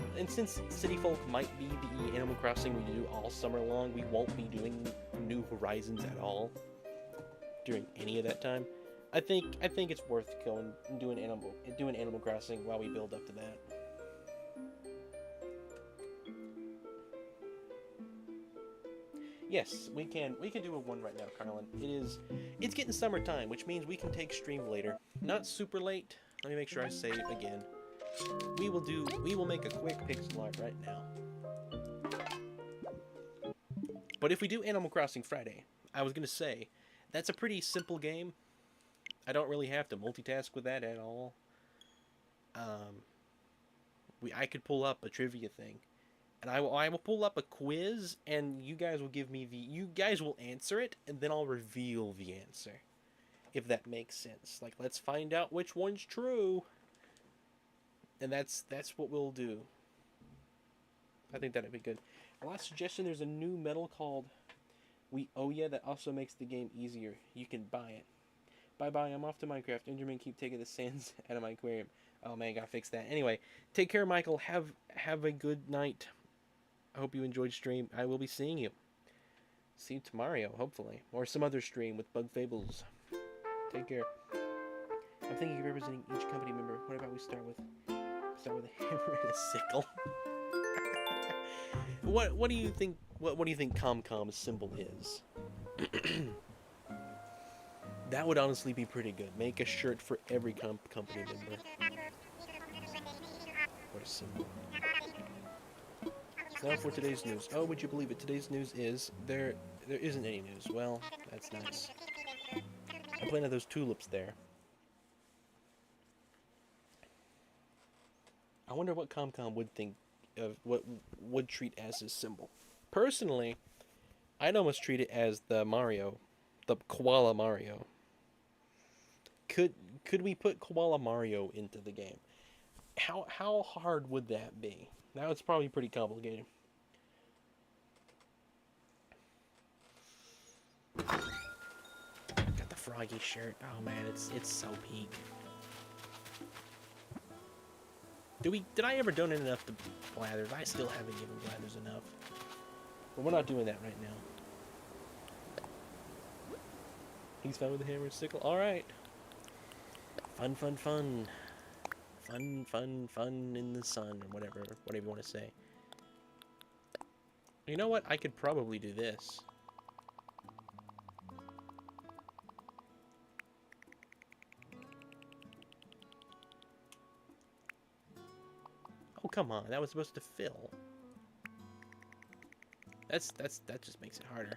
City Folk might be the Animal Crossing we do all summer long, we won't be doing New Horizons at all during any of that time. I think it's worth going and doing Animal Crossing while we build up to that. Yes, we can do a one right now, Carlin. It's getting summertime, which means we can take stream later. Not super late. Let me make sure I say it again. We will make a quick pixel art right now. But if we do Animal Crossing Friday, I was gonna say, that's a pretty simple game. I don't really have to multitask with that at all. I could pull up a trivia thing, and I will pull up a quiz, and you guys will answer it, and then I'll reveal the answer, if that makes sense. Like, let's find out which one's true, and that's what we'll do. I think that'd be good. A last suggestion: there's a new medal called We Owe Ya that also makes the game easier. You can buy it. Bye-bye, I'm off to Minecraft. Enderman keep taking the sands out of my aquarium. Oh man, gotta fix that. Anyway, take care, Michael. Have a good night. I hope you enjoyed stream. I will be seeing you. See you tomorrow, hopefully. Or some other stream with Bug Fables. Take care. I'm thinking of representing each company member. What about we start with a hammer and a sickle? What do you think ComCom's symbol is? That would honestly be pretty good. Make a shirt for every company member. Or symbol. Now for today's news. Oh, would you believe it? Today's news is there isn't any news. Well, that's nice. I'm planting those tulips there. I wonder what ComCom would think of what would treat as his symbol. Personally, I'd almost treat it as the Koala Mario. Could we put Koala Mario into the game? How hard would that be? Now it's probably pretty complicated. Got the Froggy shirt. Oh man, it's so peak. Did I ever donate enough to Blathers? I still haven't given Blathers enough. But we're not doing that right now. He's fine with the hammer and sickle. Alright. Fun, fun, fun. Fun, fun, fun in the sun, or whatever you want to say. You know what? I could probably do this. Oh, come on. That was supposed to fill. That just makes it harder.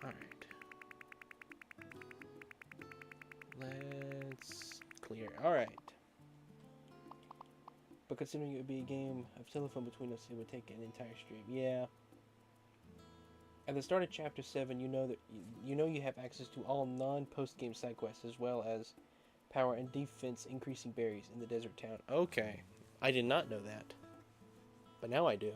Alright. Let's clear. Alright. But considering it would be a game of telephone between us, it would take an entire stream. Yeah. At the start of Chapter 7, you know you have access to all non-post-game side quests, as well as power and defense increasing berries in the desert town. Okay. I did not know that. But now I do.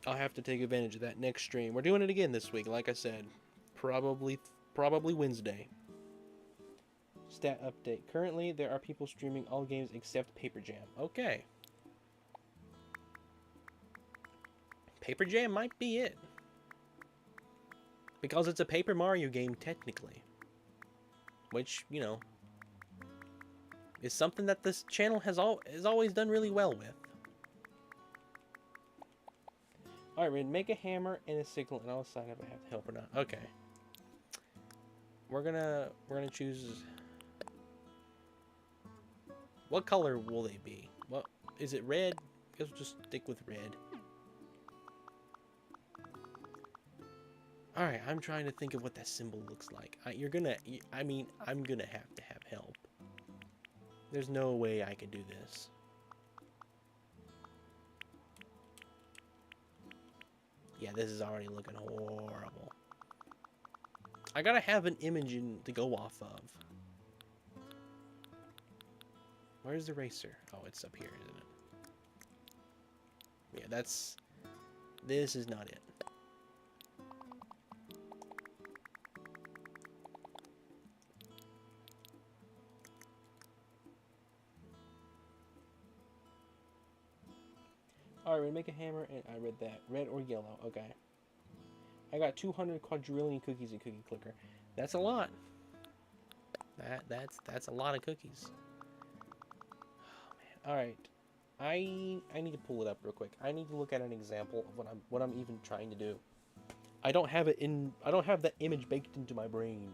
I'll have to take advantage of that next stream. We're doing it again this week, like I said. Probably Wednesday. Stat update. Currently, there are people streaming all games except Paper Jam. Okay. Paper Jam might be it. Because it's a Paper Mario game, technically. Which, you know, is something that this channel has always done really well with. Alright, we're gonna make a hammer and a sickle, and I'll decide if I have to help or not. Okay. We're gonna choose. What color will they be? What is it? Red? I guess we'll just stick with red. Alright, I'm trying to think of what that symbol looks like. I'm gonna have to have help. There's no way I can do this. Yeah, this is already looking horrible. I gotta have an image to go off of. Where's the eraser? Oh, it's up here, isn't it? Yeah, this is not it. Alright, we're gonna make a hammer, and I read that. Red or yellow, okay. I got 200 quadrillion cookies in Cookie Clicker. That's a lot. That's a lot of cookies. Oh man. Alright. I need to pull it up real quick. I need to look at an example of what I'm even trying to do. I don't have that image baked into my brain.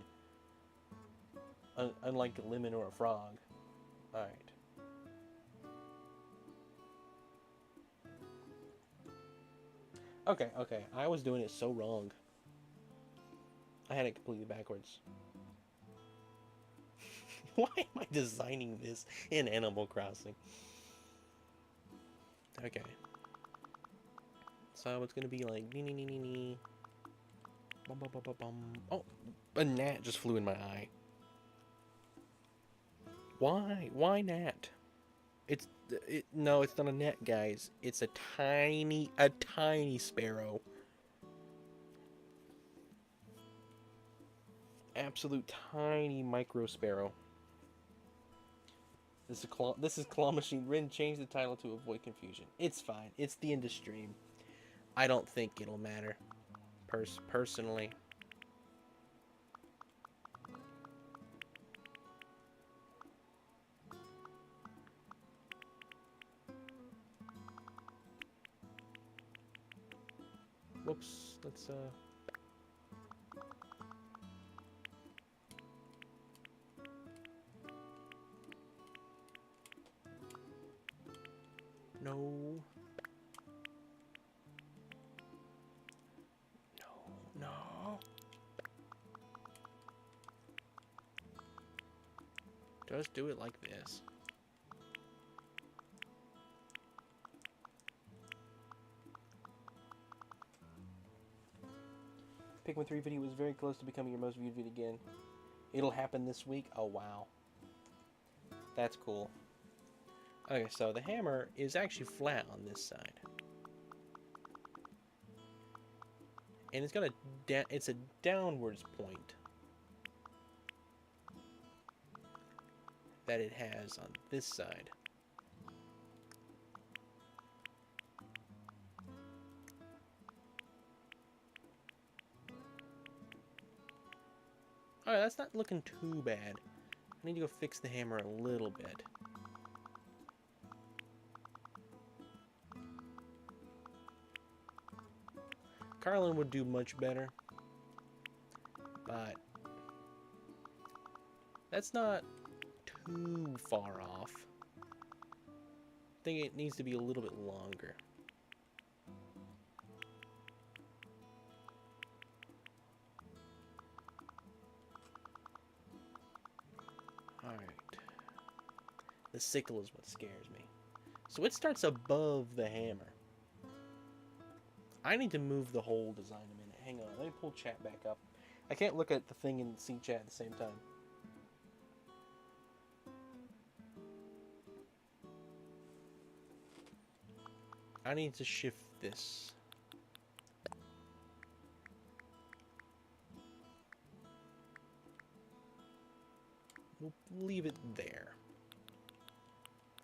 Unlike a lemon or a frog. Alright. Okay. I was doing it so wrong. I had it completely backwards. Why am I designing this in Animal Crossing? Okay. So it's gonna be like nee. Bum, bum, bum, bum, bum. Oh, a gnat just flew in my eye. Why? Why gnat? No, it's not a gnat, guys. It's a tiny sparrow. Absolute tiny micro sparrow. This is Claw Machine. Rin changed the title to avoid confusion. It's fine. It's the end of stream. I don't think it'll matter. Personally. Whoops. Let's No. Just do it like this. Pikmin 3 video was very close to becoming your most viewed video again. It'll happen this week. Oh, wow. That's cool. Okay, so the hammer is actually flat on this side. And it's got it's a downwards point that it has on this side. Alright, that's not looking too bad. I need to go fix the hammer a little bit. Carlin would do much better, but that's not too far off. I think it needs to be a little bit longer. Alright. The sickle is what scares me. So it starts above the hammer. I need to move the whole design a minute. Hang on, let me pull chat back up. I can't look at the thing and see chat at the same time. I need to shift this. We'll leave it there.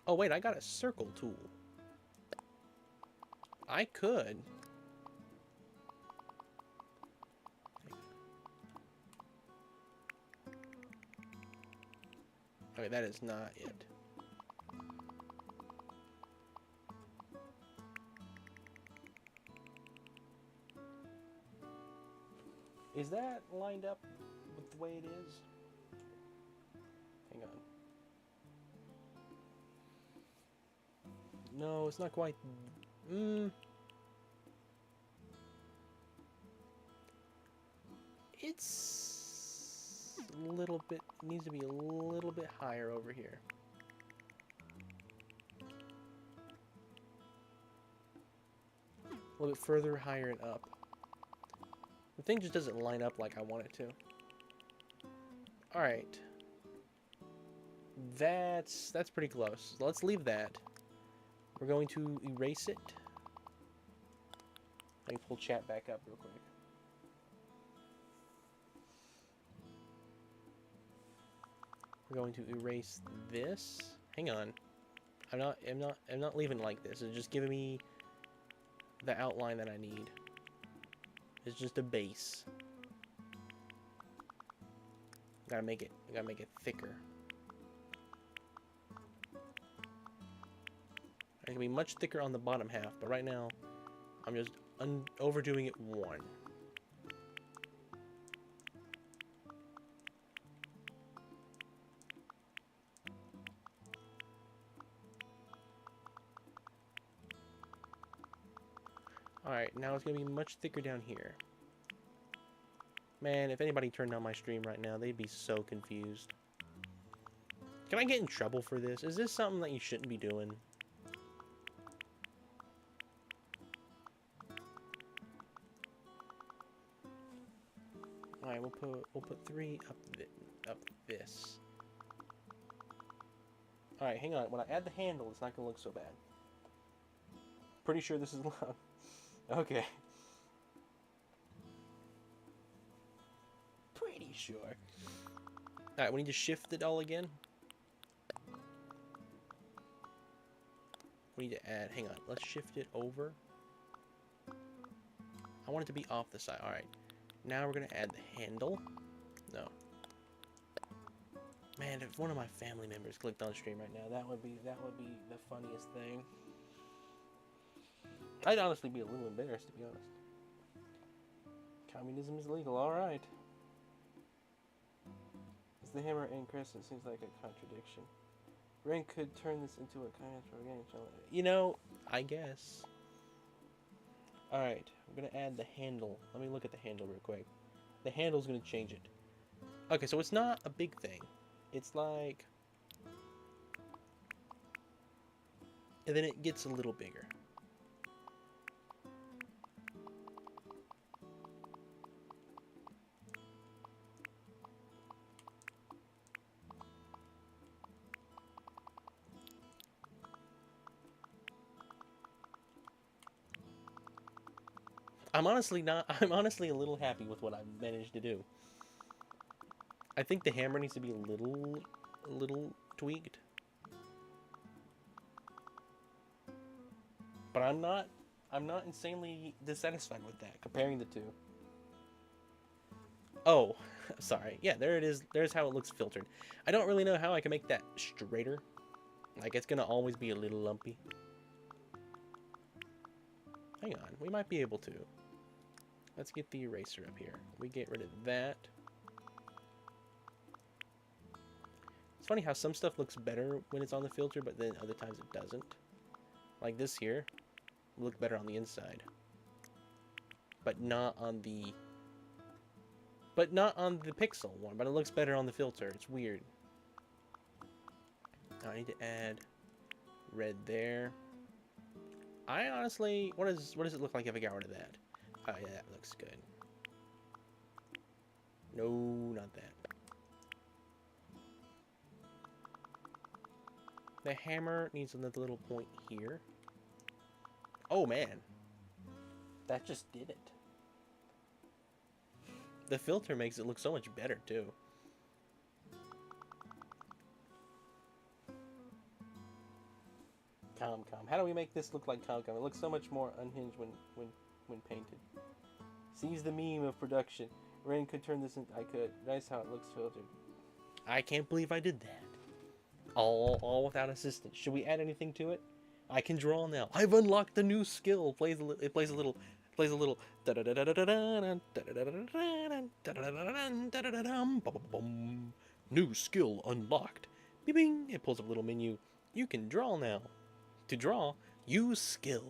Oh wait, I got a circle tool. I could. Okay, that is not it. Is that lined up with the way it is? Hang on. No, it's not quite. It's a little bit, needs to be a little bit higher over here. A little bit further, higher, and up. The thing just doesn't line up like I want it to. Alright. That's pretty close. So let's leave that. We're going to erase it. Let me pull chat back up real quick. We're going to erase this. Hang on. I'm not leaving it like this. It's just giving me the outline that I need. It's just a base. I gotta make it thicker. It can be much thicker on the bottom half, but right now I'm just overdoing it one. Alright, now it's gonna be much thicker down here. Man, if anybody turned on my stream right now, they'd be so confused. Can I get in trouble for this? Is this something that you shouldn't be doing? Alright, we'll put 3 up this. Alright, hang on. When I add the handle, it's not gonna look so bad. Pretty sure this is loud. Okay. Pretty sure. Alright, we need to shift it all again. We need to add, hang on, let's shift it over. I want it to be off the side. Alright. Now we're gonna add the handle. No. Man, if one of my family members clicked on stream right now, that would be the funniest thing. I'd honestly be a little embarrassed, to be honest. Communism is legal, alright. Is the hammer and crescent? Seems like a contradiction. Rain could turn this into a kind of game. You know, I guess. Alright, I'm gonna add the handle. Let me look at the handle real quick. The handle's gonna change it. Okay, so it's not a big thing. It's like... and then it gets a little bigger. I'm honestly a little happy with what I've managed to do. I think the hammer needs to be a little tweaked. But I'm not insanely dissatisfied with that, comparing the two. Oh, sorry. Yeah, there it is. There's how it looks filtered. I don't really know how I can make that straighter. Like, it's gonna always be a little lumpy. Hang on, we might be able to. Let's get the eraser up here. We get rid of that. It's funny how some stuff looks better when it's on the filter, but then other times it doesn't. Like this here, will look better on the inside. But not on the pixel one, but it looks better on the filter. It's weird. Now I need to add red there. I honestly, what does it look like if I got rid of that? Oh yeah, that looks good. No, not that. The hammer needs another little point here. Oh man, that just did it. The filter makes it look so much better too. Calm. How do we make this look like Calm? It looks so much more unhinged when painted. Seize the meme of production. Rain could turn this into... I could. Nice how it looks filtered. I can't believe I did that. All without assistance. Should we add anything to it? I can draw now. I've unlocked the new skill. It plays a little. New skill unlocked. Bing bing. It pulls up a little menu. You can draw now. To draw, use skill.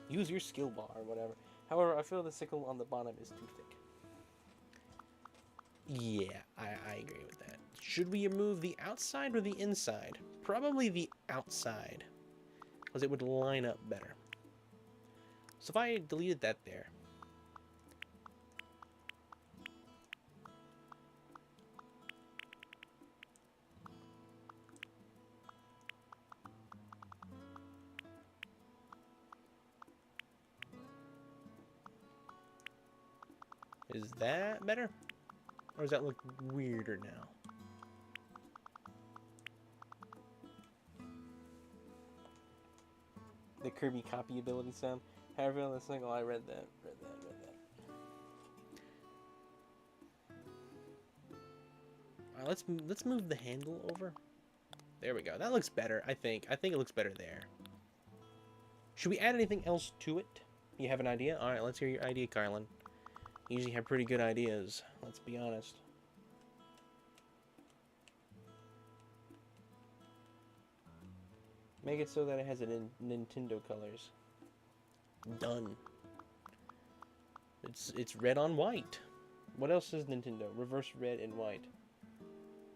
Use your skill bar or whatever. However, I feel the sickle on the bottom is too thick. Yeah, I agree with that. Should we remove the outside or the inside? Probably the outside, because it would line up better. So if I deleted that there. Is that better? Or does that look weirder now? The Kirby copy ability sound. However, on the single, I read that. Alright, let's move the handle over. There we go. That looks better, I think. I think it looks better there. Should we add anything else to it? You have an idea? Alright, let's hear your idea, Carlin. You usually have pretty good ideas, let's be honest. Make it so that it has a Nintendo colors. Done. It's red on white. What else is Nintendo? Reverse red and white.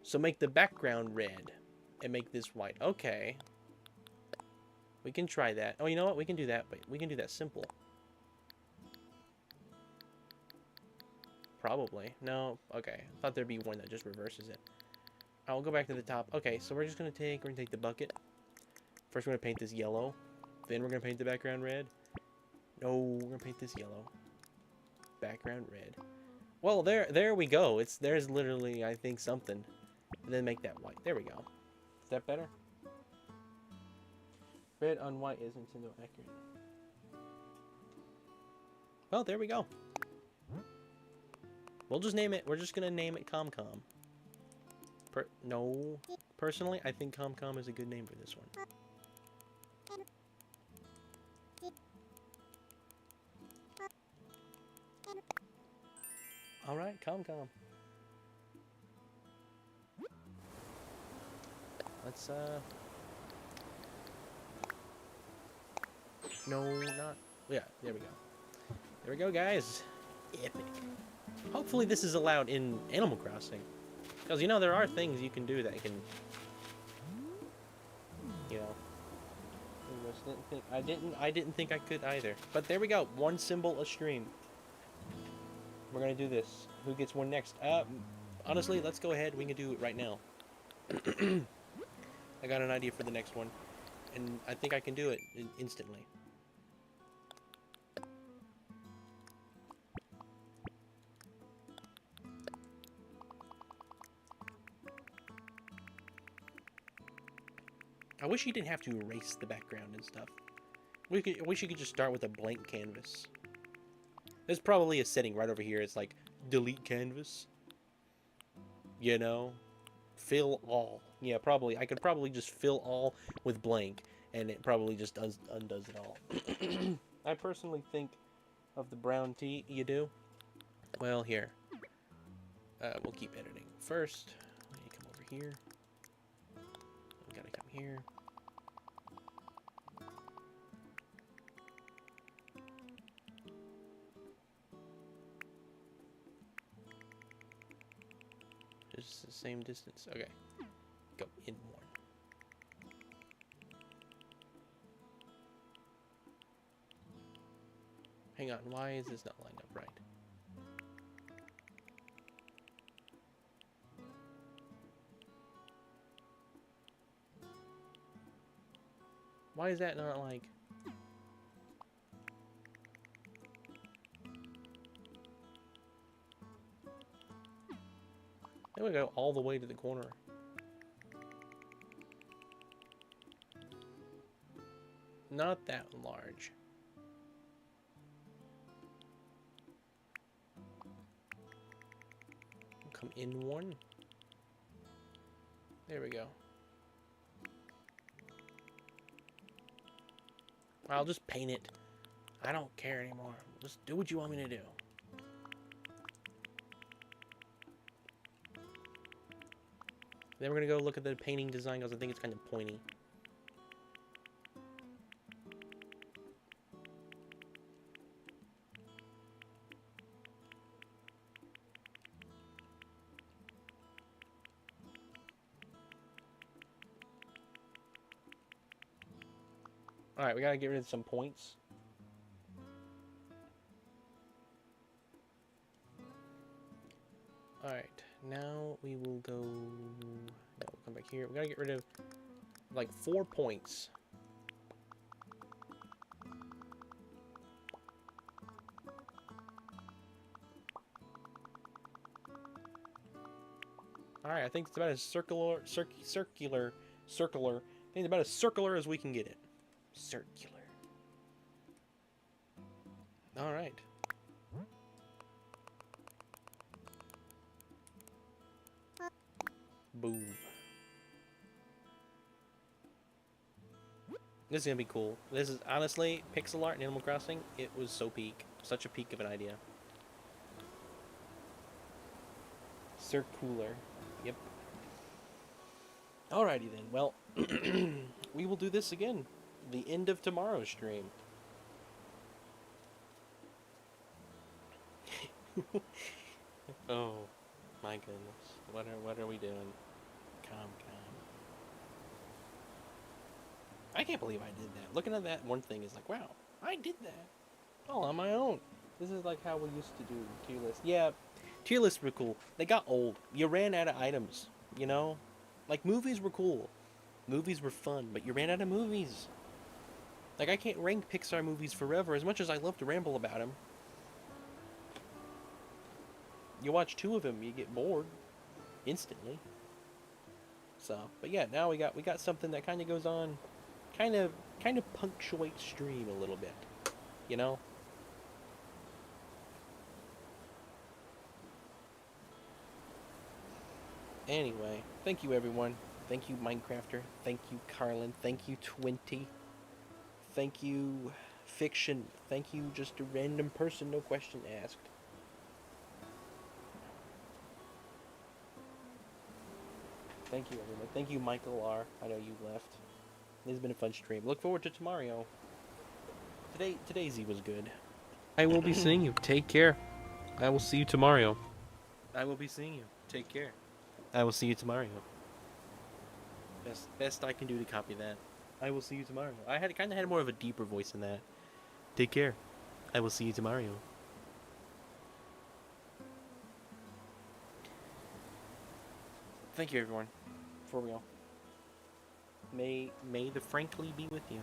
So make the background red and make this white. Okay. We can try that. Oh, you know what? We can do that, but we can do that simple. Probably. No. Okay. I thought there'd be one that just reverses it. I'll go back to the top. Okay, so we're gonna take the bucket. First we're gonna paint this yellow. Then we're gonna paint the background red. No, we're gonna paint this yellow. Background red. Well, there we go. There's literally, I think, something. And then make that white. There we go. Is that better? Red on white is Nintendo accurate. Well, there we go. We'll just name it. We're just gonna name it ComCom. No, personally, I think ComCom is a good name for this one. All right, ComCom. Let's No, not. Yeah, there we go. There we go, guys. Epic. Hopefully this is allowed in Animal Crossing. Because, you know, there are things you can do that can, you know. I didn't think I could either. But there we go. One symbol a stream. We're going to do this. Who gets one next? Honestly, let's go ahead. We can do it right now. I got an idea for the next one. And I think I can do it instantly. I wish you didn't have to erase the background and stuff. I wish you could just start with a blank canvas. There's probably a setting right over here. It's like, delete canvas. You know? Fill all. Yeah, probably. I could probably just fill all with blank. And it probably just undoes it all. I personally think of the brown tea you do. Well, here. We'll keep editing. First, let me come over here. We gotta come here. It's the same distance. Okay. Go in one. Hang on. Why is this not lined up right? Why is that not like... Then we go all the way to the corner. Not that large. Come in one. There we go. I'll just paint it. I don't care anymore. Just do what you want me to do. Then we're gonna go look at the painting design because I think it's kind of pointy. Alright, we gotta get rid of some points. Alright, now we will go... No, we'll come back here. We gotta get rid of, like, 4 points. Alright, I think it's about as circular... I think it's about as circular as we can get it. Circular. Alright. Boom. This is gonna be cool. This is honestly pixel art in Animal Crossing. It was so peak, such a peak of an idea. Circular. Yep. Alrighty then. Well, we will do this again. The end of tomorrow's stream. Oh my goodness. What are we doing? Calm. I can't believe I did that. Looking at that one thing is like, wow, I did that all on my own. This is like how we used to do tier lists. Yeah, tier lists were cool. They got old. You ran out of items, you know? Like, movies were cool. Movies were fun, but you ran out of movies. Like, I can't rank Pixar movies forever, as much as I love to ramble about them. You watch 2 of them, you get bored instantly. So, but yeah, now we got something that kind of goes on, kind of punctuates stream a little bit, you know. Anyway, thank you everyone. Thank you Minecrafter. Thank you Carlin. Thank you 20. Thank you Fiction. Thank you just a random person, no question asked. Thank you everyone. Thank you Michael R. I know you left. This has been a fun stream. Look forward to tomorrow. Today's was good. I will be seeing you. Take care. I will see you tomorrow. I will be seeing you. Take care. I will see you tomorrow. Best I can do to copy that. I will see you tomorrow. I kind of had more of a deeper voice than that. Take care. I will see you tomorrow. Thank you everyone. For real. May the frankly be with you.